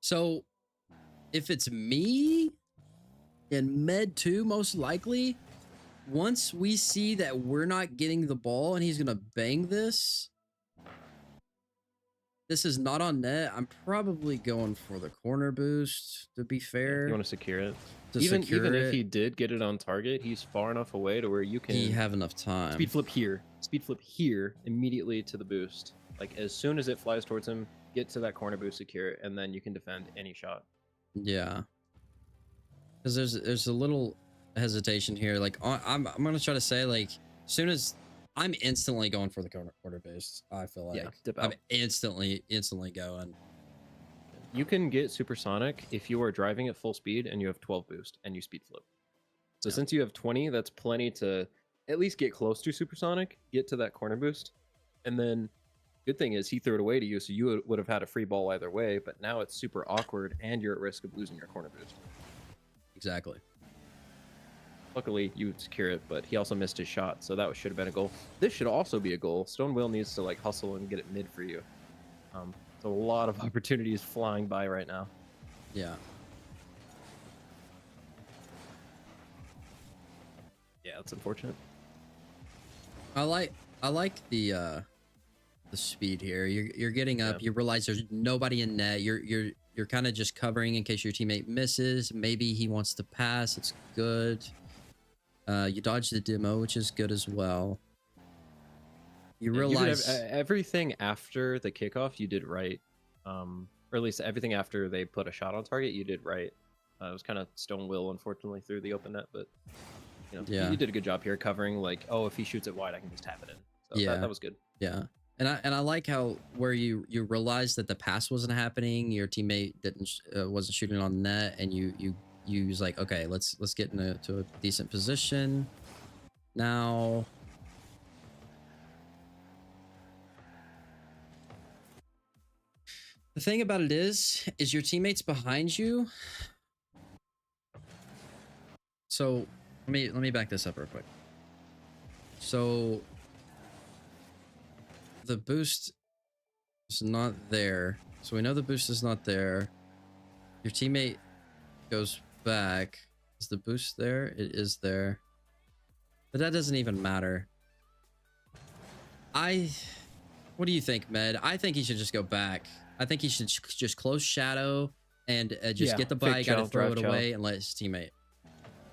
So, if it's me in Med 2, most likely, once we see that we're not getting the ball and he's going to bang this is not on net, I'm probably going for the corner boost, to be fair. You want to secure it? Even if he did get it on target, he's far enough away to where you can... He have enough time. Speed flip here, immediately to the boost. Like, as soon as it flies towards him, get to that corner boost, secure it, and then you can defend any shot. Yeah. Because there's a little hesitation here. Like, I'm going to try to say, like, as soon as... I'm instantly going for the corner boost, I feel like. Yeah, dip I'm out. instantly going. You can get supersonic if you are driving at full speed and you have 12 boost and you speed flip. So since you have 20, that's plenty to at least get close to supersonic, get to that corner boost, and then Good thing is he threw it away to you, so you would have had a free ball either way, but now it's super awkward, and you're at risk of losing your corner boost. Exactly. Luckily, you would secure it, but he also missed his shot, so that should have been a goal. This should also be a goal. Stone Will needs to like hustle and get it mid for you. So a lot of opportunities flying by right now. Yeah. Yeah, that's unfortunate. I like the speed here. You're getting up. Yeah. You realize there's nobody in net. You're kind of just covering in case your teammate misses. Maybe he wants to pass. It's good. You dodge the demo, which is good as well. You realize everything after the kickoff you did right, or at least everything after they put a shot on target you did right. It was kind of Stone Will, unfortunately, through the open net, but you know, yeah, you did a good job here covering. Like, oh, if he shoots it wide, I can just tap it in. So yeah, that was good. Yeah, and I like how where you realized that the pass wasn't happening, your teammate wasn't shooting on net, and you was like, okay, let's get into a decent position now. The thing about it is your teammates behind you. So let me back this up real quick. So the boost is not there. So we know the boost is not there. Your teammate goes back. Is the boost there? It is there. But that doesn't even matter. What do you think, Med? I think he should just go back. I think he should just close shadow and just get the bike, gotta throw it away and let his teammate.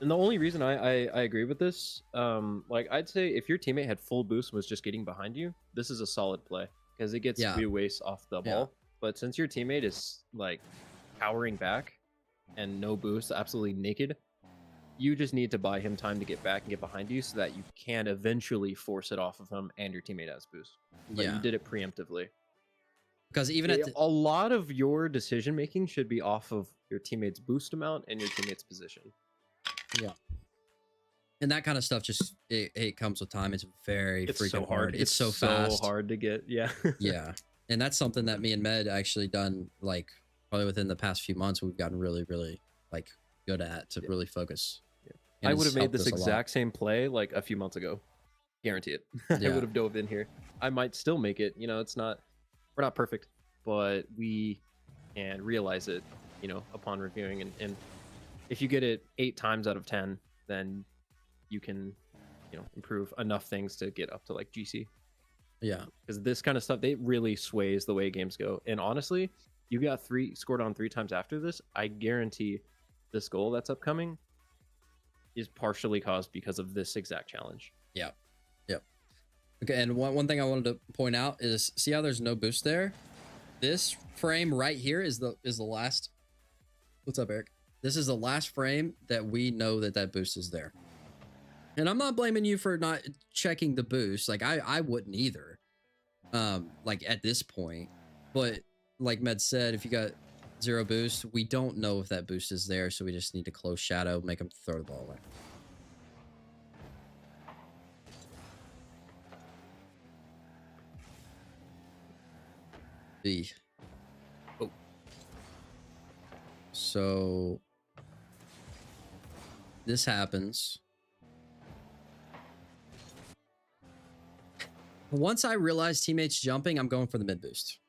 And the only reason I agree with this, like I'd say if your teammate had full boost and was just getting behind you, this is a solid play because it gets few wastes off the ball. But since your teammate is like powering back and no boost, absolutely naked, you just need to buy him time to get back and get behind you so that you can eventually force it off of him and your teammate has boost. But you did it preemptively. Because even at a lot of your decision making should be off of your teammate's boost amount and your teammate's position. Yeah. And that kind of stuff just it comes with time. It's very freaking so hard. It's so fast. So hard to get. Yeah. Yeah. And that's something that me and Med actually done like probably within the past few months we've gotten really, really like good at to really focus. Yeah. I would have made this exact same play like a few months ago. Guarantee it. I would have dove in here. I might still make it. You know, we're not perfect, but we can realize it, you know, upon reviewing. And if you get it 8 times out of 10, then you can, you know, improve enough things to get up to like GC. Yeah. Because this kind of stuff, they really sways the way games go. And honestly, you got scored on 3 times after this. I guarantee this goal that's upcoming is partially caused because of this exact challenge. Yeah. Yep. Okay. And one thing I wanted to point out is see how there's no boost there. This frame right here is the last. What's up, Eric? This is the last frame that we know that boost is there. And I'm not blaming you for not checking the boost. Like I wouldn't either. Like at this point, but like Med said, if you got 0 boost, we don't know if that boost is there. So we just need to close shadow, make him throw the ball away. Oh. So this happens. Once I realize teammates jumping, I'm going for the mid boost.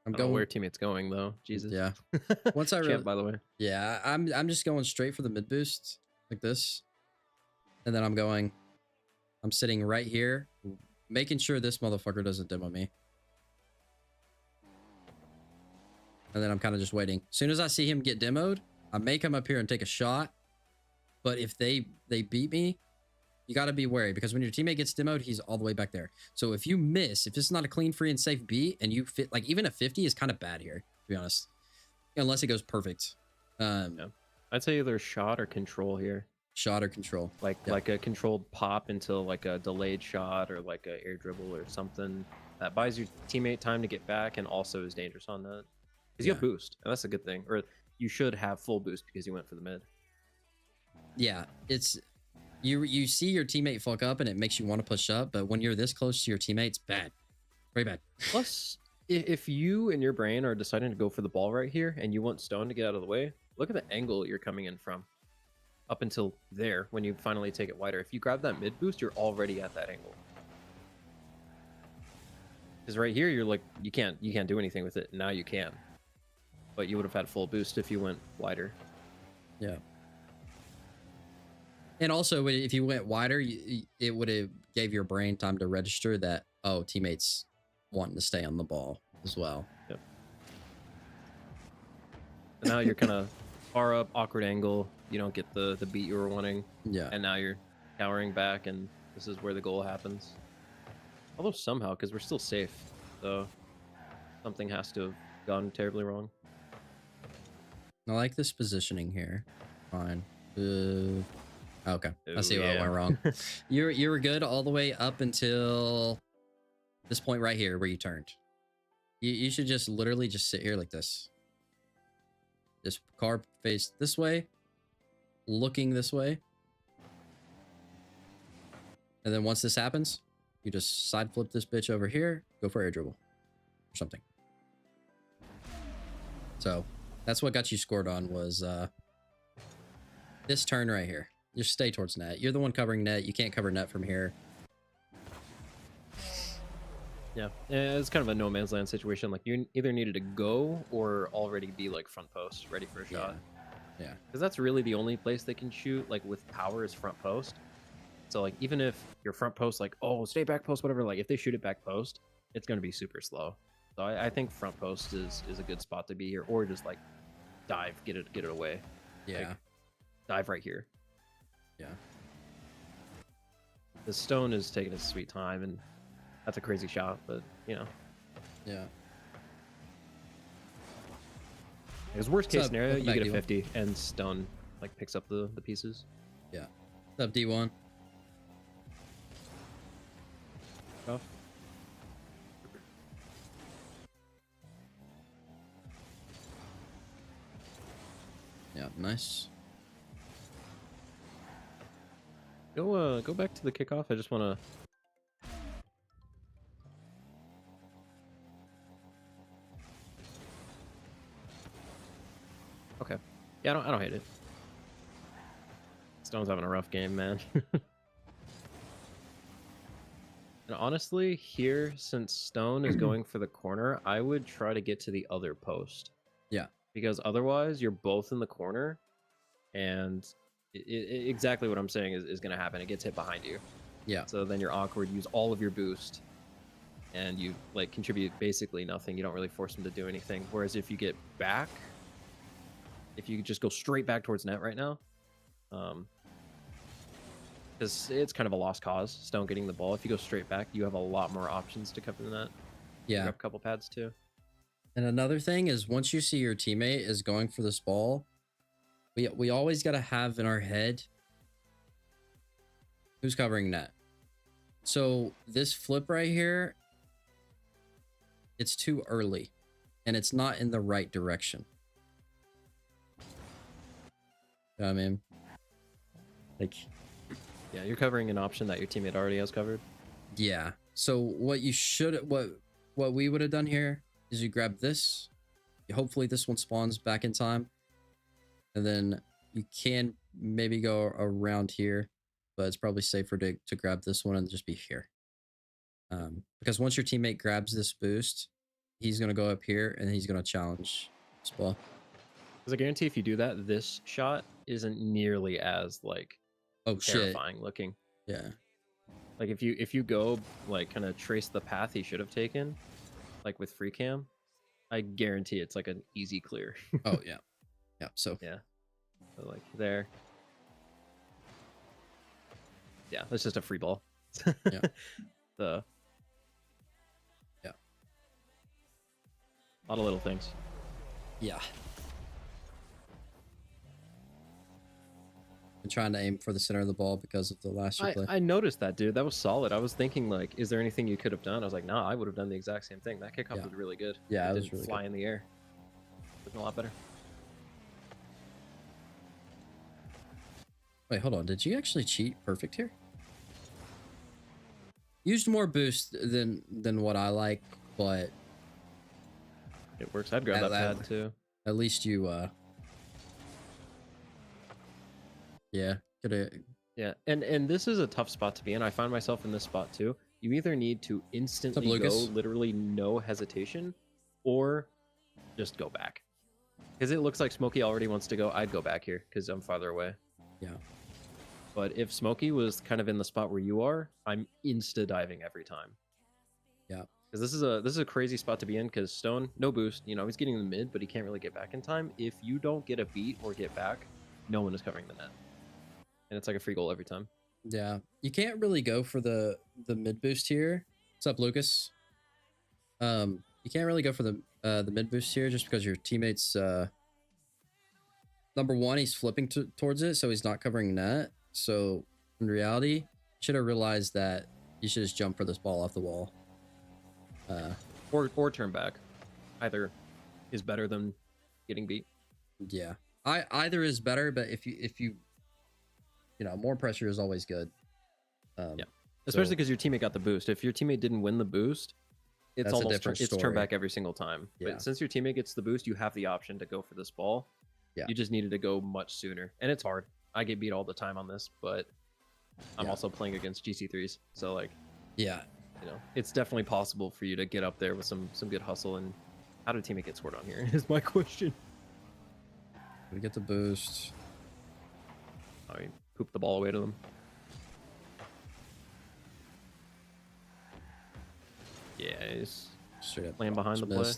I'm going where teammates going though. Jesus. Yeah. Once I realize, by the way. Yeah, I'm just going straight for the mid boost like this, and then I'm sitting right here, making sure this motherfucker doesn't demo me. And then I'm kind of just waiting. As soon as I see him get demoed, I may come up here and take a shot. But if they beat me, you got to be wary because when your teammate gets demoed, he's all the way back there. So if you miss, if it's not a clean, free, and safe beat, and you fit, like even a 50 is kind of bad here, to be honest. Unless it goes perfect. Yeah. I'd say either shot or control here. Shot or control. Like a controlled pop until like a delayed shot or like a air dribble or something that buys your teammate time to get back and also is dangerous on that. Because you have boost, and that's a good thing. Or you should have full boost because you went for the mid. Yeah, it's you see your teammate fuck up and it makes you want to push up, but when you're this close to your teammates, bad. Very bad. Plus, if you and your brain are deciding to go for the ball right here and you want Stone to get out of the way, look at the angle you're coming in from up until there when you finally take it wider. If you grab that mid boost, you're already at that angle. Because right here, you're like, you can't do anything with it. Now you can. But you would have had full boost if you went wider. Yeah. And also, if you went wider, it would have gave your brain time to register that, oh, teammates wanting to stay on the ball as well. Yep. So now you're kind of far up, awkward angle. You don't get the beat you were wanting. Yeah. And now you're cowering back, and this is where the goal happens. Although somehow, because we're still safe, so something has to have gone terribly wrong. I like this positioning here. Fine. Okay. I see Ooh, what yeah. went wrong. You were good all the way up until this point right here where you turned. You should just literally just sit here like this. Just car face this way, looking this way. And then once this happens, you just side flip this bitch over here, go for air dribble or something. So that's what got you scored on was this turn right here. Just stay towards net. You're the one covering net. You can't cover net from here. Yeah, it's kind of a no man's land situation. Like you either needed to go or already be like front post, ready for a shot. Yeah. Because that's really the only place they can shoot like with power is front post. So like even if your front post like, oh, stay back post, whatever, like if they shoot it back post, it's going to be super slow. So I think front post is a good spot to be here, or just like dive, get it away. Yeah. Like, dive right here. Yeah. The Stone is taking his sweet time, and that's a crazy shot, but you know. Yeah. Because worst case What's up? scenario, Welcome you back, get a D1. 50 and Stone like picks up the pieces. Yeah. What's up, D1? Tough. Yeah, nice. Go back to the kickoff. I just want to. Okay. Yeah, I don't hate it. Stone's having a rough game, man. And honestly, here, since Stone is going for the corner, I would try to get to the other post. Yeah. Because otherwise, you're both in the corner, and exactly what I'm saying is going to happen. It gets hit behind you. Yeah. So then you're awkward, use all of your boost, and you like contribute basically nothing. You don't really force them to do anything. Whereas if you get back, if you just go straight back towards net right now, because it's kind of a lost cause, Stone getting the ball. If you go straight back, you have a lot more options to cover the net. Yeah. Grab a couple pads too. And another thing is once you see your teammate is going for this ball, we always got to have in our head who's covering net. So this flip right here, it's too early and it's not in the right direction. You know what I mean? Like, Yeah, you're covering an option that your teammate already has covered. yeah. So what you should, what we would have done here is you grab this. Hopefully this one spawns back in time. And then you can maybe go around here, but it's probably safer to grab this one and just be here. Because once your teammate grabs this boost, he's going to go up here and he's going to challenge this ball. Because I guarantee if you do that, this shot isn't nearly as like Oh shit. terrifying looking. Yeah. Like if you go like kind of trace the path he should have taken, like with free cam, I guarantee it's like an easy clear. Oh yeah. Yeah. So Yeah. So like there. Yeah, that's just a free ball. Yeah. The Yeah. A lot of little things. yeah. I'm trying to aim for the center of the ball because of the last replay. I noticed that, dude. That was solid. I was thinking like, is there anything you could have done? I was like, nah, I would have done the exact same thing. That kickoff Yeah. was really good. Yeah, it was didn't really fly good. in the air. Looking a lot better. Wait, hold on. Did you actually cheat perfect here? Used more boost than what I like, but It works. I'd grab that pad too. at least you yeah, coulda. Yeah, and this is a tough spot to be in. I find myself in this spot too. You either need to instantly go, Lucas? literally no hesitation, or just go back. Because it looks like Smokey already wants to go. I'd go back here because I'm farther away. Yeah. But if Smokey was kind of in the spot where you are, I'm insta diving every time. Yeah. Because this is a crazy spot to be in. Because Stone, no boost. You know, he's getting the mid, but he can't really get back in time. If you don't get a beat or get back, no one is covering the net, and it's like a free goal every time. Yeah. You can't really go for the mid boost here. What's up, Lucas? You can't really go for the mid boost here just because your teammates number one, he's flipping towards it, so he's not covering net. So in reality, you should have realized that you should just jump for this ball off the wall. Or turn back. Either is better than getting beat. Yeah. Either is better, but if you know, more pressure is always good. Yeah. Especially because your teammate got the boost. If your teammate didn't win the boost, it's almost it's turn back every single time. Yeah. But since your teammate gets the boost, you have the option to go for this ball. Yeah. You just needed to go much sooner. And it's hard. I get beat all the time on this, but I'm also playing against GC3s. So like, yeah, you know, it's definitely possible for you to get up there with some good hustle. And how did teammate get scored on here is my question. We get the boost. I poop the ball away to them. Yeah, he's straight up playing behind the play.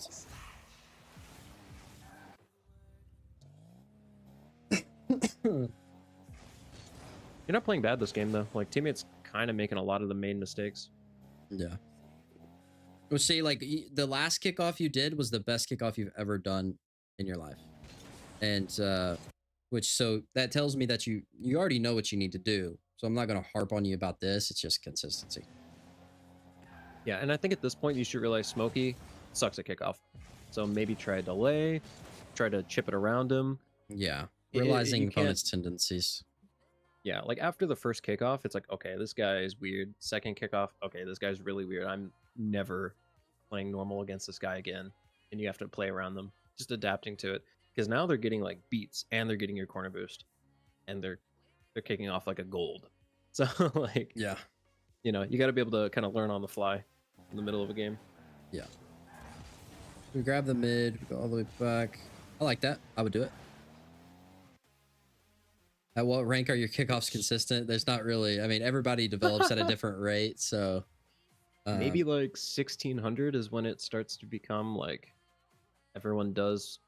You're not playing bad this game though. Like teammates kind of making a lot of the main mistakes. Yeah. Well, see, like the last kickoff you did was the best kickoff you've ever done in your life, and so that tells me that you already know what you need to do. So I'm not gonna harp on you about this. It's just consistency. Yeah, and I think at this point you should realize Smokey sucks at kickoff. So maybe try a delay, try to chip it around him. Yeah, realizing opponent's tendencies. Yeah, like after the first kickoff, it's like, okay, this guy is weird. Second kickoff, okay, this guy's really weird. I'm never playing normal against this guy again. And you have to play around them, just adapting to it. Because now they're getting like beats and they're getting your corner boost. And they're kicking off like a gold. So like, yeah, you know, you got to be able to kind of learn on the fly in the middle of a game. Yeah. We grab the mid, we go all the way back. I like that. I would do it. At what rank are your kickoffs consistent? There's not really. I mean, everybody develops at a different rate, so maybe like 1600 is when it starts to become like everyone does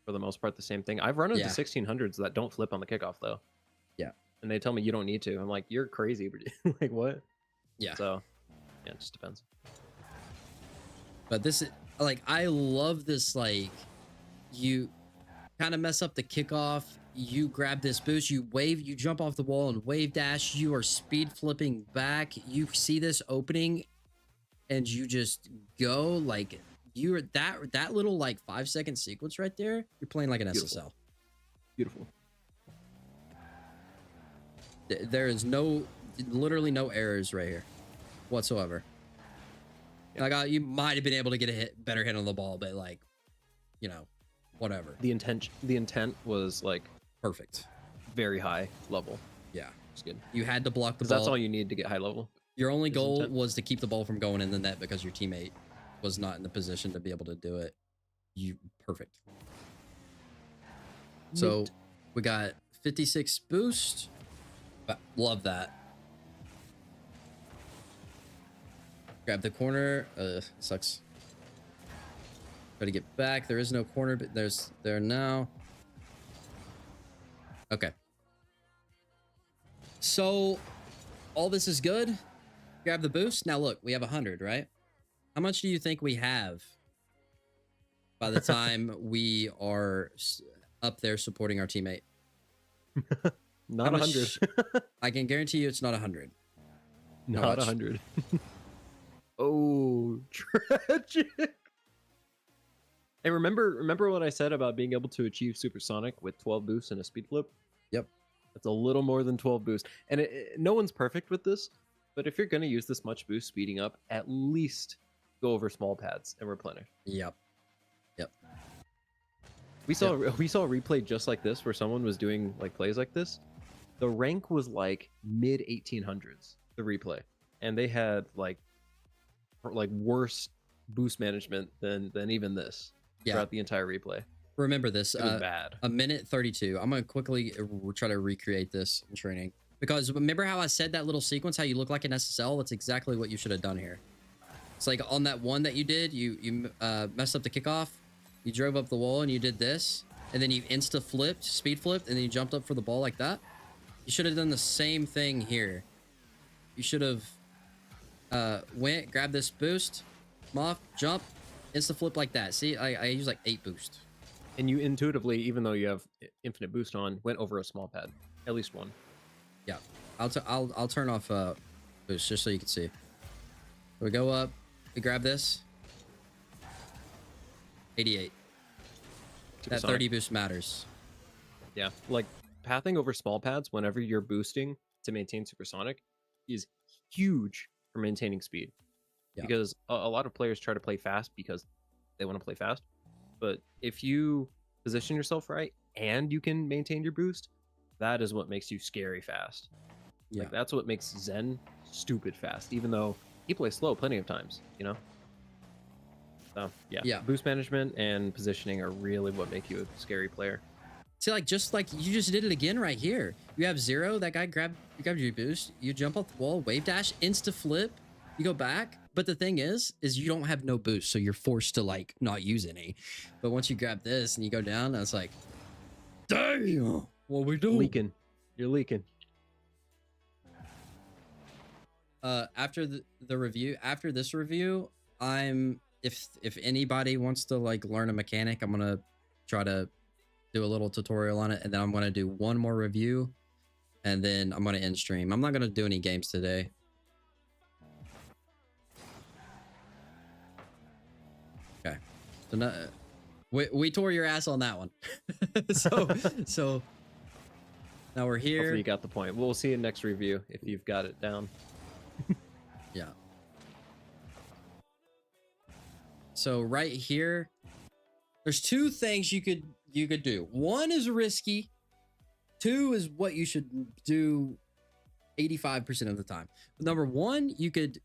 for the most part the same thing. I've run into 1600s that don't flip on the kickoff though. Yeah, and they tell me you don't need to. I'm like, you're crazy. Like what? Yeah. So yeah, it just depends. But this is like, I love this. Like, you kind of mess up the kickoff. You grab this boost, you wave, you jump off the wall and wave dash. You are speed flipping back. You see this opening and you just go like you're that little like 5-second sequence right there. You're playing like an SSL. Beautiful. There is literally no errors right here whatsoever. Yeah. Like you might have been able to get a better hit on the ball, but like, you know, whatever. The intent was like perfect, very high level. Yeah, it's good. You had to block the ball. That's all you need to get high level. Your only goal was to keep the ball from going in the net because your teammate was not in the position to be able to do it. Perfect. So we got 56 boost. Love that. Grab the corner. Sucks. Try to get back. There is no corner, but there's there now. Okay. So all this is good. Grab the boost. Now look, we have 100, right? How much do you think we have by the time we are up there supporting our teammate? Not 100. I can guarantee you it's not 100. Not 100. Oh, tragic. Hey, remember what I said about being able to achieve supersonic with 12 boosts and a speed flip? Yep. It's a little more than 12 boost. And no one's perfect with this, but if you're going to use this much boost speeding up, at least go over small pads and replenish. Yep. Yep. We saw a replay just like this where someone was doing like plays like this. The rank was like mid 1800s, the replay, and they had like worse boost management than even this throughout the entire replay. Remember this. It was bad. A minute 32. I'm gonna quickly try to recreate this in training, because remember how I said that little sequence, how you look like an SSL? That's exactly what you should have done here. It's like on that one that you did, you messed up the kickoff, you drove up the wall and you did this, and then you insta flipped, speed flipped, and then you jumped up for the ball like that. You should have done the same thing here. You should have went, grabbed this boost, off, jump, insta flip like that. See, I use like 8 boost. And you intuitively, even though you have infinite boost on, went over a small pad, at least one. Yeah, I'll turn off boost just so you can see. We go up, we grab this. 88. That 30 boost matters. Yeah, like pathing over small pads whenever you're boosting to maintain supersonic is huge for maintaining speed. Yeah. Because a lot of players try to play fast because they want to play fast. But if you position yourself right and you can maintain your boost, that is what makes you scary fast. Yeah. Like that's what makes Zen stupid fast, even though he plays slow plenty of times, you know? So yeah. Boost management and positioning are really what make you a scary player. See, like just like you just did it again right here. You have 0, that guy grabbed your boost, you jump off the wall, wave dash, insta flip, you go back. But the thing is you don't have no boost, so you're forced to like not use any. But once you grab this and you go down, it's like, damn, what we doing? Leaking. You're leaking. After the review, after this review, if anybody wants to like learn a mechanic, I'm gonna try to do a little tutorial on it, and then I'm gonna do one more review, and then I'm gonna end stream. I'm not gonna do any games today. Okay, so no, we tore your ass on that one. so now we're here. Hopefully you got the point. We'll see you next review if you've got it down. Yeah. So right here, there's 2 things you could do. 1 is risky. 2 is what you should do 85% of the time. But number 1, you could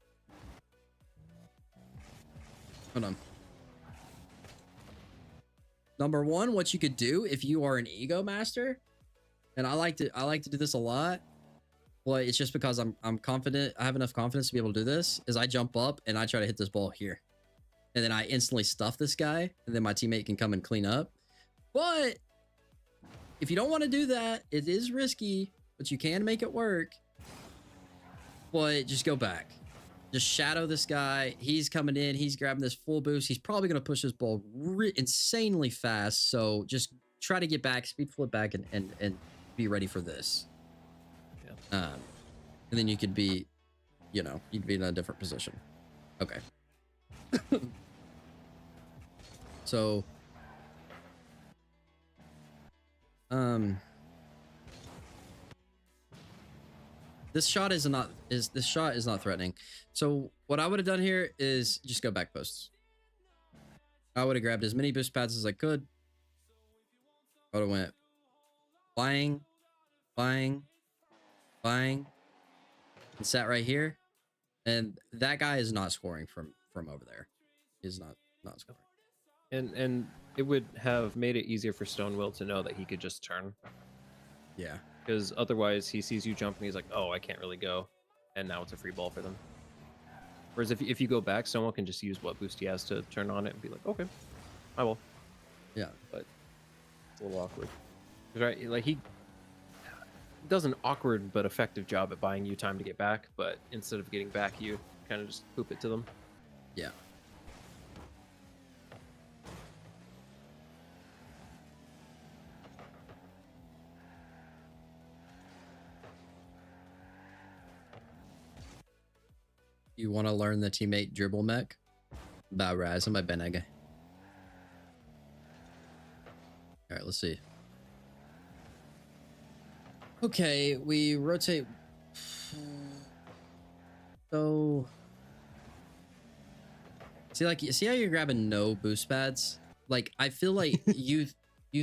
hold on. Number 1, what you could do if you are an ego master, and I like to do this a lot. Well, it's just because I'm confident. I have enough confidence to be able to do this. Is I jump up and I try to hit this ball here, and then I instantly stuff this guy, and then my teammate can come and clean up. But if you don't want to do that, it is risky, but you can make it work. But just go back. Just shadow this guy. He's coming in. He's grabbing this full boost. He's probably going to push this ball insanely fast. So just try to get back, speed flip back, and be ready for this. Yeah. And then you could be, you'd be in a different position. Okay. So, this shot is not threatening. So what I would have done here is just go back posts. I would have grabbed as many boost pads as I could. I would have went bang, bang, bang, and sat right here. And that guy is not scoring from over there. He's not scoring. And it would have made it easier for Stonewill to know that he could just turn. Yeah. Because otherwise he sees you jump and he's like, oh, I can't really go. And now it's a free ball for them. Whereas if you go back, Stonewill can just use what boost he has to turn on it and be like, okay, I will. Yeah. But it's a little awkward. Right? Like he does an awkward but effective job at buying you time to get back. But instead of getting back, you kind of just poop it to them. Yeah. You want to learn the teammate dribble mech? By Raz and by Benega. Alright, let's see. Okay, we rotate. So, see how you're grabbing no boost pads? Like, I feel like you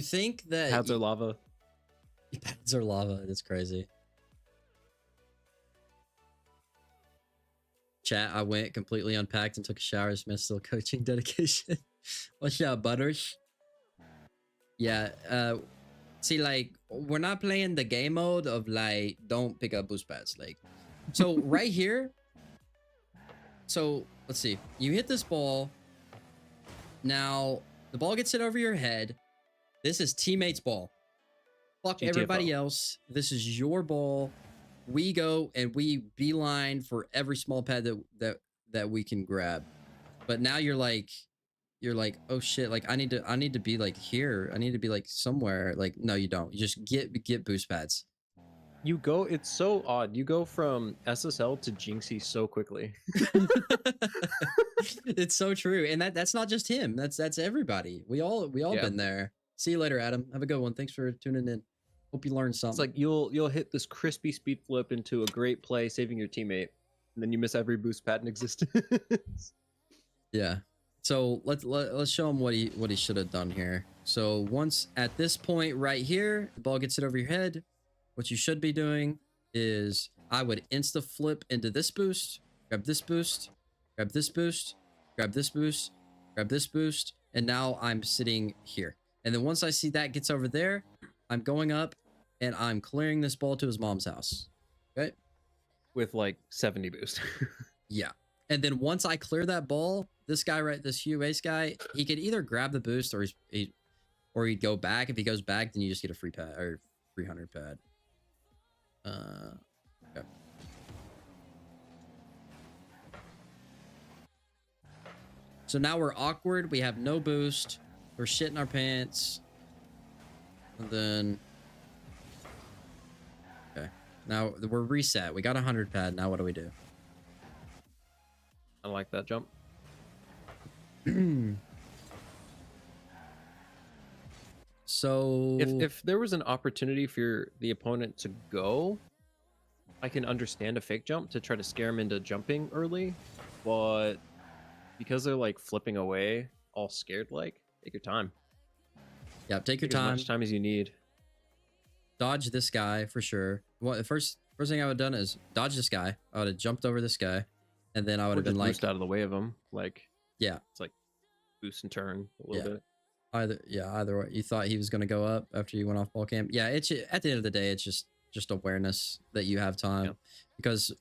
think that Pads are lava. pads are lava. That's crazy. Chat, I went completely unpacked and took a shower. This man's still coaching dedication. What's up, Butters? Yeah, see, like, we're not playing the game mode of, like, don't pick up boost pads. Like, so right here, so let's see. You hit this ball. Now, the ball gets hit over your head. This is teammate's ball. Fuck GTFO. everybody else. This is your ball. We go and we beeline for every small pad that we can grab. But now you're like, oh shit, like I need to be like here. I need to be like somewhere. Like, no, you don't. You just get boost pads. You go, it's so odd. You go from SSL to Jinxie so quickly. It's so true. And that's not just him. That's everybody. We all Yeah. been there. See you later, Adam. Have a good one. Thanks for tuning in. Hope you learned something. It's like you'll hit this crispy speed flip into a great play, saving your teammate, and then you miss every boost pad in existence. Yeah. So let's show him what he should have done here. So once at this point right here, the ball gets hit over your head. What you should be doing is I would insta flip into this boost, grab this boost, grab this boost, grab this boost, grab this boost, and now I'm sitting here. And then once I see that gets over there, I'm going up and I'm clearing this ball to his mom's house. Okay? With like 70 boost. Yeah. And then once I clear that ball, this guy, right, this Hugh Ace guy, he could either grab the boost or he'd go back. If he goes back, then you just get a free pad or 300 pad. Okay. So now we're awkward. We have no boost. We're shitting our pants. And then, okay. Now we're reset. We got 100 pad. Now what do we do? I like that jump. So if there was an opportunity for the opponent to go, I can understand a fake jump to try to scare him into jumping early, but because they're like flipping away, all scared, like take your time. yeah, take your Take as time. much time as you need. Dodge this guy for sure. Well, the first thing I would have done is dodge this guy. I would have jumped over this guy, and then I would Or have been just like, boost out of the way of him. Like yeah, it's like boost and turn a little bit. either way. You thought he was gonna go up after you went off ball camp. Yeah, it's at the end of the day, it's just awareness that you have time. Yeah. Because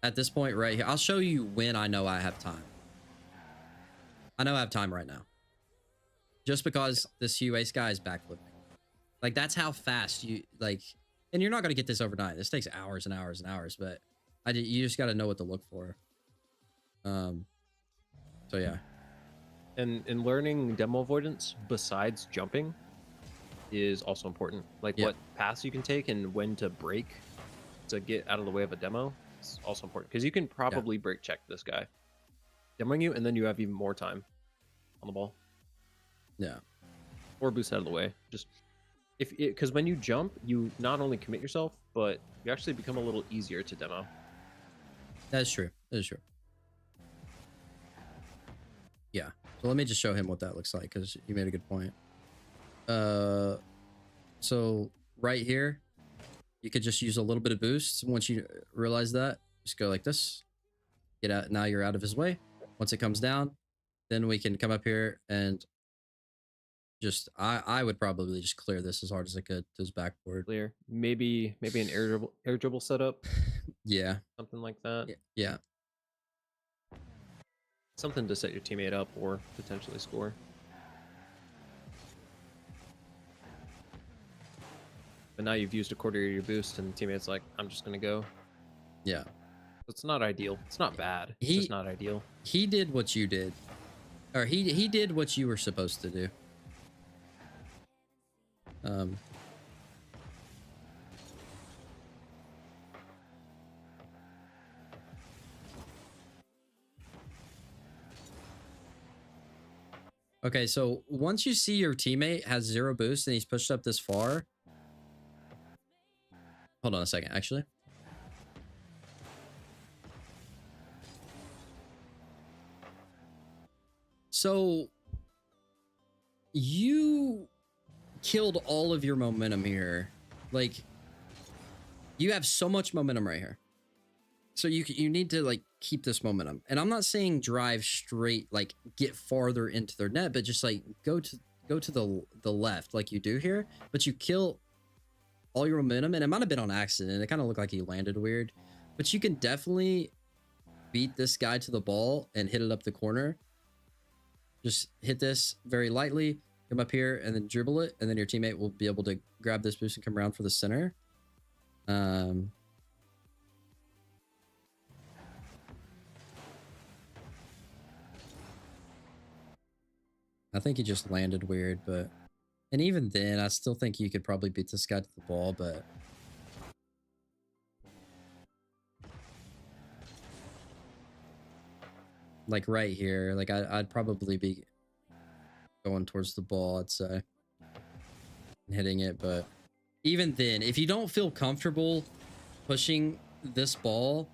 at this point right here, I'll show you when I know I have time. I know I have time right now. Just because this Hugh Ace guy is backflipping. Like, that's how fast you, like, and you're not going to get this overnight. This takes hours and hours and hours, but you just got to know what to look for. So yeah. And learning demo avoidance besides jumping is also important. Like Yeah. what paths you can take and when to break to get out of the way of a demo is also important. Because you can probably break check this guy demoing you, and then you have even more time on the ball. Yeah. Or boost out of the way. Just because when you jump, you not only commit yourself, but you actually become a little easier to demo. That's true. That is true. Yeah. So let me just show him what that looks like, because you made a good point. So right here, you could just use a little bit of boost. Once you realize that, just go like this. Get out. Now you're out of his way. Once it comes down, then we can come up here and just, I would probably just clear this as hard as I could to his backboard. Clear. Maybe an air dribble setup. Yeah. Something like that. Yeah. Something to set your teammate up or potentially score. But now you've used a quarter of your boost, and the teammate's like, I'm just going to go. Yeah. It's not ideal. It's not bad. It's just not ideal. He did what you did. Or he did what you were supposed to do. Okay, so once you see your teammate has 0 boost and he's pushed up this far, Hold on a second, actually. So you killed all of your momentum here. Like, you have so much momentum right here. So you need to like keep this momentum. And I'm not saying drive straight, like get farther into their net, but just like go to the left like you do here, but you kill all your momentum. And it might have been on accident. It kind of looked like he landed weird, but you can definitely beat this guy to the ball and hit it up the corner. Just hit this very lightly, come up here and then dribble it, and then your teammate will be able to grab this boost and come around for the center. I think he just landed weird, but... And even then, I still think you could probably beat this guy to the ball, but... Like right here, like I'd probably be going towards the ball, I'd say. And hitting it, but... Even then, if you don't feel comfortable pushing this ball,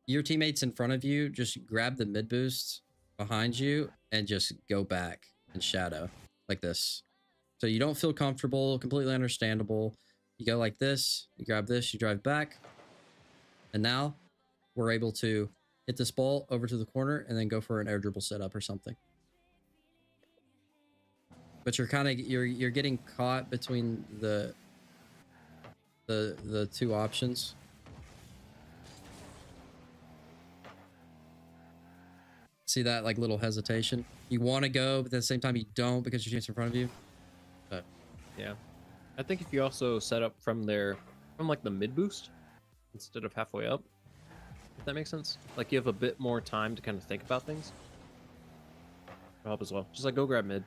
your teammates in front of you, just grab the mid boost behind you and just go back and shadow like this. So you don't feel comfortable, completely understandable. You go like this, you grab this, you drive back. And now we're able to hit this ball over to the corner and then go for an air dribble setup or something. But you're kind of, you're getting caught between the two options. See that like little hesitation? You want to go, but at the same time you don't because your team's in front of you. But yeah, I think if you also set up from like the mid boost instead of halfway up, if that makes sense. Like you have a bit more time to kind of think about things. It'll help as well. Just like go grab mid.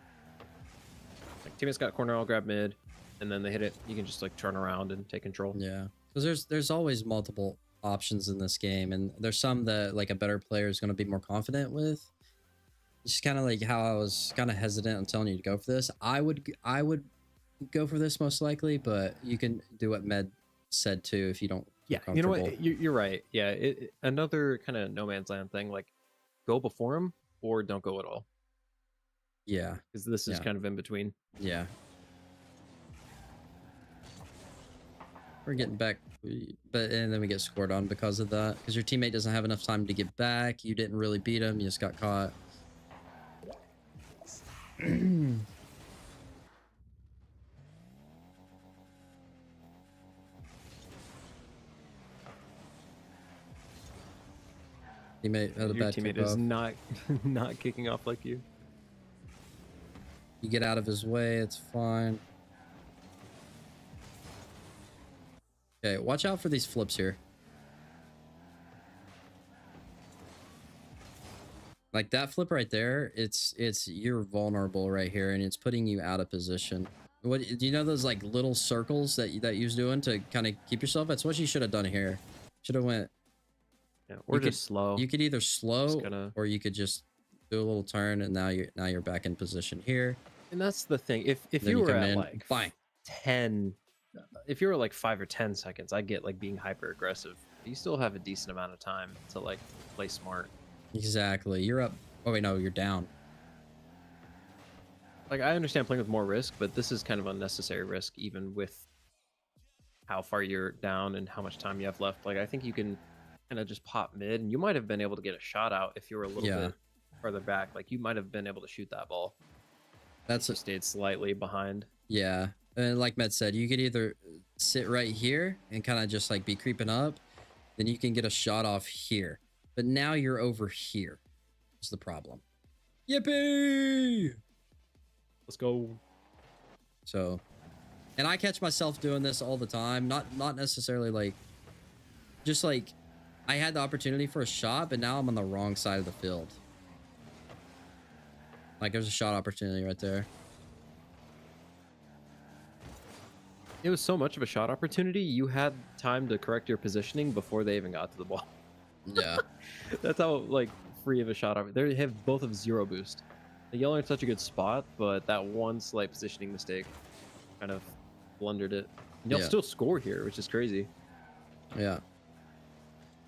Like teammates got corner, I'll grab mid, and then they hit it. You can just like turn around and take control. Yeah, because there's always multiple options in this game, and there's some that like a better player is going to be more confident with. It's just kind of like how I was kind of hesitant on telling you to go for this. I would go for this most likely, but you can do what Med said too if you don't. Yeah, you know what? You're right. Yeah, another kind of no man's land thing. Like, go before him or don't go at all. Yeah, because this is kind of in between. Yeah, we're getting back, and then we get scored on because of that. Because your teammate doesn't have enough time to get back. You didn't really beat him. You just got caught. Teammate had a Your bad teammate tip is off. not kicking off like you. You get out of his way, it's fine. Okay, watch out for these flips here. Like that flip right there, it's you're vulnerable right here, and it's putting you out of position. What do you know those like little circles that you was doing to kind of keep yourself? That's what you should have done here. Should have went. Yeah, or just slow. You could either slow or you could just do a little turn, and now you're back in position here. And that's the thing. If you were at like bang. 10, if you were like 5 or 10 seconds, I get like being hyper aggressive. You still have a decent amount of time to like play smart. Exactly. You're up. Oh wait, no, you're down. Like I understand playing with more risk, but this is kind of unnecessary risk, even with how far you're down and how much time you have left. Like I think you can kind of just pop mid, and you might have been able to get a shot out if you were a little bit further back. Like you might have been able to shoot that ball. That's stayed slightly behind. Yeah, and like Med said, you could either sit right here and kind of just like be creeping up, then you can get a shot off here. But now you're over here. Is the problem? Yippee! Let's go. So, and I catch myself doing this all the time. Not necessarily like, just like, I had the opportunity for a shot, but now I'm on the wrong side of the field. Like there's a shot opportunity right there. It was so much of a shot opportunity. You had time to correct your positioning before they even got to the ball. Yeah. That's how like free of a shot opportunity. They have both of 0 boost. The yellow in such a good spot, but that one slight positioning mistake kind of blundered it. And you'll still score here, which is crazy. Yeah.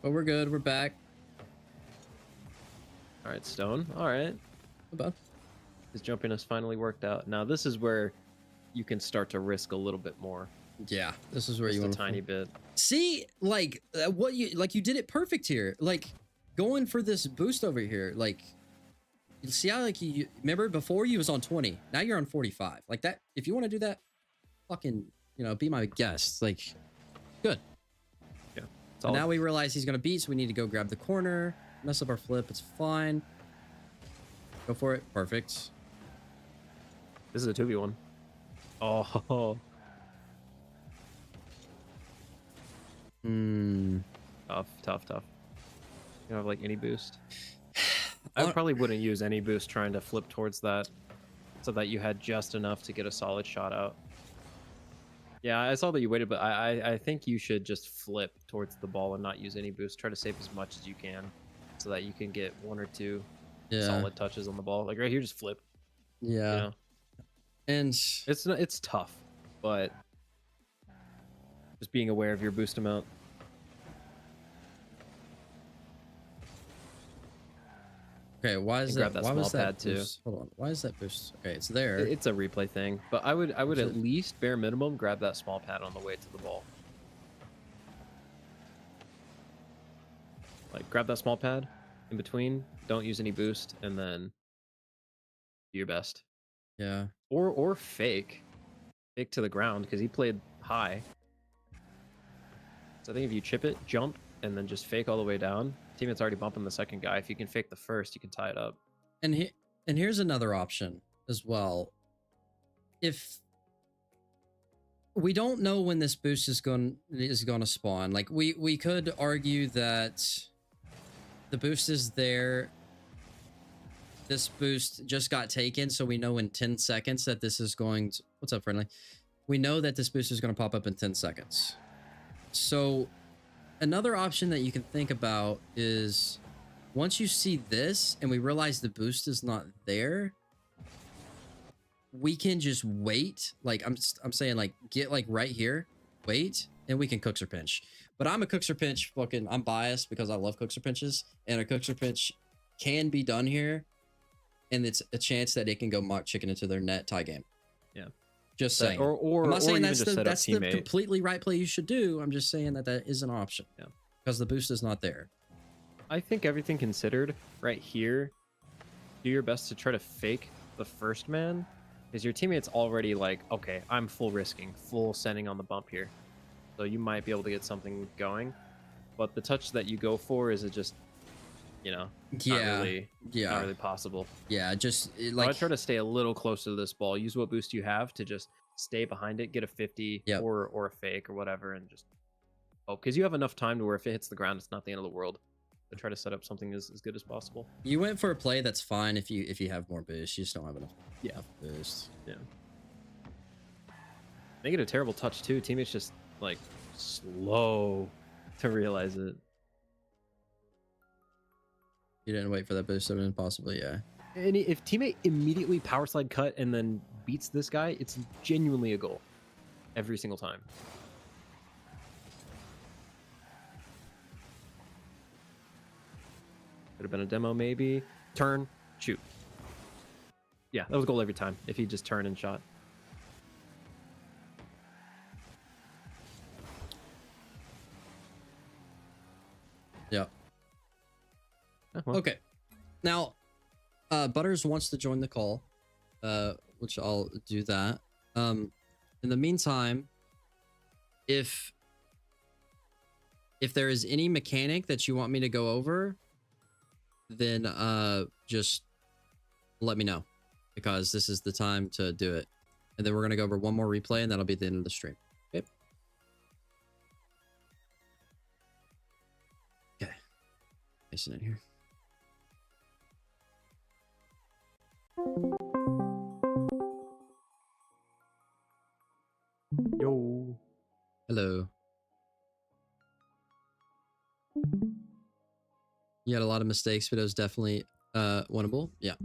But we're good. We're back. All right, Stone. All right. About. His jumpiness finally worked out. Now this is where you can start to risk a little bit more. Yeah, this is where Just you want a tiny bit. See, like what you like, you did it perfect here. Like going for this boost over here. Like, you see how like you remember before you was on 20, now you're on 45. Like that. If you want to do that, fucking, you know, be my guest. Like, good. Yeah. And now we realize he's gonna beat, so we need to go grab the corner, mess up our flip. It's fine. Go for it. Perfect. This is a 2v1. Oh. Tough. You don't have like any boost. I probably wouldn't use any boost trying to flip towards that, so that you had just enough to get a solid shot out. Yeah, I saw that you waited, but I think you should just flip towards the ball and not use any boost. Try to save as much as you can, so that you can get 1 or 2 solid touches on the ball. Like right here, just flip. Yeah. You know? And it's tough, but just being aware of your boost amount. okay, why is that? Grab that Why was small that pad too. boost? Hold on. Why is that boost? Okay, it's there. It's a replay thing, but I would at least bare minimum grab that small pad on the way to the ball. Like grab that small pad in between. Don't use any boost, and then do your best. Yeah. Or fake to the ground because he played high. So I think if you chip it, jump, and then just fake all the way down. Teammate's already bumping the second guy. If you can fake the first, you can tie it up. And here's another option as well. If we don't know when this boost is going to spawn, like we could argue that the boost is there. This boost just got taken, so we know in 10 seconds that this is going to... What's up, friendly? We know that this boost is going to pop up in 10 seconds. So another option that you can think about is once you see this and we realize the boost is not there, we can just wait. Like I'm saying, like get like right here, wait, and we can cookser pinch. But I'm a cookser pinch fucking... I'm biased because I love cookser pinches, and a cookser pinch can be done here. And it's a chance that it can go mock chicken into their net tie game. Yeah. Just saying. Or I'm not saying that's the completely right play you should do. I'm just saying that is an option. Yeah. Because the boost is not there. I think everything considered, right here, do your best to try to fake the first man. Because your teammate's already like, okay, I'm full risking, full sending on the bump here. So you might be able to get something going. But the touch that you go for is just, you know, not really possible. Yeah, just like I try to stay a little closer to this ball. Use what boost you have to just stay behind it, get a 50 or a fake or whatever, and just because you have enough time to where if it hits the ground, it's not the end of the world. To try to set up something as good as possible. You went for a play that's fine if you have more boost. You just don't have enough. Enough boost. Yeah. They get a terrible touch too. Teammates just like slow to realize it. You didn't wait for that boost, so impossible. Yeah. And if teammate immediately power slide cut and then beats this guy, it's genuinely a goal every single time. Could have been a demo, maybe. Turn, shoot. Yeah, that was a goal every time if he just turned and shot. Yeah. Well. Okay. Now, Butters wants to join the call, which I'll do that. In the meantime, if there is any mechanic that you want me to go over, then just let me know, because this is the time to do it. And then we're going to go over one more replay, and that'll be the end of the stream. Okay. Okay. Paste it in here. Yo. Hello. You had a lot of mistakes, but it was definitely winnable. Yeah.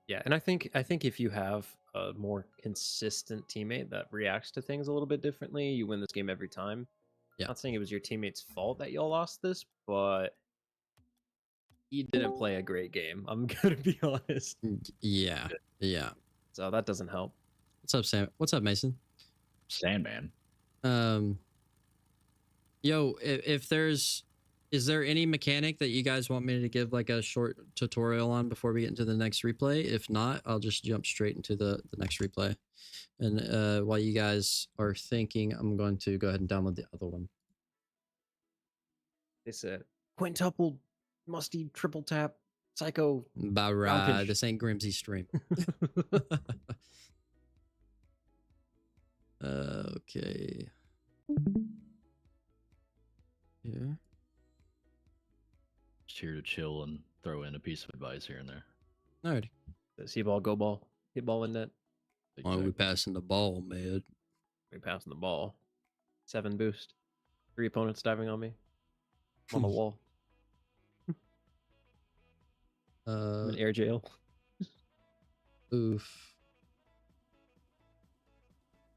Yeah, and I think if you have a more consistent teammate that reacts to things a little bit differently, you win this game every time. Yeah. Not saying it was your teammate's fault that y'all lost this, but he didn't play a great game. I'm gonna be honest. Yeah. Yeah. So that doesn't help. What's up, Sam? What's up, Mason? Sandman. Yo, is there any mechanic that you guys want me to give like a short tutorial on before we get into the next replay? If not, I'll just jump straight into the next replay. And while you guys are thinking, I'm going to go ahead and download the other one. They said quintuple, musty, triple tap, psycho. Bye, Falcon. this ain't Grimsy stream. Okay. Yeah. Just here to chill and throw in a piece of advice here and there. Alrighty. See ball, go ball, hit ball in net. Why are we passing the ball, man? We passing the ball. 7 boost. 3 opponents diving on me. I'm on the wall. I'm in air jail. Oof.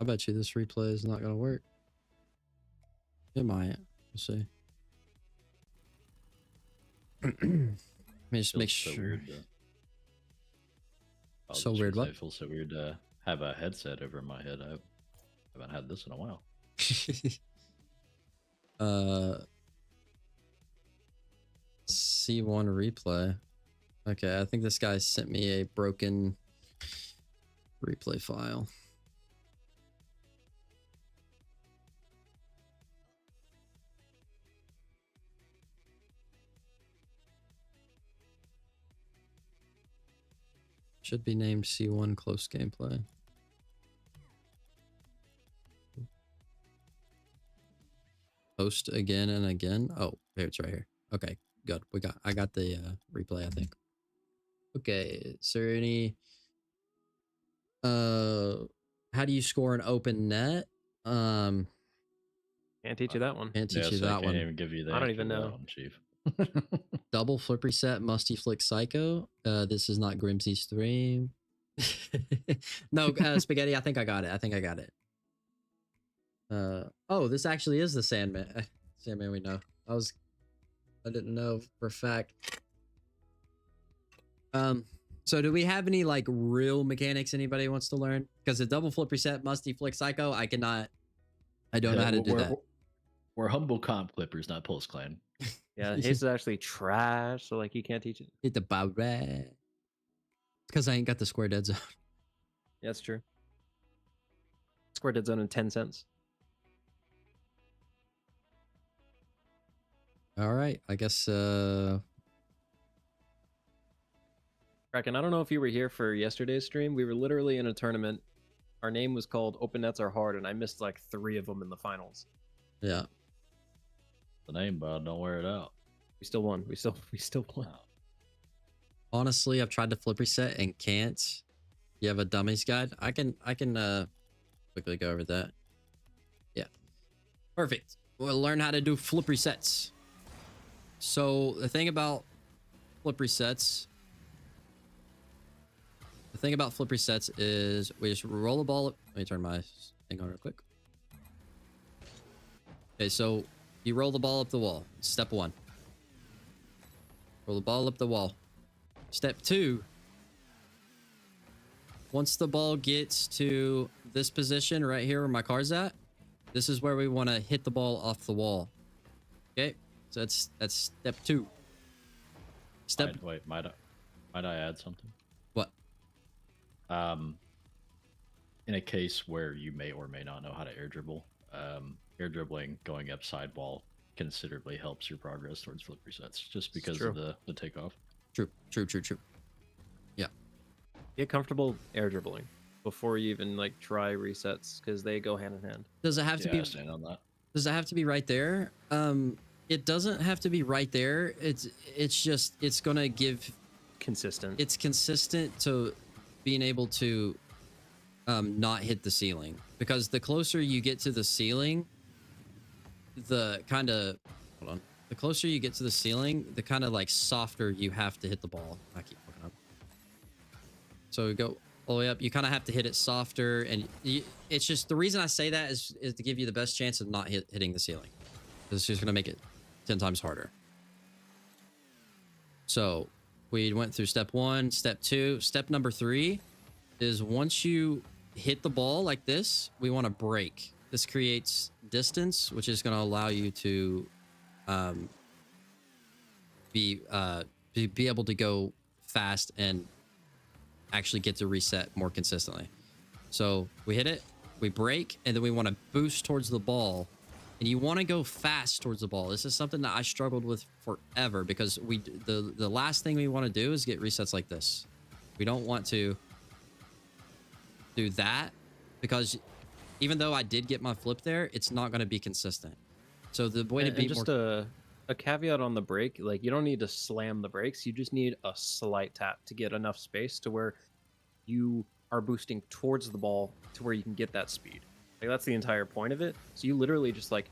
I bet you this replay is not going to work. It might. We'll see. Let me just Feels make so sure. weird So weird, what? It feels so weird to have a headset over my head. I haven't had this in a while. C1 replay. Okay, I think this guy sent me a broken replay file. Should be named C1 close gameplay. Post again and again. Oh, here it's right here. Okay, good. I got the replay, I think. Okay, is there any how do you score an open net? Can't teach you that one. Can't teach you So I that can't one. even give you the I don't answer even to that know. one, Chief. Double flip reset, musty flick psycho. This is not Grimsy stream. No, spaghetti. I think I got it. Oh, this actually is the Sandman. Sandman we know. I didn't know for a fact. So do we have any like real mechanics anybody wants to learn? Because the double flip reset, musty flick psycho, I don't know how to do that. We're humble comp clippers, not Pulse Clan. Yeah, his is actually trash, so like you can't teach it. Hit the bar. Because I ain't got the square dead zone. Yeah, that's true. Square dead zone in 10 cents. All right, I guess Kraken, I don't know if you were here for yesterday's stream. We were literally in a tournament. Our name was called Open Nets Are Hard, and I missed like 3 of them in the finals. yeah. The name, bud. Don't wear it out. We still won. We still won. Wow. Honestly, I've tried to flip reset and can't. You have a dummies guide? I can quickly go over that. Yeah. Perfect. We'll learn how to do flip resets. So the thing about flip resets is we just roll the ball. Let me turn my thing on real quick. Okay, so you roll the ball up the wall. Step 1. Roll the ball up the wall. Step 2. Once the ball gets to this position right here where my car's at, this is where we want to hit the ball off the wall. Okay, so that's step 2. Might I add something? What? In a case where you may or may not know how to air dribble, air dribbling going up side wall considerably helps your progress towards flip resets just because of the takeoff. True. Yeah. Get comfortable air dribbling before you even like try resets because they go hand in hand. Does it have to be? I stand on that. Does it have to be right there? It doesn't have to be right there. It's just it's gonna give Consistent. it's consistent to being able to not hit the ceiling, because the closer you get to the ceiling, the kind of the kind of like softer you have to hit the ball. I keep looking up. So we go all the way up. You kind of have to hit it softer, and it's just the reason I say that is to give you the best chance of not hitting the ceiling. It's just going to make it 10 times harder. So we went through step 1, step 2. Step number 3 is once you hit the ball like this, we want to break. This creates distance, which is going to allow you to be able to go fast and actually get to reset more consistently. So we hit it, we break, and then we want to boost towards the ball. And you want to go fast towards the ball. This is something that I struggled with forever because the last thing we want to do is get resets like this. We don't want to do that because even though I did get my flip there, it's not going to be consistent. So the way to be just a caveat on the brake, like you don't need to slam the brakes. You just need a slight tap to get enough space to where you are boosting towards the ball to where you can get that speed. Like that's the entire point of it. So you literally just like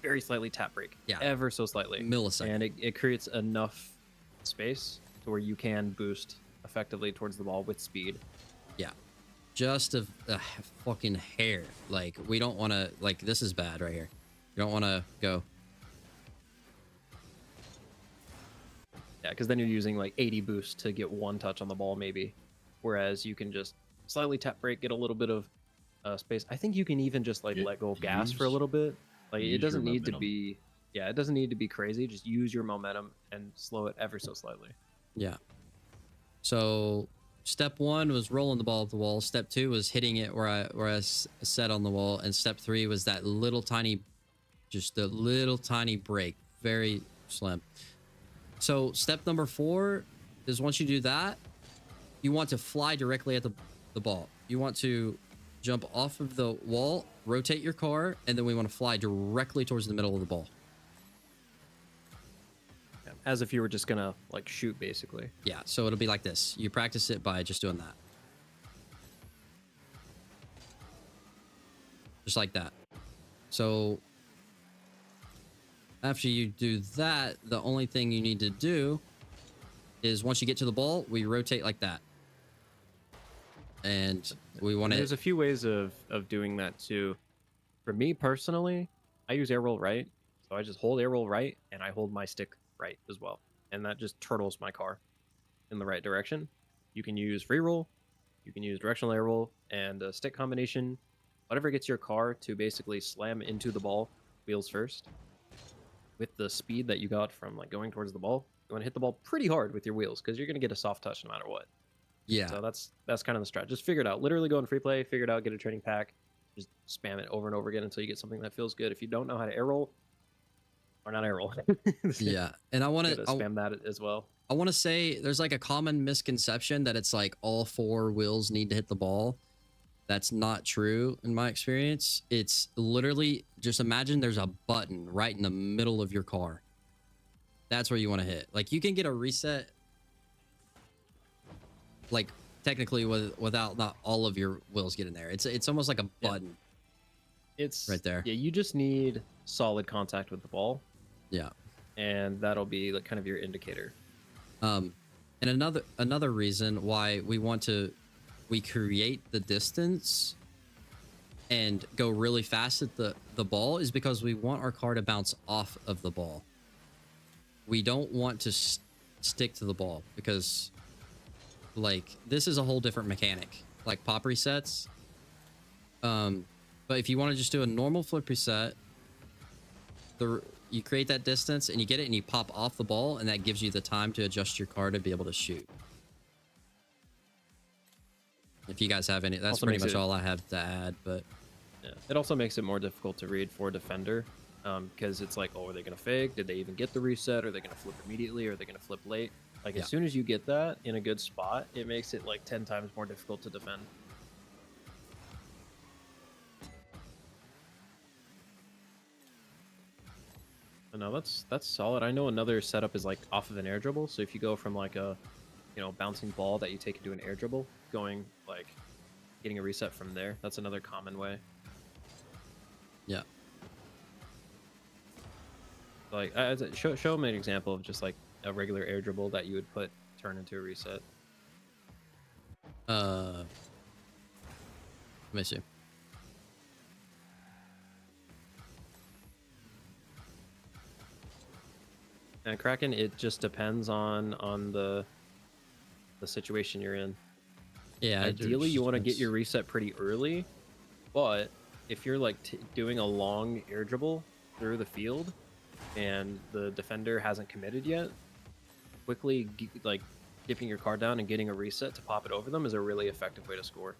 very slightly tap brake, ever so slightly, millisecond, and it creates enough space to where you can boost effectively towards the ball with speed. Yeah, just a fucking hair. Like we don't want to. Like this is bad right here. You don't want to go. Yeah, because then you're using like 80 boost to get one touch on the ball maybe, whereas you can just slightly tap brake, get a little bit of space. I think you can even just like let go of gas for a little bit. Like it doesn't need to be, it doesn't need to be crazy. Just use your momentum and slow it ever so slightly. Yeah. So step 1 was rolling the ball at the wall. Step 2 was hitting it where I set on the wall, and step 3 was that little tiny, just a little tiny break, very slim. So step number 4 is once you do that, you want to fly directly at the ball. You want to jump off of the wall, rotate your car, and then we want to fly directly towards the middle of the ball. As if you were just gonna like shoot, basically. Yeah, so it'll be like this. You practice it by just doing that. Just like that. So after you do that, the only thing you need to do is once you get to the ball, we rotate like that. And we want to... There's a few ways of doing that too. For me personally, I use air roll right. So I just hold air roll right and I hold my stick right as well. And that just turtles my car in the right direction. You can use free roll, you can use directional air roll, and a stick combination. Whatever gets your car to basically slam into the ball, wheels first. With the speed that you got from like going towards the ball, you want to hit the ball pretty hard with your wheels because you're going to get a soft touch no matter what. Yeah. So that's kind of the strat. Just figure it out. Literally go in free play, figure it out, get a training pack, just spam it over and over again until you get something that feels good. If you don't know how to air roll, or not air roll. Yeah. And I want to spam that as well. I want to say there's like a common misconception that it's like all 4 wheels need to hit the ball. That's not true in my experience. It's literally just imagine there's a button right in the middle of your car. That's where you want to hit. Like you can get a reset like technically without not all of your wheels getting there. It's almost like a button. It's right there. Yeah, you just need solid contact with the ball. Yeah. And that'll be like kind of your indicator. And another reason why we create the distance and go really fast at the ball is because we want our car to bounce off of the ball. We don't want to stick to the ball because like this is a whole different mechanic, like pop resets. But if you want to just do a normal flip reset, you create that distance and you get it and you pop off the ball, and that gives you the time to adjust your car to be able to shoot. If you guys have any, that's pretty much all I have to add. But yeah, it also makes it more difficult to read for a defender because it's like, oh, are they going to fake? Did they even get the reset? Are they going to flip immediately? Or are they going to flip late? Like as soon as you get that in a good spot, it makes it like 10 times more difficult to defend. No, that's solid. I know another setup is like off of an air dribble. So if you go from like a, bouncing ball that you take into an air dribble, going like getting a reset from there, that's another common way. Yeah. Like show them an example of just like a regular air dribble that you would turn into a reset. Let me see. And Kraken, it just depends on the situation you're in. Yeah. Ideally, you want to get your reset pretty early, but if you're like doing a long air dribble through the field and the defender hasn't committed yet, quickly like dipping your card down and getting a reset to pop it over them is a really effective way to score.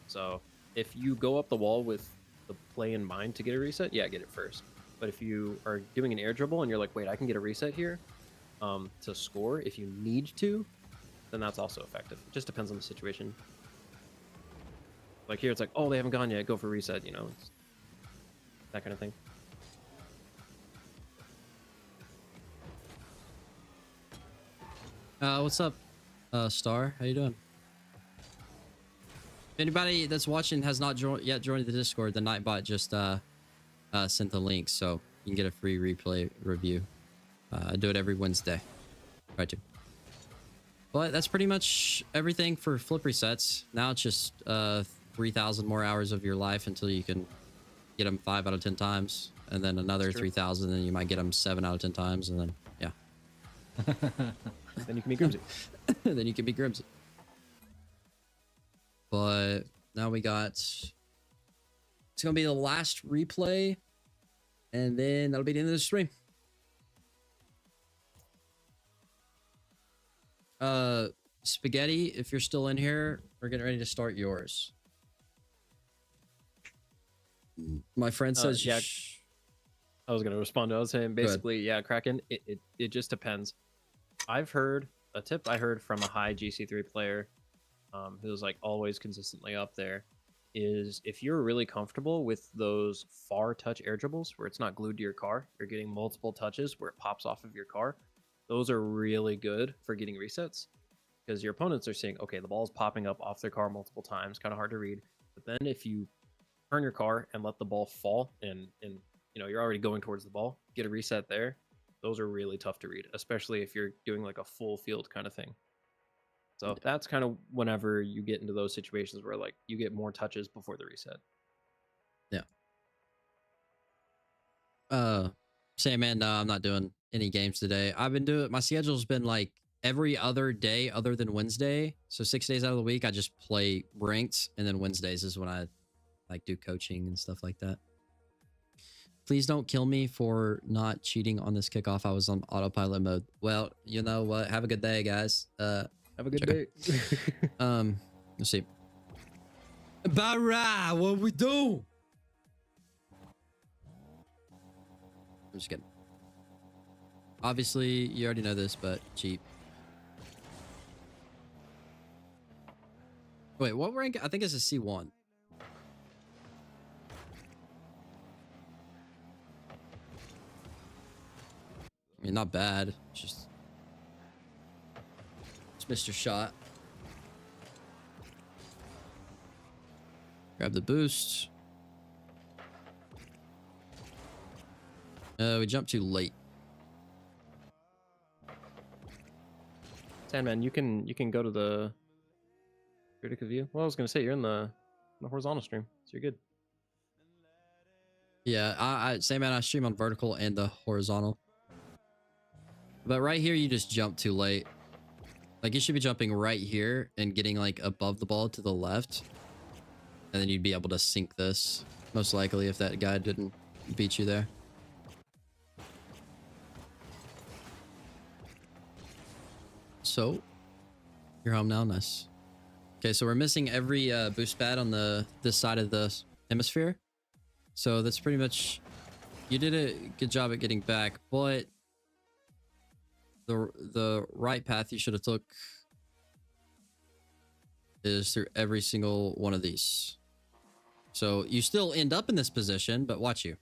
So if you go up the wall with the play in mind to get a reset, yeah, get it first. But if you are doing an air dribble and you're like, wait, I can get a reset here to score if you need to, then that's also effective. It just depends on the situation. Like here, it's like, oh, they haven't gone yet. Go for reset, you know, it's that kind of thing. What's up, Star? How you doing? If anybody that's watching has not yet joined the Discord, the Nightbot just sent the link, so you can get a free replay review. I do it every Wednesday. Try to. But that's pretty much everything for flip resets. Now it's just 3,000 more hours of your life until you can get them 5 out of 10 times, and then another 3,000, and you might get them 7 out of 10 times, and then yeah. Then you can be Grimsy. Then you can be Grimsy. But now we got. It's gonna be the last replay, and then that'll be the end of the stream. Spaghetti, if you're still in here, we're getting ready to start yours. My friend says, yeah. I was gonna respond to. I was saying basically, yeah, Kraken. It just depends. I've heard a tip I heard from a high GC3 player, who's like always consistently up there, is if you're really comfortable with those far touch air dribbles where it's not glued to your car, you're getting multiple touches where it pops off of your car. Those are really good for getting resets because your opponents are seeing, okay, the ball's popping up off their car multiple times, kind of hard to read. But then if you turn your car and let the ball fall and you know you're already going towards the ball, get a reset there. Those are really tough to read, especially if you're doing like a full field kind of thing. So that's kind of whenever you get into those situations where like you get more touches before the reset. Yeah. Say, man, no, I'm not doing any games today. I've been doing, my schedule's been like every other day other than Wednesday. So 6 days out of the week, I just play ranked, and then Wednesdays is when I like do coaching and stuff like that. Please don't kill me for not cheating on this kickoff. I was on autopilot mode. Well, you know what? Have a good day, guys. Have a good day. Let's see. Barra, what we do? I'm just kidding. Obviously, you already know this, but cheap. Wait, what rank? I think it's a C1. I mean, not bad. Just Mr. Shot. Grab the boost. We jumped too late. Sandman, you can go to the critical view. Well, I was gonna say you're in the horizontal stream, so you're good. Yeah, same man. I stream on vertical and the horizontal. But right here, you just jump too late. Like, you should be jumping right here and getting, like, above the ball to the left. And then you'd be able to sink this, most likely, if that guy didn't beat you there. So, you're home now. Nice. Okay, so we're missing every boost pad on this side of the hemisphere. So that's pretty much... You did a good job at getting back, but... The right path you should have took is through every single one of these. So you still end up in this position, but watch you.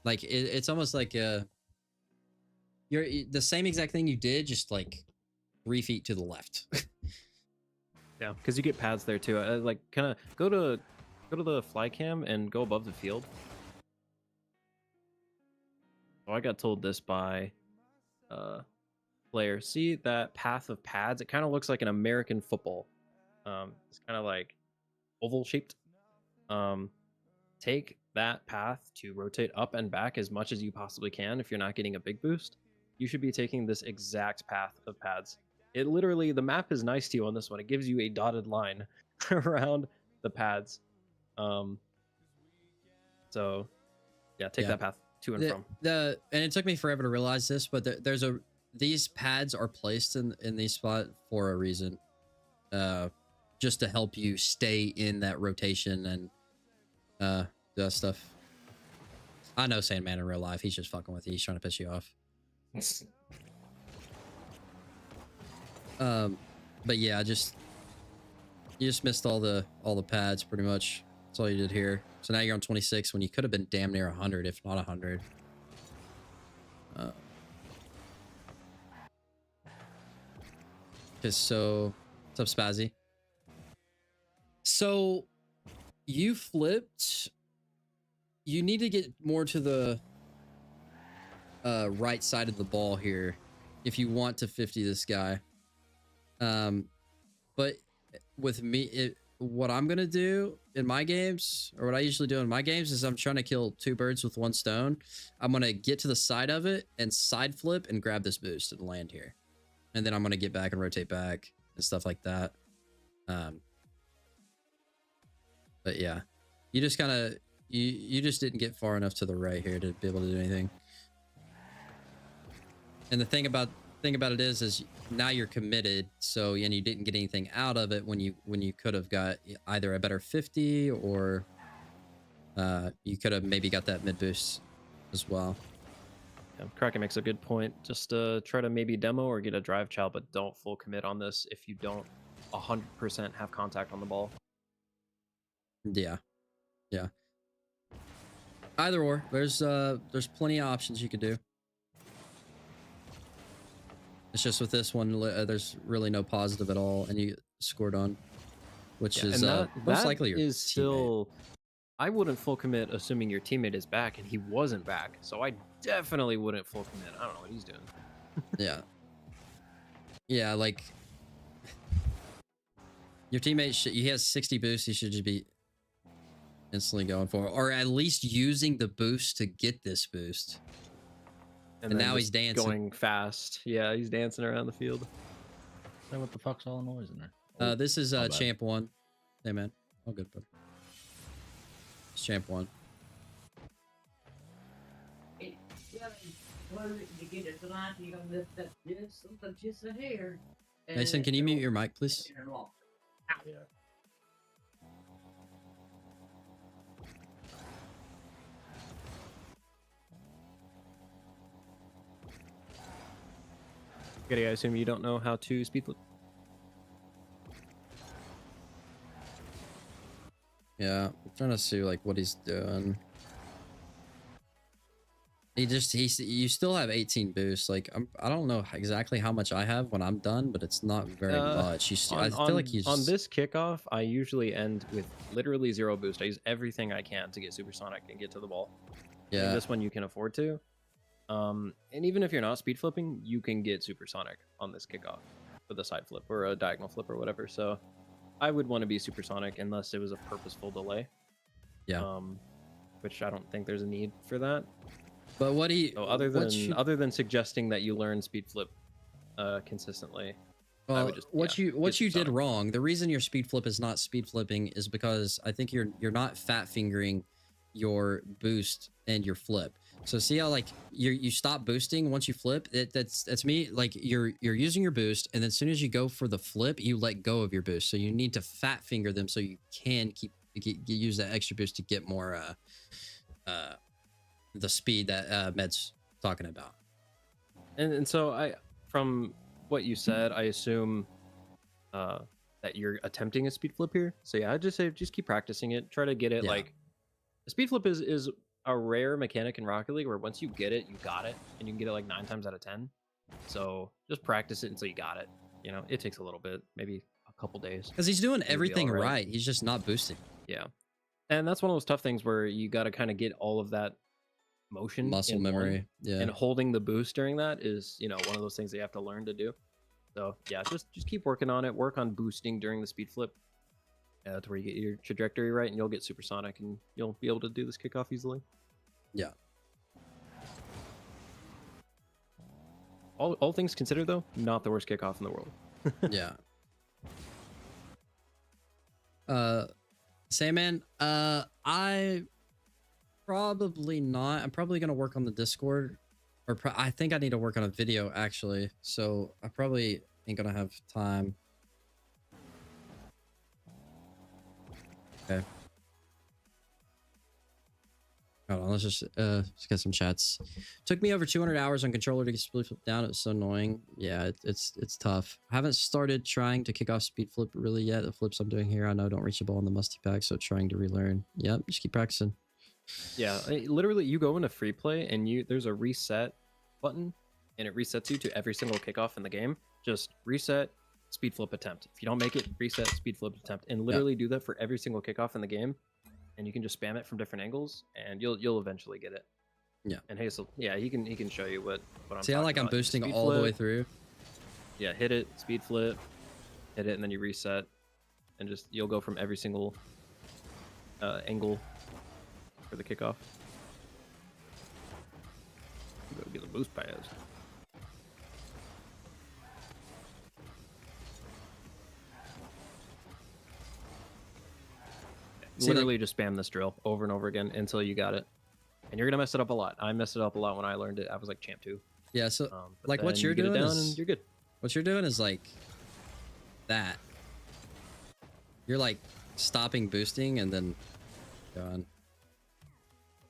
Like it's almost like you're the same exact thing you did, just like 3 feet to the left. Yeah, because you get pads there too. Like kind of go to the fly cam and go above the field. Oh, I got told this by player. See that path of pads? It kind of looks like an American football. It's kind of like oval shaped. Take that path to rotate up and back as much as you possibly can. If you're not getting a big boost, you should be taking this exact path of pads. It literally, the map is nice to you on this one. It gives you a dotted line around the pads. So yeah, take that path to and from. And it took me forever to realize this, but these pads are placed in these spots for a reason, just to help you stay in that rotation and that stuff. I know Sandman in real life, he's just fucking with you. He's trying to piss you off. But yeah, you just missed all the pads pretty much. That's all you did here. So now you're on 26 when you could have been damn near 100, if not 100. So what's up, Spazzy? So you flipped. You need to get more to the right side of the ball here if you want to 50 this guy. But with me, what I'm gonna do in my games, or what I usually do in my games, is I'm trying to kill 2 birds with 1 stone. I'm gonna get to the side of it and side flip and grab this boost and land here, and then I'm gonna get back and rotate back and stuff like that. But yeah, you just kind of you just didn't get far enough to the right here to be able to do anything. And the thing about it is now you're committed, so, and you didn't get anything out of it when you could have got either a better 50 or you could have maybe got that mid boost as well. Yeah, Kraken makes a good point. Just try to maybe demo or get a drive chow, but don't full commit on this if you don't 100% have contact on the ball. Yeah. Either or, there's plenty of options you could do. It's just with this one, there's really no positive at all, and you scored on, which is most likely your is teammate. Still. I wouldn't full commit assuming your teammate is back, and he wasn't back, so I definitely wouldn't full commit. I don't know what he's doing. Yeah, like your teammate he has 60 boosts. He should just be instantly going for it, or at least using the boost to get this boost. And now he's dancing, going fast. Yeah, he's dancing around the field. Hey, what the fuck's all the noise in there? This is champ 1. Hey man, all good, buddy. It's champ 1. Mason, can you mute your mic, please? Okay, I assume you don't know how to speed flip. Yeah, I'm trying to see like what he's doing. You still have 18 boosts. Like I don't know exactly how much I have when I'm done, but it's not very much. I feel like he's on this kickoff. I usually end with literally 0 boost. I use everything I can to get supersonic and get to the ball. Yeah, and this one you can afford to. And even if you're not speed flipping, you can get supersonic on this kickoff with a side flip or a diagonal flip or whatever. So I would want to be supersonic unless it was a purposeful delay. Yeah. Which I don't think there's a need for that. But other than suggesting that you learn speed flip consistently, I would just, what you did wrong. The reason your speed flip is not speed flipping is because I think you're not fat fingering your boost and your flip. So see how like you stop boosting once you flip. That's me. Like you're using your boost, and then as soon as you go for the flip, you let go of your boost. So you need to fat finger them so you can use that extra boost to get more the speed that Med's talking about. And so from what you said, I assume that you're attempting a speed flip here. So yeah, I'd just say just keep practicing it. Try to get it. Like a speed flip is a rare mechanic in Rocket League where once you get it, you got it, and you can get it like 9 times out of 10. So just practice it until you got it. You know, it takes a little bit, maybe a couple days. Because he's doing everything right. He's just not boosting. Yeah. And that's one of those tough things where you got to kind of get all of that motion, muscle memory. Yeah. And holding the boost during that is, you know, one of those things that you have to learn to do. So yeah, just keep working on it. Work on boosting during the speed flip. That's where you get your trajectory right, and you'll get supersonic, and you'll be able to do this kickoff easily. Yeah. All things considered, though, not the worst kickoff in the world. Yeah. Sandman, I probably not. I'm probably gonna work on the Discord, or I think I need to work on a video actually. So I probably ain't gonna have time. Okay. Hold on, let's get some chats. Took me over 200 hours on controller to get speed flip down. It was so annoying. Yeah, it's tough. I haven't started trying to kick off speed flip really yet. The flips I'm doing here, I know don't reach the ball in the musty pack, so trying to relearn. Yep, just keep practicing. Yeah, literally, you go into free play and there's a reset button, and it resets you to every single kickoff in the game. Just reset, speed flip attempt. If you don't make it, reset, speed flip attempt, and literally do that for every single kickoff in the game. And you can just spam it from different angles, and you'll eventually get it. Yeah. And Hazel, yeah, he can show you what I'm. See, I like I'm boosting all the way through. Yeah, hit it, speed flip, hit it, and then you reset, and just you'll go from every single angle for the kickoff. Go get the boost pass. Literally just spam this drill over and over again until you got it. And you're gonna mess it up a lot. I messed it up a lot when I learned it. I was like champ 2. Yeah, so like what you're doing is you're good. What you're doing is like that. You're like stopping boosting and then going.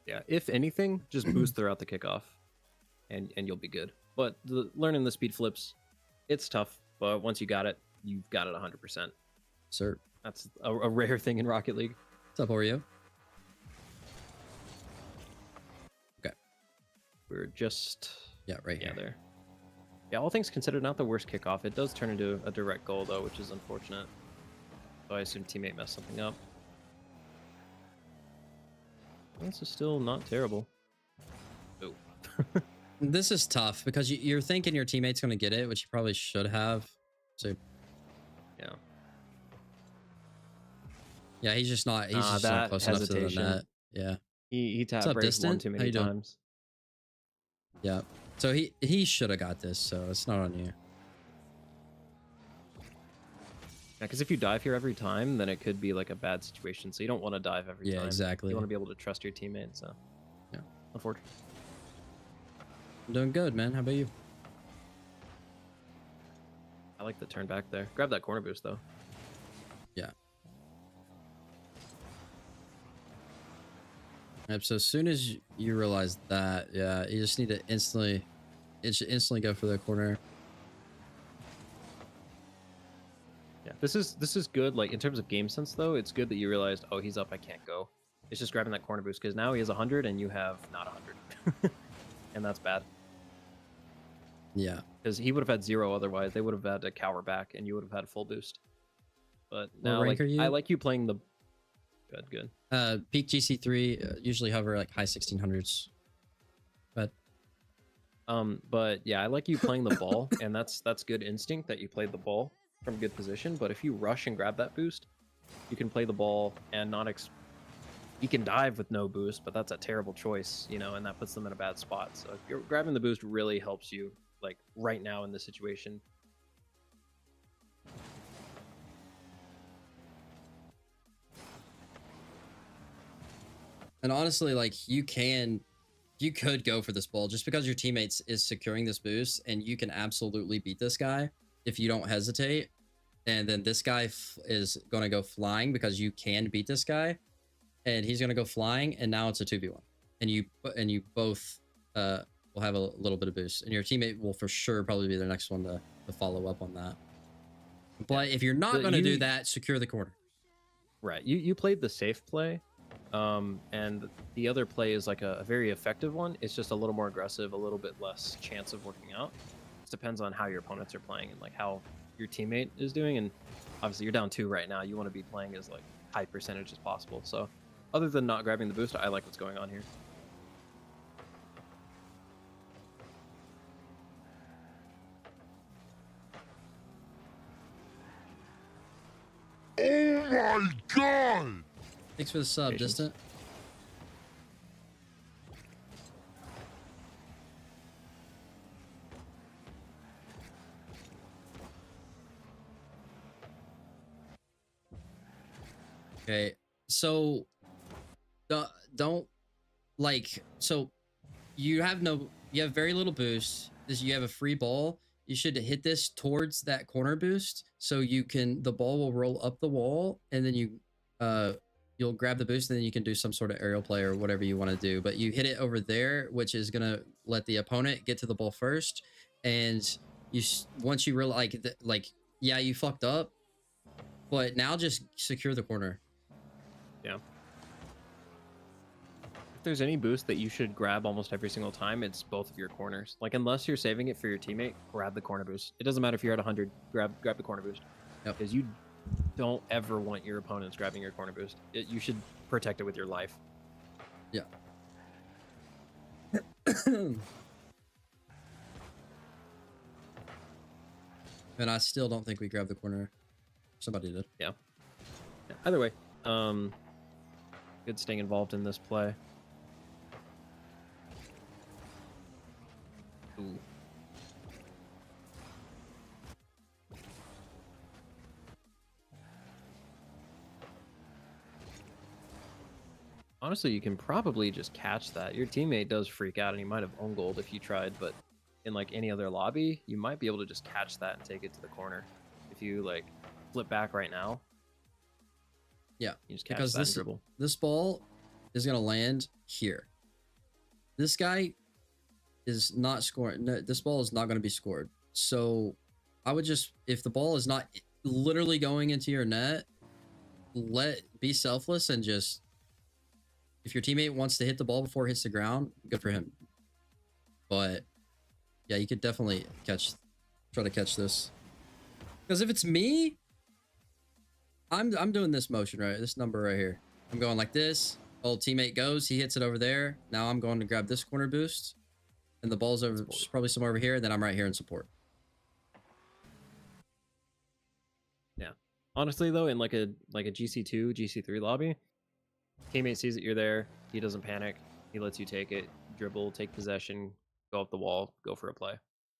Yeah, if anything, just boost throughout the kickoff, and you'll be good. But learning the speed flips, it's tough. But once you got it, you've got it 100%. Sir, that's a rare thing in Rocket League. What's up, Oreo? Okay. We're just... Yeah, right here. Yeah, there. Yeah, all things considered, not the worst kickoff. It does turn into a direct goal, though, which is unfortunate. So I assume teammate messed something up. This is still not terrible. Oh. This is tough because you're thinking your teammate's going to get it, which you probably should have. So... Yeah. Yeah, he's just not. He's just not close enough to the net. Yeah. He tapped Braves one too many times. Yeah. So he should have got this. So it's not on you. Yeah, because if you dive here every time, then it could be like a bad situation. So you don't want to dive every time. Yeah, exactly. You want to be able to trust your teammate. So yeah, unfortunate. I'm doing good, man. How about you? I like the turn back there. Grab that corner boost though. Yeah. Yep, so as soon as you realize that, yeah, you just need to instantly go for the corner. Yeah, this is good. Like in terms of game sense, though, it's good that you realized, oh, he's up, I can't go. It's just grabbing that corner boost because now he has 100 and you have not 100, and that's bad. Yeah, because he would have had 0 otherwise. They would have had to cower back, and you would have had full boost. But now, like, I like you playing the. Good. Peak GC3 usually hover like high 1600s. But yeah, I like you playing the ball, and that's good instinct that you played the ball from good position. But if you rush and grab that boost, you can play the ball and not you can dive with no boost, but that's a terrible choice, you know, and that puts them in a bad spot. So if you're grabbing the boost really helps you, like right now in this situation. And honestly, like you could go for this ball just because your teammates is securing this boost, and you can absolutely beat this guy if you don't hesitate. And then this guy is going to go flying because you can beat this guy, and he's going to go flying, and now it's a 2v1, and you both will have a little bit of boost, and your teammate will for sure probably be the next one to follow up on that. But if you're not going to do that, secure the corner. Right. You played the safe play. And the other play is like a very effective one. It's just a little more aggressive, a little bit less chance of working out. It depends on how your opponents are playing and like how your teammate is doing. And obviously you're down 2 right now. You want to be playing as like high percentage as possible. So other than not grabbing the boost, I like what's going on here. Oh my god! Thanks for the sub, Patience. Distant. Okay, so don't like so you have very little boost. You have a free ball. You should hit this towards that corner boost so the ball will roll up the wall and then you'll grab the boost and then you can do some sort of aerial play or whatever you want to do. But you hit it over there, which is gonna let the opponent get to the ball first. And once you realize yeah, you fucked up, but now just secure the corner. Yeah. If there's any boost that you should grab almost every single time, it's both of your corners. Like, unless you're saving it for your teammate, grab the corner boost. It doesn't matter if you're at 100, grab the corner boost. Yep. Because you don't ever want your opponents grabbing your corner boost. You should protect it with your life. Yeah. And I still don't think we grabbed the corner. Somebody did. Yeah. Either way, good staying involved in this play. Ooh. Honestly, you can probably just catch that. Your teammate does freak out, and he might have own goaled if you tried, but in like any other lobby, you might be able to just catch that and take it to the corner. If you like flip back right now, yeah, you just catch because that and dribble. This ball is gonna land here. This guy is not scoring. No, this ball is not going to be scored. So I would just, if the ball is not literally going into your net, be selfless and just, if your teammate wants to hit the ball before it hits the ground, good for him. But yeah, you could definitely try to catch this. Because if it's me, I'm doing this motion, right? This number right here. I'm going like this. Old teammate goes, he hits it over there. Now I'm going to grab this corner boost. And the ball's over, probably somewhere over here. And then I'm right here in support. Yeah. Honestly, though, in like a GC2, GC3 lobby, teammate sees that you're there. He doesn't panic. He lets you take it, dribble, take possession, go up the wall, go for a play.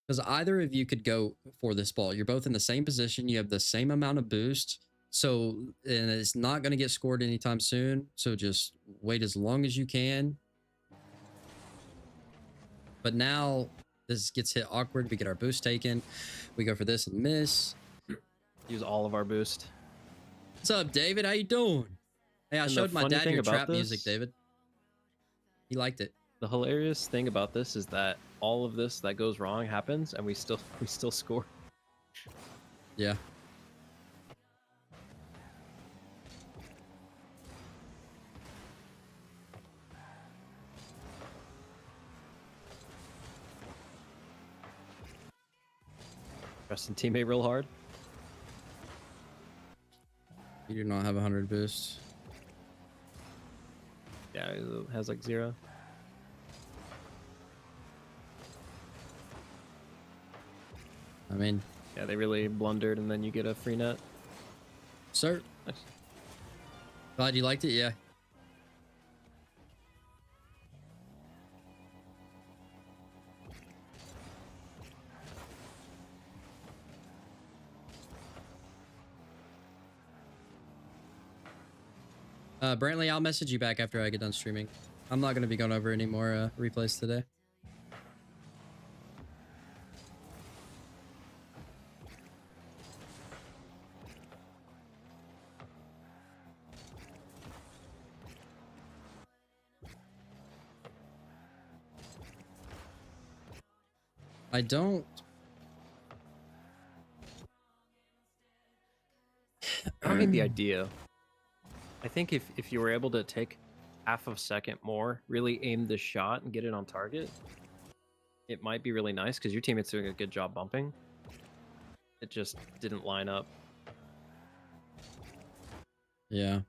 Because either of you could go for this ball. You're both in the same position. You have the same amount of boost. So, and it's not going to get scored anytime soon. So just wait as long as you can. But now this gets hit awkward. We get our boost taken. We go for this and miss. Use all of our boost. What's up, David? How you doing? Hey, I showed my dad your trap music, David. He liked it. The hilarious thing about this is that all of this that goes wrong happens, and we still score. Yeah. Pressing teammate real hard. You do not have 100 boost. Yeah, it has like 0. I mean, yeah, they really blundered, and then you get a free net. Sir. Nice. Glad you liked it, yeah. Brantley, I'll message you back after I get done streaming. I'm not going to be going over any more replays today. I don't... I don't get the idea. I think if you were able to take half a second more, really aim the shot and get it on target, it might be really nice because your teammate's doing a good job bumping. It just didn't line up. Yeah.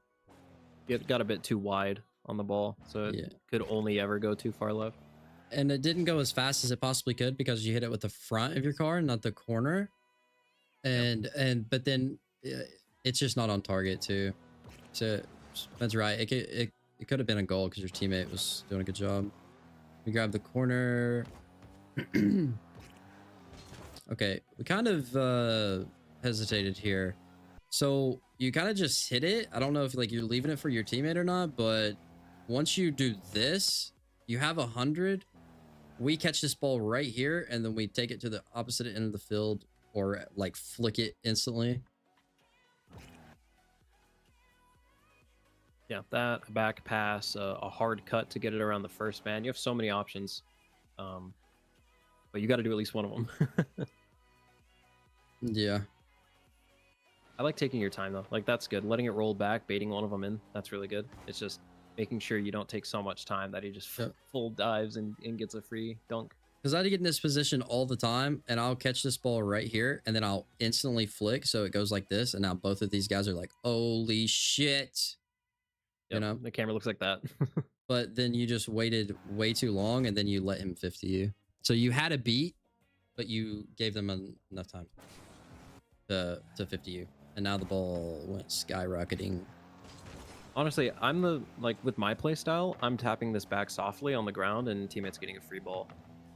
It got a bit too wide on the ball, so it could only ever go too far left. And it didn't go as fast as it possibly could because you hit it with the front of your car, not the corner. And but then it's just not on target too. So that's right. It could have been a goal because your teammate was doing a good job. We grab the corner. Okay, we kind of hesitated here. So you kind of just hit it. I don't know if like you're leaving it for your teammate or not, but once you do this, you have 100. We catch this ball right here, and then we take it to the opposite end of the field or like flick it instantly. Yeah, that, a back pass, a hard cut to get it around the first man. You have so many options. But you got to do at least one of them. Yeah. I like taking your time, though. Like, that's good. Letting it roll back, baiting one of them in, that's really good. It's just making sure you don't take so much time that he just full dives and gets a free dunk. Because I get in this position all the time, and I'll catch this ball right here, and then I'll instantly flick, so it goes like this, and now both of these guys are like, holy shit. Yep, you know? The camera looks like that. But then you just waited way too long, and then you let him 50 you. So you had a beat, but you gave them enough time to 50 you. And now the ball went skyrocketing. Honestly, like with my play style, I'm tapping this back softly on the ground and teammates getting a free ball.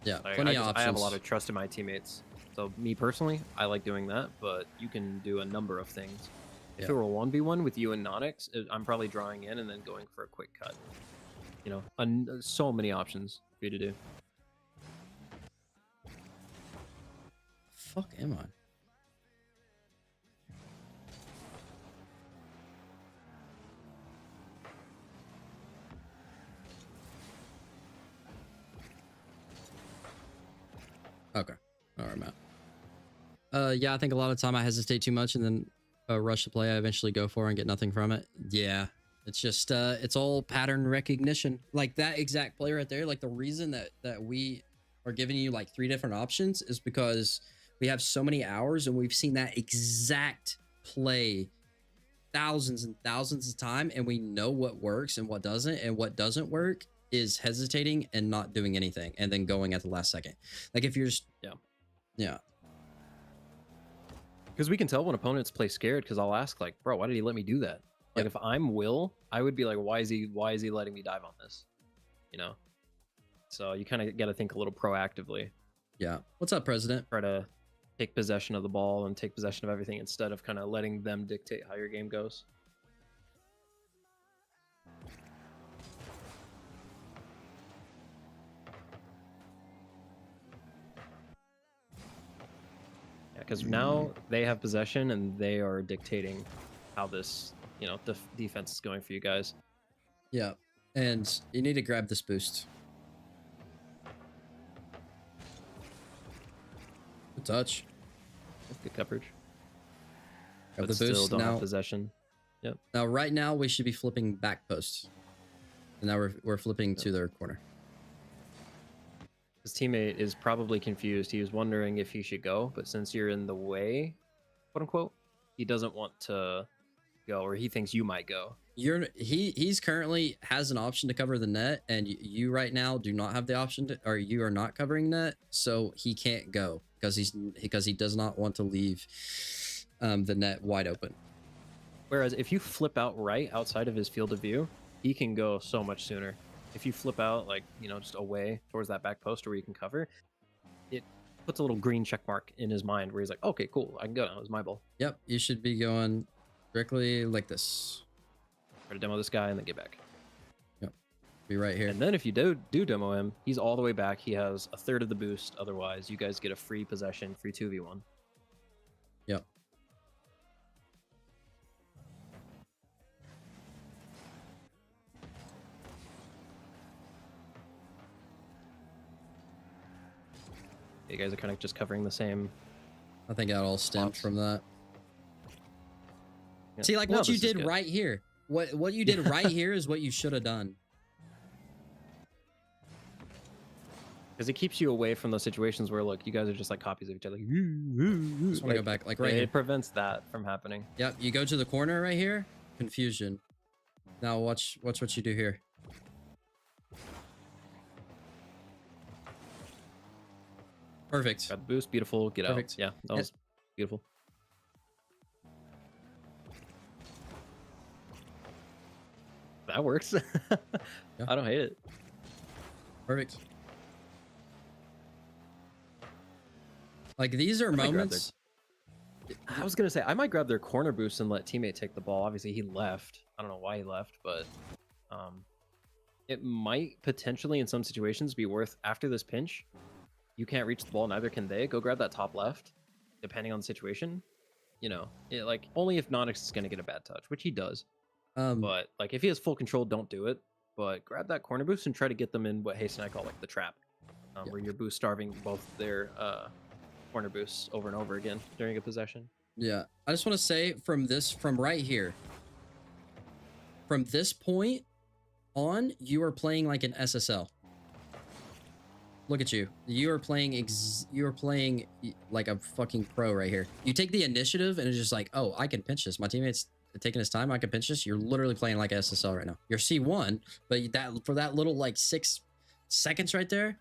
Yeah, like, plenty of options. I have a lot of trust in my teammates. So me personally, I like doing that, but you can do a number of things. If it were a 1v1 with you and Nonix, I'm probably drawing in and then going for a quick cut. You know, so many options for you to do. Fuck am I? Okay. All right, Matt. Yeah, I think a lot of time I hesitate too much and then rush the play I eventually go for and get nothing from it. Yeah. It's just it's all pattern recognition. Like that exact play right there, like the reason that we are giving you like 3 different options is because we have so many hours and we've seen that exact play thousands and thousands of time, and we know what works and what doesn't, and what doesn't work is hesitating and not doing anything and then going at the last second. Like if you're just yeah, because we can tell when opponents play scared, because I'll ask like, bro, why did he let me do that? Like if I'm Will, I would be like, why is he letting me dive on this, you know? So you kind of got to think a little proactively. Yeah. What's up, President? Try to take possession of the ball and take possession of everything instead of kind of letting them dictate how your game goes. Yeah, because now they have possession and they are dictating how this, you know, the defense is going for you guys. Yeah, and you need to grab this boost. Good touch. Good coverage. Grab but the boost. Still don't now, have possession. Yep. Now, right now, we should be flipping back posts. And now we're flipping to their corner. His teammate is probably confused. He was wondering if he should go, but since you're in the way, quote unquote, he doesn't want to go, or he thinks you might go. He's currently has an option to cover the net, and you right now do not have the option to, or you are not covering net, so he can't go because he does not want to leave the net wide open. Whereas if you flip out right outside of his field of view, he can go so much sooner. If you flip out, like, you know, just away towards that back post where you can cover, it puts a little green check mark in his mind where he's like, okay, cool, I can go now. It was my ball. Yep, you should be going directly like this. Try to demo this guy and then get back. Yep, be right here. And then if you do demo him, he's all the way back. He has a third of the boost. Otherwise, you guys get a free possession, free 2v1. Yep. You guys are kind of just covering the same. I think that all stemmed spots. from that. Yeah. See, like No, what you this is did good. right here. What you did right here is what you should have done. Because it keeps you away from those situations where, look, you guys are just like copies of each other. Like, Just want to go back, like right it here. prevents that from happening. Yep, you go to the corner right here. Confusion. Now watch what you do here. Perfect. Got the boost, beautiful. Get Perfect. out. Yeah, that was beautiful. That works. Yeah. I don't hate it. Perfect. Like these are I might grab moments. I was gonna say I might grab their corner boost and let teammate take the ball. Obviously, he left. I don't know why he left, but it might potentially in some situations be worth after this pinch. You can't reach the ball, neither can they. Go grab that top left, depending on the situation. You know, like only if Nonix is gonna get a bad touch, which he does. But like if he has full control, don't do it. But grab that corner boost and try to get them in what Hasty and I call like the trap, Yeah. where you're boost starving both their corner boosts over and over again during a possession. Yeah, I just want to say from right here, from this point on, you are playing like an SSL. Look at you. You are playing like a fucking pro right here. You take the initiative and it's just like, oh, I can pinch this. My teammate's taking his time. I can pinch this. You're literally playing like SSL right now. You're C1, but that for that little like 6 seconds right there,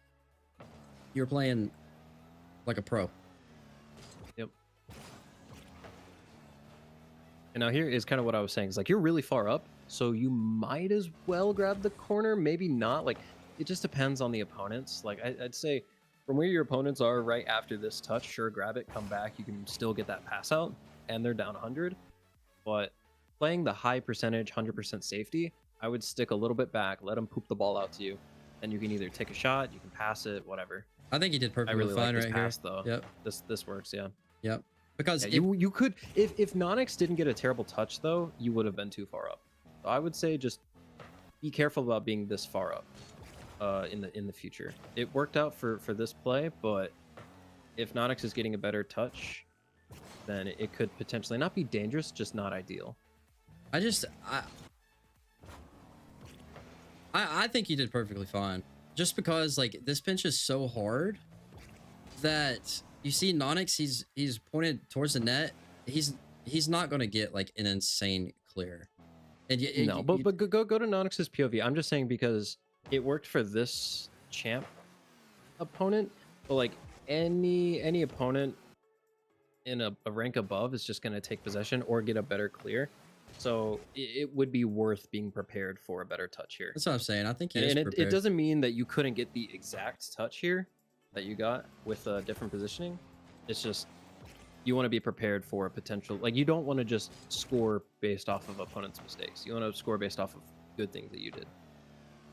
you're playing like a pro. Yep. And now here is kind of what I was saying. It's like you're really far up, so you might as well grab the corner. Maybe not. Like it just depends on the opponents. Like I'd say from where your opponents are right after this touch, sure, grab it, come back. You can still get that pass out, and they're down 100. But playing the high percentage, 100% safety, I would stick a little bit back, let them poop the ball out to you, and you can either take a shot, you can pass it, whatever. I think you did I perfectly really fine like this right pass here. though. Yep. This works, yeah. Yep. Because Yeah, you could if Nonix didn't get a terrible touch though, you would have been too far up. So I would say just be careful about being this far up in the future. It worked out for this play, but if Nonix is getting a better touch, then it could potentially not be dangerous, just not ideal. I think you did perfectly fine. Just because like this pinch is so hard that you see Nonix, he's pointed towards the net. He's not gonna get like an insane clear. And but go to Nonix's POV. I'm just saying because it worked for this champ opponent, but like any opponent in a rank above is just gonna take possession or get a better clear. So it would be worth being prepared for a better touch here. That's what I'm saying. I think he is And prepared. it doesn't mean that you couldn't get the exact touch here that you got with a different positioning. It's just you want to be prepared for a potential, like you don't want to just score based off of opponent's mistakes. You want to score based off of good things that you did.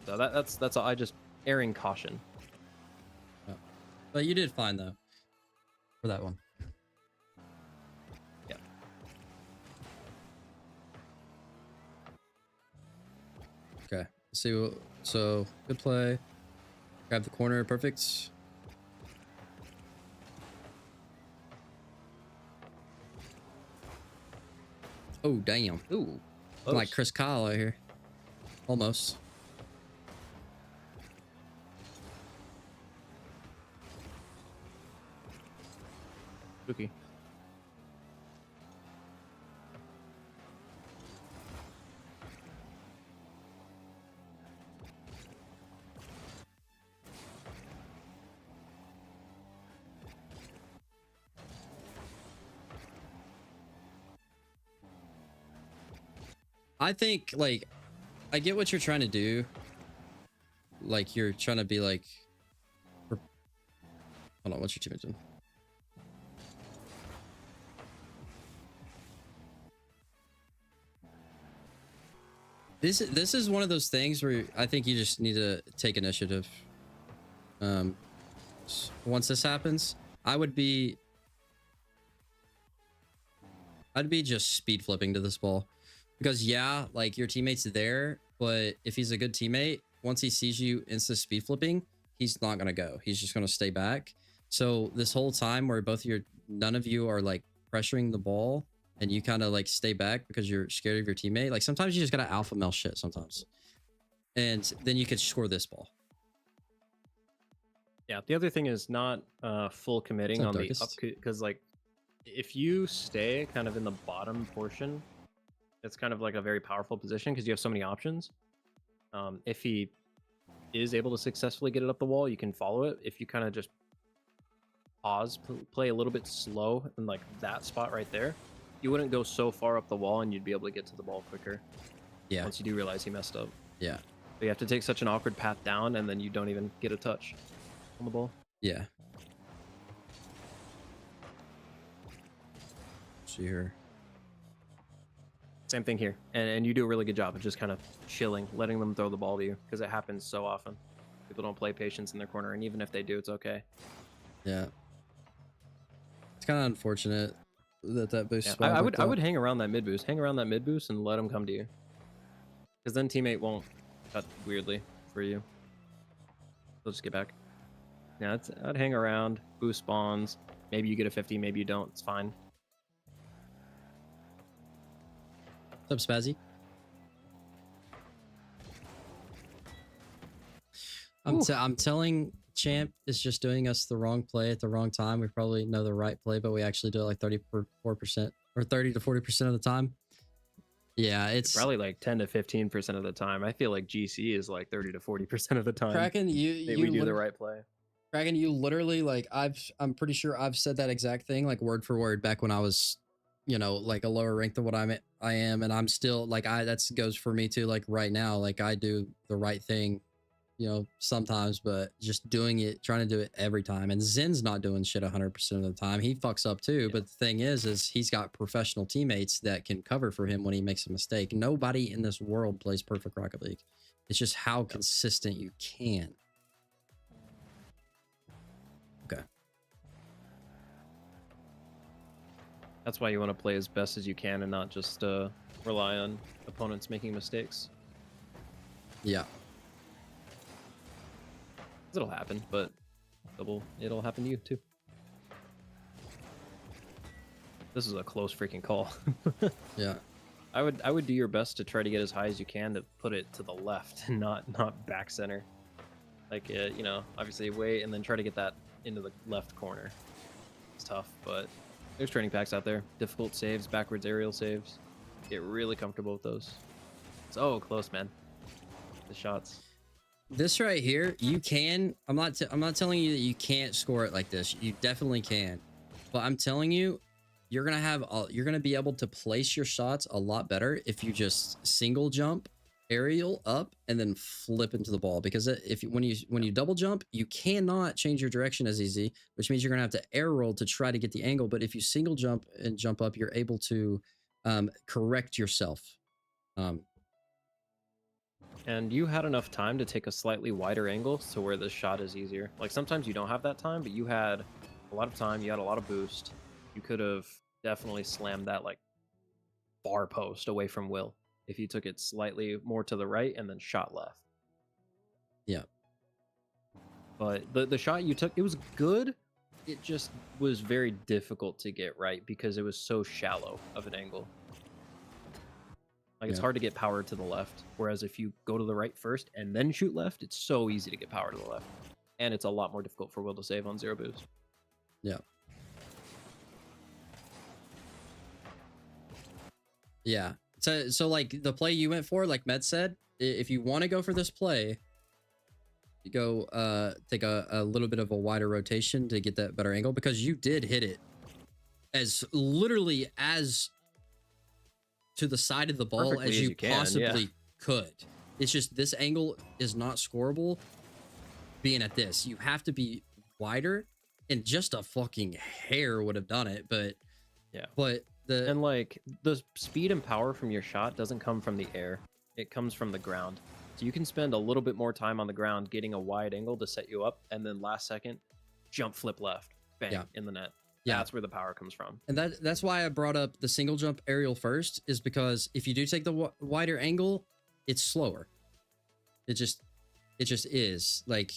So that's all. I just erring caution. Yeah. But you did fine though for that one. Yeah. Okay. Let's see what, so good play. Grab the corner, perfect. Oh damn. Ooh. I'm like Chris Kyle out here. Almost. Spooky. I think like I get what you're trying to do. Like you're trying to be like hold on, what's your teammate doing? This is one of those things where I think you just need to take initiative. Once this happens, I'd be just speed flipping to this ball. Because yeah, like your teammate's there, but if he's a good teammate, once he sees you insta speed flipping, he's not gonna go. He's just gonna stay back. So this whole time where none of you are like pressuring the ball and you kind of like stay back because you're scared of your teammate. Like sometimes you just gotta alpha male shit sometimes. And then you could score this ball. Yeah, the other thing is not full committing on the up, because like if you stay kind of in the bottom portion, it's kind of like a very powerful position because you have so many options. If he is able to successfully get it up the wall, you can follow it. If you kind of just pause, play a little bit slow in like that spot right there, you wouldn't go so far up the wall and you'd be able to get to the ball quicker. Yeah. Once you do realize he messed up. Yeah. But you have to take such an awkward path down, and then you don't even get a touch on the ball. Yeah. See here. Same thing here. And you do a really good job of just kind of chilling, letting them throw the ball to you, because it happens so often. People don't play patience in their corner, and even if they do, it's okay. Yeah. It's kind of unfortunate that boost. Yeah. I would hang around that mid boost. Hang around that mid boost and let them come to you. Because then teammate won't cut weirdly for you. They'll just get back. Yeah, I'd hang around, boost spawns. Maybe you get a 50, maybe you don't. It's fine. What's up, Spazzy? I'm telling Champ is just doing us the wrong play at the wrong time. We probably know the right play, but we actually do it like 34% or 30 to 40% of the time. Yeah, it's probably like 10 to 15% of the time. I feel like GC is like 30 to 40% of the time. Kraken, we do the right play. Kraken, you literally like I'm pretty sure I've said that exact thing like word for word back when I was, you know, like a lower rank than what I am, and I'm still like that goes for me too. Like right now, like I do the right thing, you know, sometimes, but just trying to do it every time. And Zen's not doing shit 100% of the time. He fucks up too. Yeah. But the thing is he's got professional teammates that can cover for him when he makes a mistake. Nobody in this world plays perfect Rocket League. It's just how consistent you can. Okay. That's why you want to play as best as you can and not just rely on opponents making mistakes. Yeah. It'll happen, but it'll happen to you too. This is a close freaking call. Yeah. I would do your best to try to get as high as you can to put it to the left and not back center. Like you know, obviously wait and then try to get that into the left corner. It's tough, but there's training packs out there. Difficult saves, backwards aerial saves. Get really comfortable with those. So close, man. The shots. This right here, you can. I'm not telling you that you can't score it like this. You definitely can, but I'm telling you, you're gonna be able to place your shots a lot better if you just single jump, aerial up, and then flip into the ball. Because when you double jump, you cannot change your direction as easy, which means you're gonna have to air roll to try to get the angle. But if you single jump and jump up, you're able to correct yourself. And you had enough time to take a slightly wider angle to where the shot is easier. Like sometimes you don't have that time, but you had a lot of time, you had a lot of boost. You could have definitely slammed that like far post away from Will if you took it slightly more to the right and then shot left. Yeah. But the shot you took, it was good. It just was very difficult to get right because it was so shallow of an angle. Like it's hard to get power to the left, whereas if you go to the right first and then shoot left, it's so easy to get power to the left. And it's a lot more difficult for Will to save on zero boost. Yeah. Yeah. So like the play you went for, like Med said, if you want to go for this play, you go take a little bit of a wider rotation to get that better angle, because you did hit it as literally as to the side of the ball Perfectly as you possibly yeah. could. It's just this angle is not scoreable being at this. You have to be wider, and just a fucking hair would have done it, but yeah. But and like the speed and power from your shot doesn't come from the air. It comes from the ground. So you can spend a little bit more time on the ground getting a wide angle to set you up, and then last second jump flip left, bang, in the net. Yeah, that's where the power comes from. And that's why I brought up the single jump aerial first, is because if you do take the wider angle, it's slower. It just is. Like,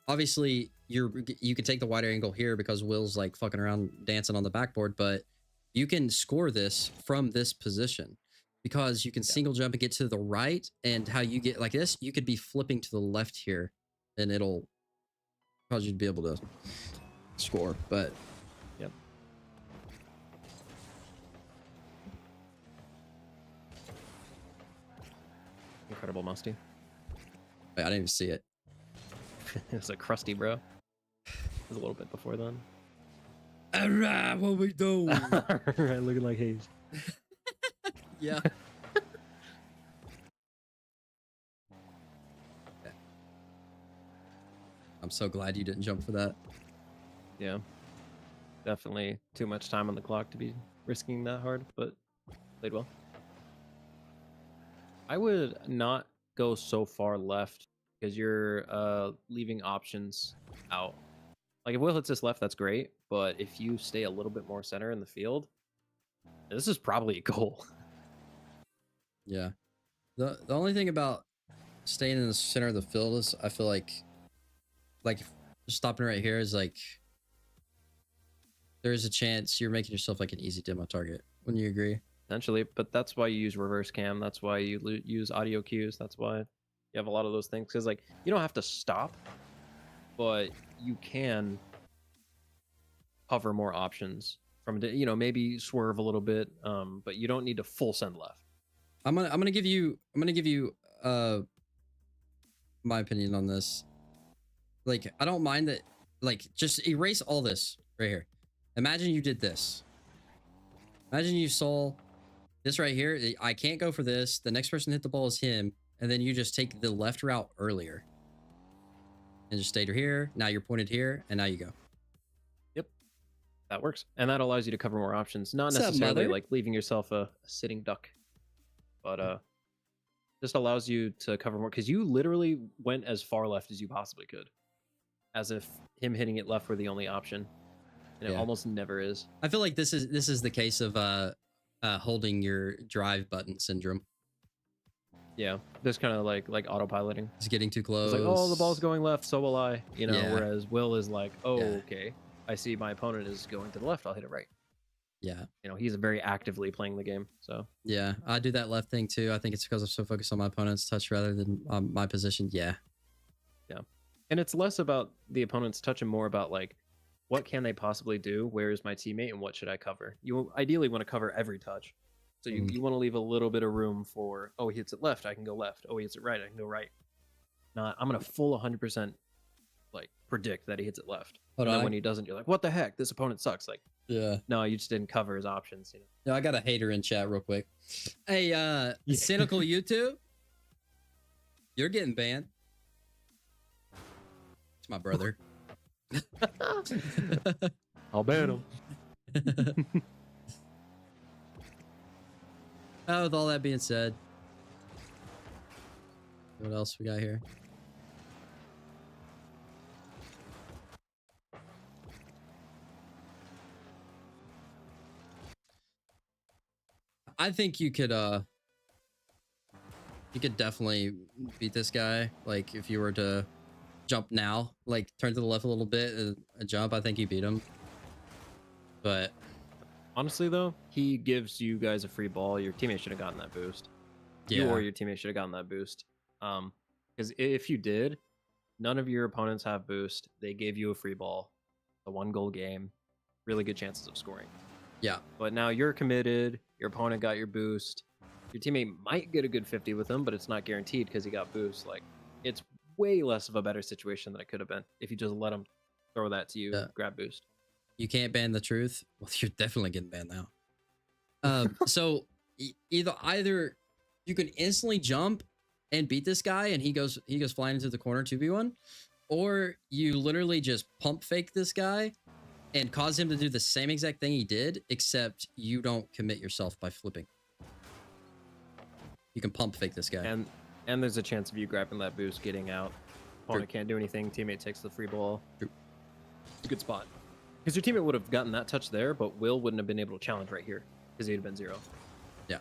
obviously you can take the wider angle here because Will's like fucking around dancing on the backboard, but you can score this from this position because you can single jump and get to the right, and how you get like this, you could be flipping to the left here and it'll cause you to be able to score. But incredible musty. I didn't even see it. It's a crusty, bro. It was a little bit before then. All right, what we doing? All right, looking like Hayes. Yeah. I'm so glad you didn't jump for that. Yeah. Definitely too much time on the clock to be risking that hard, but played well. I would not go so far left because you're leaving options out. Like if Will hits this left, that's great, but if you stay a little bit more center in the field, this is probably a goal. Yeah. The only thing about staying in the center of the field is I feel like stopping right here is like there's a chance you're making yourself like an easy demo target. Wouldn't you agree? Potentially, but that's why you use reverse cam. That's why you use audio cues. That's why you have a lot of those things. Because like you don't have to stop, but you can cover more options from maybe swerve a little bit. But you don't need to full send left. I'm gonna give you my opinion on this. Like I don't mind that. Like just erase all this right here. Imagine you did this. Imagine you saw this right here. I can't go for this. The next person to hit the ball is him. And then you just take the left route earlier. And just stayed here. Now you're pointed here. And now you go. Yep. That works. And that allows you to cover more options. Not What's up, necessarily mother? like leaving yourself a sitting duck. But just allows you to cover more. Because you literally went as far left as you possibly could. As if him hitting it left were the only option. And it almost never is. I feel like this is the case of holding your drive button syndrome. Yeah, just kind of like autopiloting. It's getting too close. It's like, oh, the ball's going left, so will I. Yeah. Whereas Will is like, oh, okay, I see my opponent is going to the left, I'll hit it right. Yeah. He's very actively playing the game. So yeah, I do that left thing too. I think it's because I'm so focused on my opponent's touch rather than my position. Yeah. Yeah, and it's less about the opponent's touch and more about like, what can they possibly do? Where is my teammate and what should I cover? You ideally want to cover every touch. So you want to leave a little bit of room for, oh, he hits it left, I can go left. Oh, he hits it right, I can go right. Not, I'm going to full 100% like predict that he hits it left. And then when he doesn't, you're like, what the heck? This opponent sucks. Like, yeah. No, you just didn't cover his options. Yeah, I got a hater in chat real quick. Hey, cynical YouTube, you're getting banned. It's my brother. I'll ban him. With all that being said, what else we got here? I think you could definitely beat this guy. Like if you were to jump now, like turn to the left a little bit, a jump, I think you beat him. But honestly, though, he gives you guys a free ball. Your teammate should have gotten that boost. Yeah. You or your teammate should have gotten that boost. Because if you did, none of your opponents have boost. They gave you a free ball. A 1-goal game. Really good chances of scoring. Yeah. But now you're committed. Your opponent got your boost. Your teammate might get a good 50 with him, but it's not guaranteed because he got boost. Like, it's way less of a better situation than it could have been if you just let him throw that to you, grab boost. You can't ban the truth. Well, you're definitely getting banned now. So either you can instantly jump and beat this guy, and he goes flying into the corner 2v1, or you literally just pump fake this guy and cause him to do the same exact thing he did, except you don't commit yourself by flipping. You can pump fake this guy. And there's a chance of you grabbing that boost, getting out. Opponent can't do anything. Teammate takes the free ball. True. It's a good spot. Because your teammate would have gotten that touch there, but Will wouldn't have been able to challenge right here because he'd have been 0. Yeah.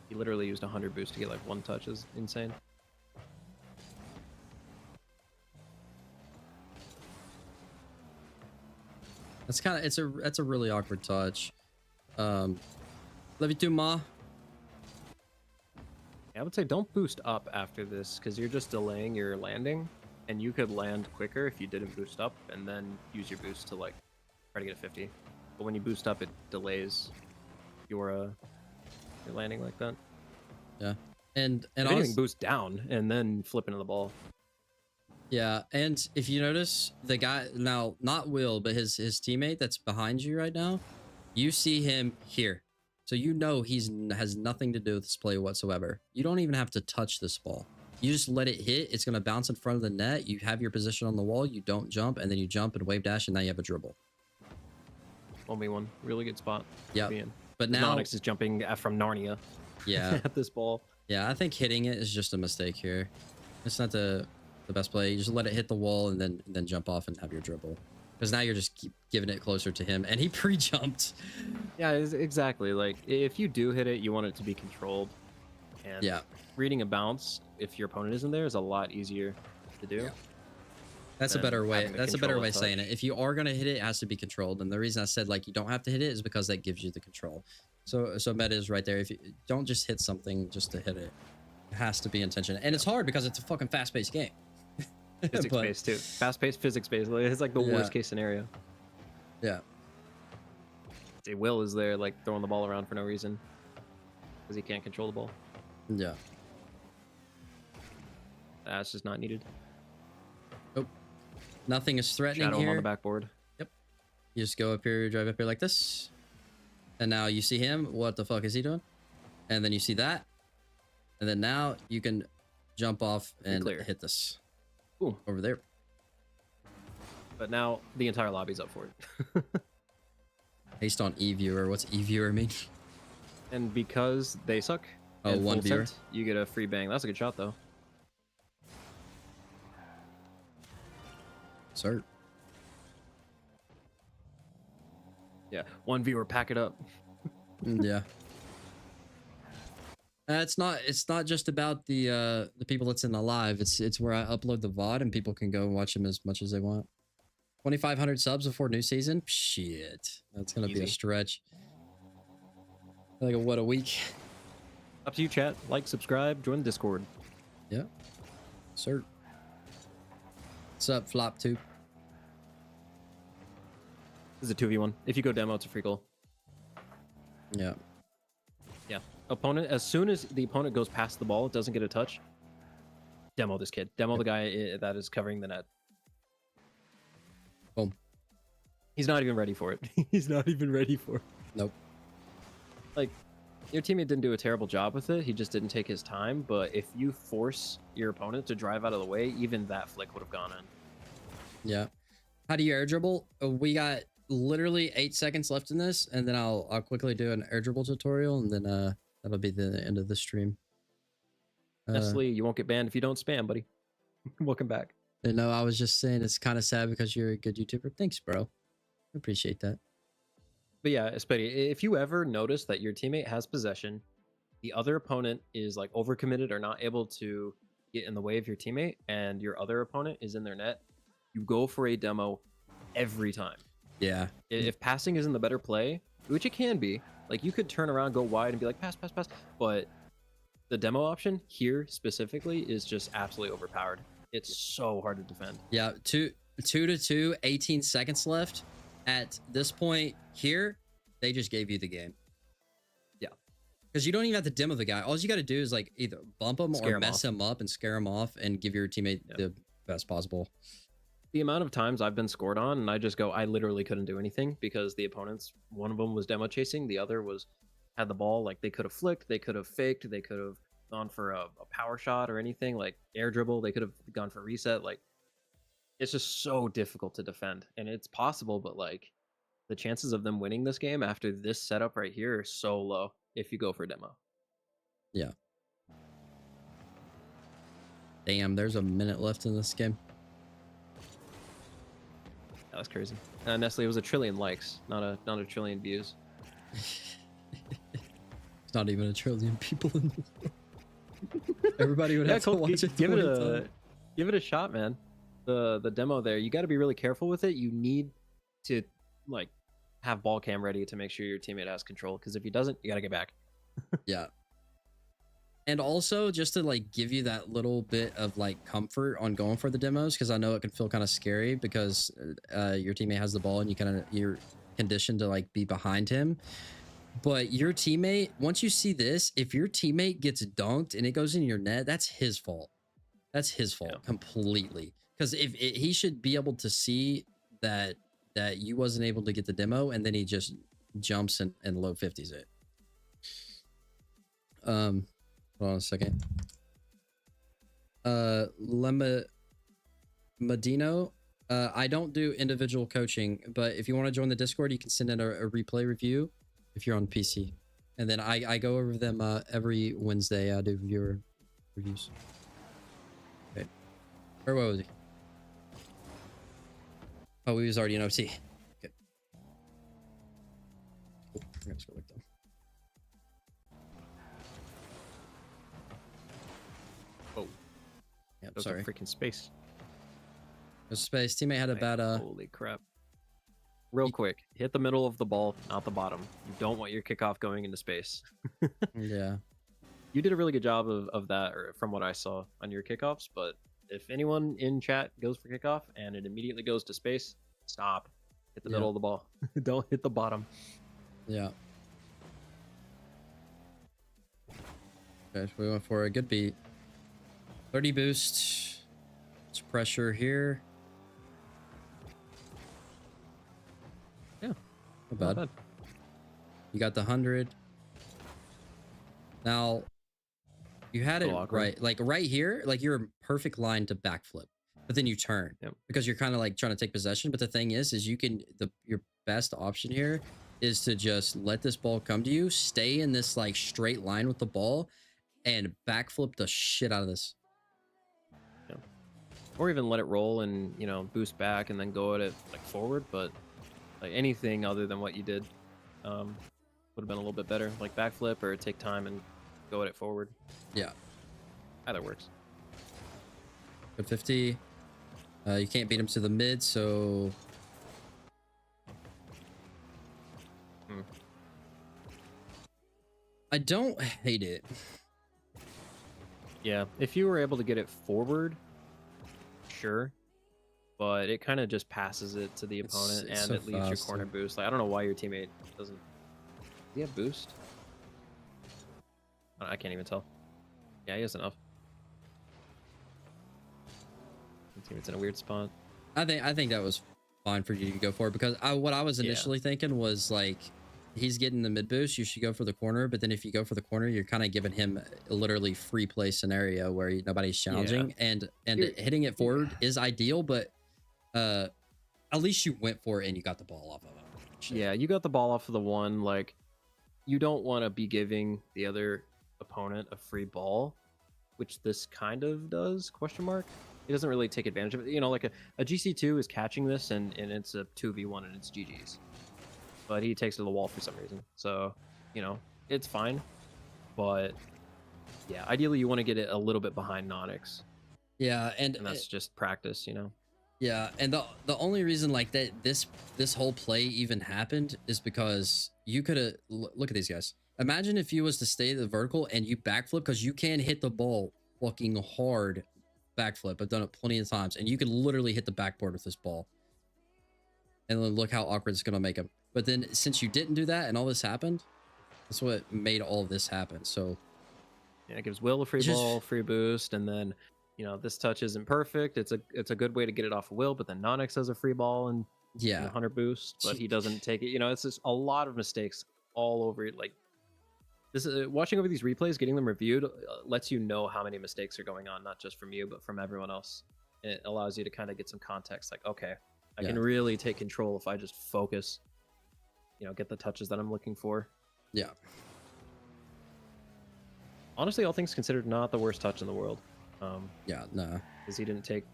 He literally used 100 boost to get like 1 touch. Is insane. That's kind of that's a really awkward touch. Love you too, Ma. I would say don't boost up after this because you're just delaying your landing, and you could land quicker if you didn't boost up and then use your boost to like try to get a 50. But when you boost up, it delays your landing like that. Yeah, and if anything, boost down and then flip into the ball. Yeah, and if you notice, the guy now, not Will, but his teammate that's behind you right now, you see him here. So you know has nothing to do with this play whatsoever. You don't even have to touch this ball. You just let it hit. It's going to bounce in front of the net. You have your position on the wall. You don't jump, and then you jump and wave dash, and now you have a dribble. 1v1. Really good spot. Yeah. But 'Cause now Nonix is jumping from Narnia yeah. at this ball. Yeah, I think hitting it is just a mistake here. It's not the best play. You just let it hit the wall and then jump off and have your dribble. Because now you're just keep giving it closer to him, and he pre-jumped. Yeah, exactly. Like, if you do hit it, you want it to be controlled. And Yeah. reading a bounce, if your opponent isn't there, is a lot easier to do. Yeah. That's a than better way. having to That's a better control a way of saying touch. it. If you are gonna hit it, it has to be controlled. And the reason I said like you don't have to hit it is because that gives you the control. So meta is right there. If you don't just hit something just to hit it, it has to be intention. And it's hard because it's a fucking fast-paced game. Physics-based, too. Fast-paced, physics-based. It's like the worst-case scenario. Yeah. See, Will is there, like, throwing the ball around for no reason. Because he can't control the ball. Yeah. That's just not needed. Oh. Nothing is threatening Shadow him here. on the backboard. Yep. You just go up here, drive up here like this. And now you see him. What the fuck is he doing? And then you see that. And then now you can jump off and clear. hit this. Ooh. Over there. But now the entire lobby's up for it. Based on E-viewer. What's E-viewer mean? And because they suck, Oh, and one full viewer. set, you get a free bang. That's a good shot, though. Sir. Yeah, one viewer, pack it up. Yeah. It's not just about the people that's in the live. It's where I upload the VOD and people can go and watch them as much as they want. 2,500 subs before new season. Shit, that's gonna be a Easy. stretch. Like what a week. Up to you, chat. Like, subscribe, join the Discord. Yeah, sir. What's up, Flop Tube? This is a 2v1. If you go demo, it's a free goal. Yeah. Yeah. Opponent, as soon as the opponent goes past the ball, it doesn't get a touch. Demo this kid. Demo the guy that is covering the net. Boom. He's not even ready for it. He's not even ready for it. Nope. Like, your teammate didn't do a terrible job with it. He just didn't take his time. But if you force your opponent to drive out of the way, even that flick would have gone in. Yeah. How do you air dribble? We got literally 8 seconds left in this, and then I'll quickly do an air dribble tutorial, and then that'll be the end of the stream. Nestle, you won't get banned if you don't spam, buddy. Welcome back. No, I was just saying it's kind of sad because you're a good YouTuber. Thanks, bro. I appreciate that. But yeah, Spetty, if you ever notice that your teammate has possession, the other opponent is like overcommitted or not able to get in the way of your teammate, and your other opponent is in their net, you go for a demo every time. Yeah. If passing isn't the better play, which it can be, like you could turn around, go wide, and be like, pass, pass, pass. But the demo option here specifically is just absolutely overpowered. It's so hard to defend. Yeah. 2-2, 18 seconds left. At this point here, they just gave you the game. Yeah. Because you don't even have to demo the guy. All you got to do is like either bump him Scare or him mess off. him up and scare him off and give your teammate the best possible. The amount of times I've been scored on, and I just go, I literally couldn't do anything because the opponents, one of them was demo chasing, the other had the ball. Like they could have flicked, they could have faked, they could have gone for a power shot or anything, like air dribble, they could have gone for reset. Like it's just so difficult to defend, and it's possible, but like the chances of them winning this game after this setup right here are so low if you go for demo. Yeah. Damn, there's a minute left in this game. That's crazy. Nestle, it was 1 trillion likes, not a trillion views. It's not even 1 trillion people in the world. Everybody would have to Cole, watch it. give 20 it a shot, man. The demo there, you got to be really careful with it. You need to like have ball cam ready to make sure your teammate has control, because if he doesn't, you got to get back. Yeah. And also just to like give you that little bit of like comfort on going for the demos, because I know it can feel kind of scary because your teammate has the ball and you're conditioned to like be behind him. But your teammate, once you see this, if your teammate gets dunked and it goes in your net, that's his fault. That's his fault completely. Because if he should be able to see that you wasn't able to get the demo, and then he just jumps and low 50s it. Hold on a second. Lemma Medino. I don't do individual coaching, but if you want to join the Discord, you can send in a replay review if you're on PC. And then I go over them every Wednesday. I do viewer reviews. Okay. Or what was he? Oh, we was already in OT. Okay. Cool. I'm gonna just go like that. Oh, Yeah, that was sorry. a freaking space. No space. Teammate had a bad Holy crap. Real quick, hit the middle of the ball, not the bottom. You don't want your kickoff going into space. Yeah. You did a really good job of that, or from what I saw on your kickoffs, but if anyone in chat goes for kickoff and it immediately goes to space, stop. Hit the middle of the ball. Don't hit the bottom. Yeah. Okay, so we went for a good beat. 30 boost. It's pressure here. Yeah. Not bad. You got the 100. Now, you had it right. Like right here, like you're a perfect line to backflip. But then you turn. Yep. Because you're kind of like trying to take possession. But the thing is you can, your best option here is to just let this ball come to you, stay in this like straight line with the ball, and backflip the shit out of this. Yeah. Or even let it roll and, you know, boost back and then go at it like forward, but like anything other than what you did would have been a little bit better. Like backflip or take time and go at it forward. Yeah. Either works. Good 50. You can't beat him to the mid, so I don't hate it. Yeah, if you were able to get it forward, sure, but it kind of just passes it to the opponent, it's and so it leaves your fast, corner dude. boost. Like, I don't know why your teammate doesn't. Does he have boost? I can't even tell. Yeah, he has enough. Your teammate's in a weird spot. I think that was fine for you to go for it because what I was initially thinking was like he's getting the mid boost, you should go for the corner, but then if you go for the corner, you're kind of giving him a literally free play scenario where nobody's challenging, and hitting it forward is ideal, but at least you went for it and you got the ball off of it. Shit. Yeah, you got the ball off of the one. Like, you don't want to be giving the other opponent a free ball, which this kind of does, question mark. It doesn't really take advantage of it. You know, like a GC2 is catching this and it's a 2v1 and it's GG's. But he takes it to the wall for some reason. So, you know, it's fine. But yeah, ideally you want to get it a little bit behind Nonix. Yeah, and that's just practice, you know. Yeah, and the only reason like that this whole play even happened is because you could have look at these guys. Imagine if you was to stay the vertical and you backflip, because you can hit the ball fucking hard backflip. I've done it plenty of times, and you can literally hit the backboard with this ball. And then look how awkward it's gonna make him. But then since you didn't do that and all this happened, that's what made all of this happen. So yeah, it gives Will a free ball, free boost, and then, you know, this touch isn't perfect. It's a good way to get it off of Will, but then Nonix has a free ball and 100 boost, but he doesn't take it. You know, it's just a lot of mistakes all over it. Like this, watching over these replays, getting them reviewed, lets you know how many mistakes are going on, not just from you, but from everyone else. It allows you to kind of get some context. Like, okay, I can really take control if I just focus. You know, get the touches that I'm looking for. Yeah. Honestly, all things considered, not the worst touch in the world. Yeah, no. Because he didn't take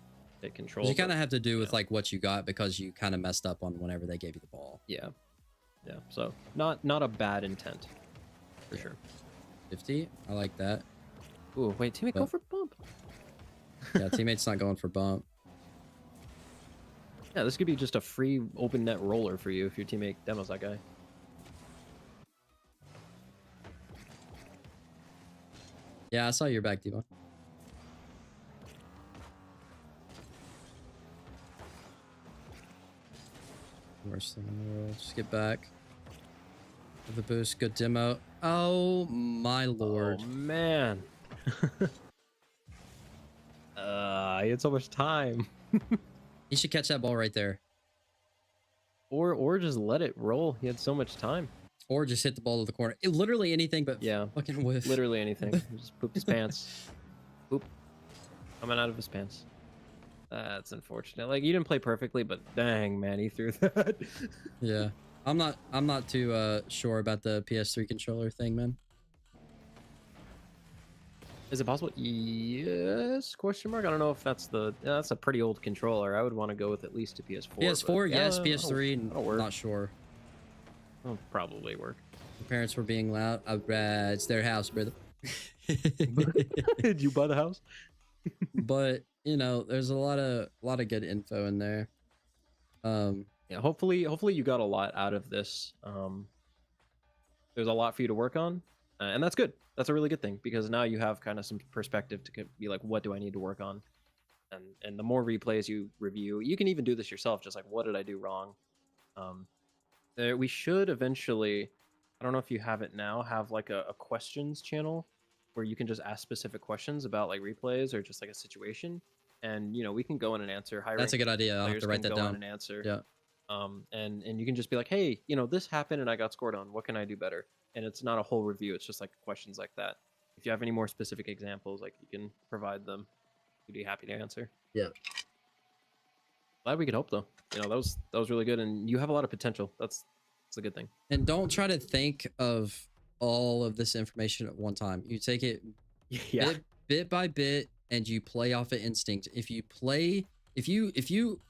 control. You kind of have to do with like what you got, because you kind of messed up on whenever they gave you the ball. Yeah. Yeah. So not a bad intent. For sure. 50. I like that. Ooh, wait, teammate, go for bump. Yeah, teammate's not going for bump. Yeah, this could be just a free open net roller for you if your teammate demos that guy. Yeah, I saw your back, Devon. Worst thing in the world. Just get back. With the boost, good demo. Oh my lord. Oh man. He had so much time. He should catch that ball right there. Or just let it roll. He had so much time. Or just hit the ball to the corner. Literally anything but Yeah, fucking whiff. literally anything. He just pooped his pants. Poop. Coming out of his pants. That's unfortunate. Like, you didn't play perfectly, but dang, man, he threw that. Yeah. I'm not too sure about the PS3 controller thing, man. Is it possible? Yes? Question mark. I don't know if that's that's a pretty old controller. I would want to go with at least a PS4. PS4, yes. PS3, that'll work. not sure. That'll probably work. The parents were being loud. It's their house, brother. Did you buy the house? But you know, there's a lot of good info in there. Yeah. Hopefully you got a lot out of this. There's a lot for you to work on, and that's good. That's a really good thing, because now you have kind of some perspective to be like, what do I need to work on? And the more replays you review, you can even do this yourself. Just like, what did I do wrong? We should eventually, I don't know if you have it now, have like a questions channel where you can just ask specific questions about like replays or just like a situation, and you know, we can go in and answer. That's a good idea. I'll have to write that down. And answer. Yeah. And you can just be like, hey, you know, this happened and I got scored on. What can I do better? And it's not a whole review. It's just like questions like that. If you have any more specific examples, like, you can provide them. We'd be happy to answer. Yeah. Glad we could help though. You know, that was really good, and you have a lot of potential. That's a good thing. And don't try to think of all of this information at one time. You take it bit by bit, and you play off of instinct. If you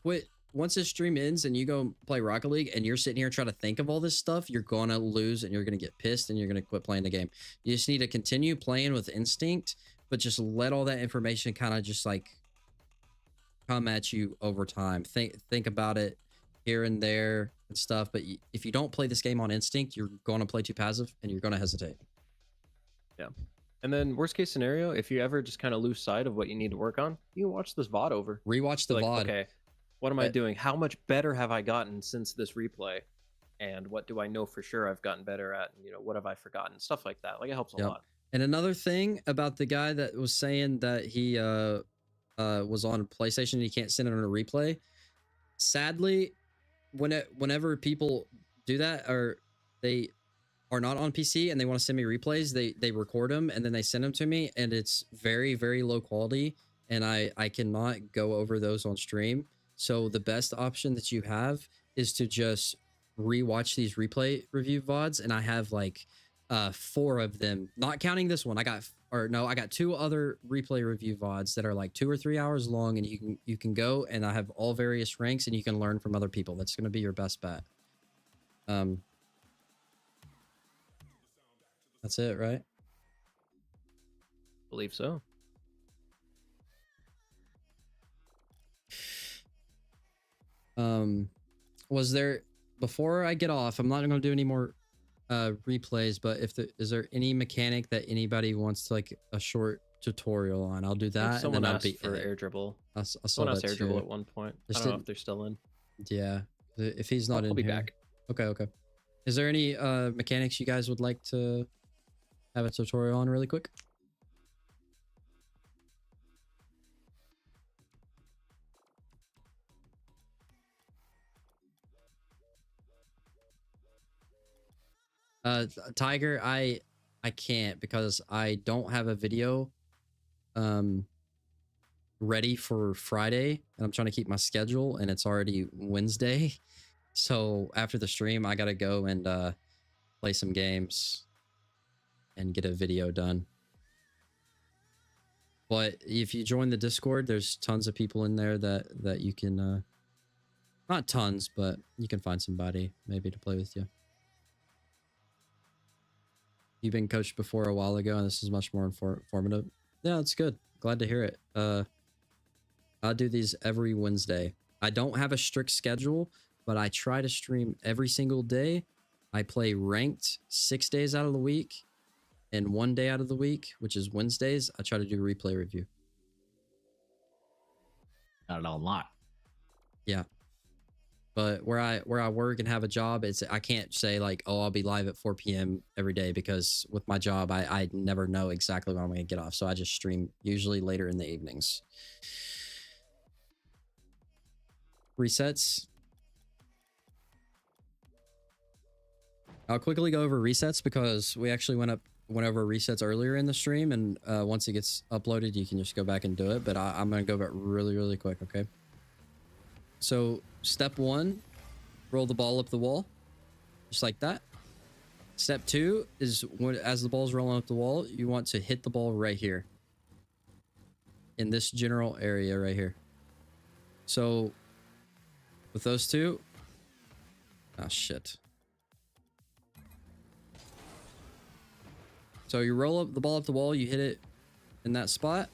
quit once this stream ends and you go play Rocket League and you're sitting here trying to think of all this stuff, you're gonna lose and you're gonna get pissed and you're gonna quit playing the game. You just need to continue playing with instinct, but just let all that information kind of just like come at you over time. Think about it here and there and stuff. But if you don't play this game on instinct, you're going to play too passive and you're going to hesitate. Yeah. And then worst case scenario, if you ever just kind of lose sight of what you need to work on, you can watch this VOD over. Rewatch the VOD. Okay, what am I doing? How much better have I gotten since this replay? And what do I know for sure I've gotten better at? And, you know, what have I forgotten? Stuff like that. Like, it helps a lot. And another thing about the guy that was saying that he was on PlayStation and he can't send it on a replay. Sadly, whenever people do that, or they are not on PC and they want to send me replays, they record them and then they send them to me, and it's very, very low quality, and I cannot go over those on stream. So the best option that you have is to just rewatch these replay review VODs, and I have like 4 of them, not counting this one. I got 2 other replay review VODs that are like 2 or 3 hours long, and you can go, and I have all various ranks, and you can learn from other people. That's going to be your best bet. That's it, right? Believe so. Was there, before I get off, I'm not going to do any more replays, but is there any mechanic that anybody wants to, like a short tutorial on? I'll do that. Someone asked for air dribble. Someone asked air dribble at one point. I don't know if they're still in. Yeah, if he's not in, I'll be here. back. Okay. Is there any mechanics you guys would like to have a tutorial on really quick? Tiger, I can't, because I don't have a video ready for Friday, and I'm trying to keep my schedule, and it's already Wednesday. So after the stream, I gotta go and play some games and get a video done. But if you join the Discord, there's tons of people in there that you can not tons, but you can find somebody maybe to play with you. You've been coached before a while ago, and this is much more informative. Yeah, it's good. Glad to hear it. I'll do these every Wednesday. I don't have a strict schedule, but I try to stream every single day. I play ranked 6 days out of the week, and 1 day out of the week, which is Wednesdays, I try to do replay review. Got it all locked. Yeah. But where I work and have a job, I can't say like, oh, I'll be live at 4 p.m. every day, because with my job, I never know exactly when I'm going to get off. So I just stream usually later in the evenings. Resets. I'll quickly go over resets because we actually went over resets earlier in the stream, and once it gets uploaded, you can just go back and do it. But I'm gonna go back really quick, okay? So step 1, roll the ball up the wall, just like that. Step 2 is as the ball's rolling up the wall, you want to hit the ball right here, in this general area right here. So with those two, oh shit. So you roll up the ball up the wall, you hit it in that spot.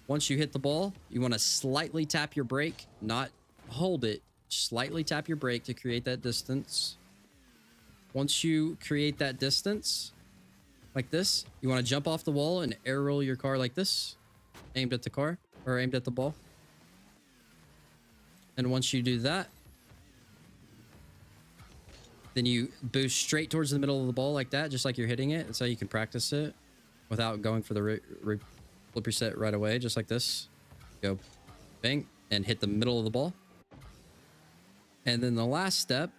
Once you hit the ball, you want to slightly tap your brake, not hold it, slightly tap your brake to create that distance. Once you create that distance, like this, you want to jump off the wall and air roll your car like this, aimed at the car, or aimed at the ball. And once you do that, then you boost straight towards the middle of the ball like that, just like you're hitting it. That's how you can practice it without going for the flip reset right away, just like this. Go bang and hit the middle of the ball. And then the last step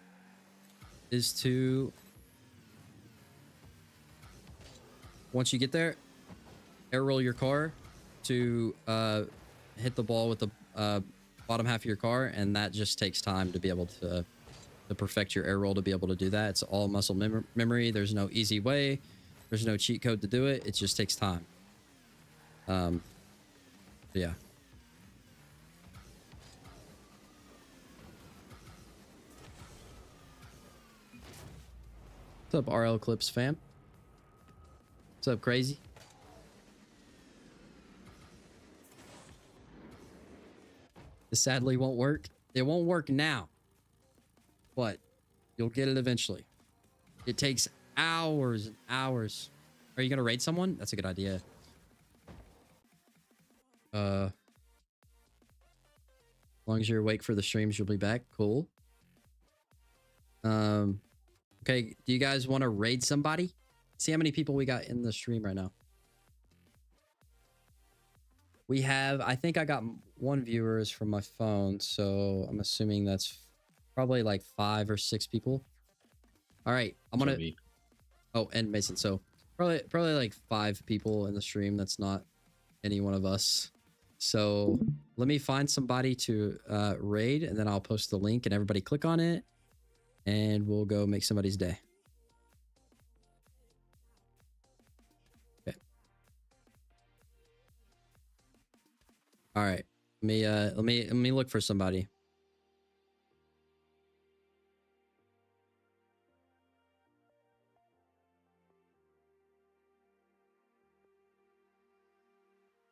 is to, once you get there, air roll your car to hit the ball with the bottom half of your car, and that just takes time to be able to perfect your air roll to be able to do that. It's all muscle memory. There's no easy way. There's no cheat code to do it. It just takes time. Yeah. What's up, RL Clips fam? What's up, crazy? This sadly won't work. It won't work now, but you'll get it eventually. It takes hours and hours. Are you gonna raid someone? That's a good idea. As long as you're awake for the streams, you'll be back. Cool. Okay, do you guys want to raid somebody? See how many people we got in the stream right now. We have, I think I got 1 viewers from my phone, so I'm assuming that's probably like 5 or 6 people. All right, I'm gonna. Oh, and Mason. So probably like 5 people in the stream. That's not any one of us. So let me find somebody to raid, and then I'll post the link, and everybody click on it, and we'll go make somebody's day. Okay. All right. Let me look for somebody.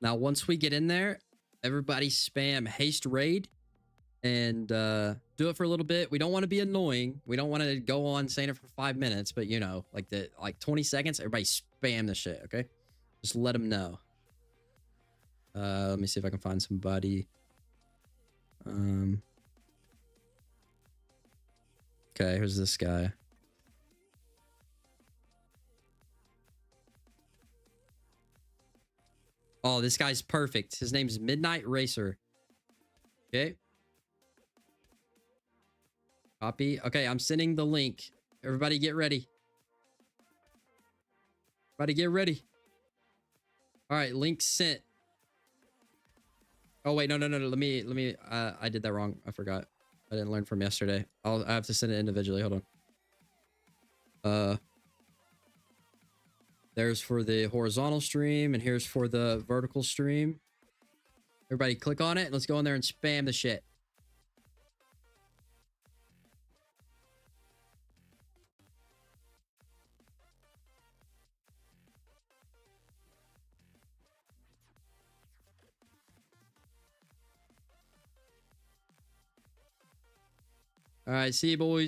Now, once we get in there, everybody spam haste raid and do it for a little bit. We don't want to be annoying. We don't want to go on saying it for 5 minutes, but you know, like 20 seconds, everybody spam the shit, okay? Just let them know. Let me see if I can find somebody. Okay, who's this guy? Oh, this guy's perfect. His name's Midnight Racer. Okay. Copy. Okay, I'm sending the link. Everybody get ready. Everybody get ready. All right, link sent. Oh, wait, no. Let me, I did that wrong. I forgot. I didn't learn from yesterday. I have to send it individually. Hold on. There's for the horizontal stream, and here's for the vertical stream. Everybody click on it. Let's go in there and spam the shit. All right, see you, boys.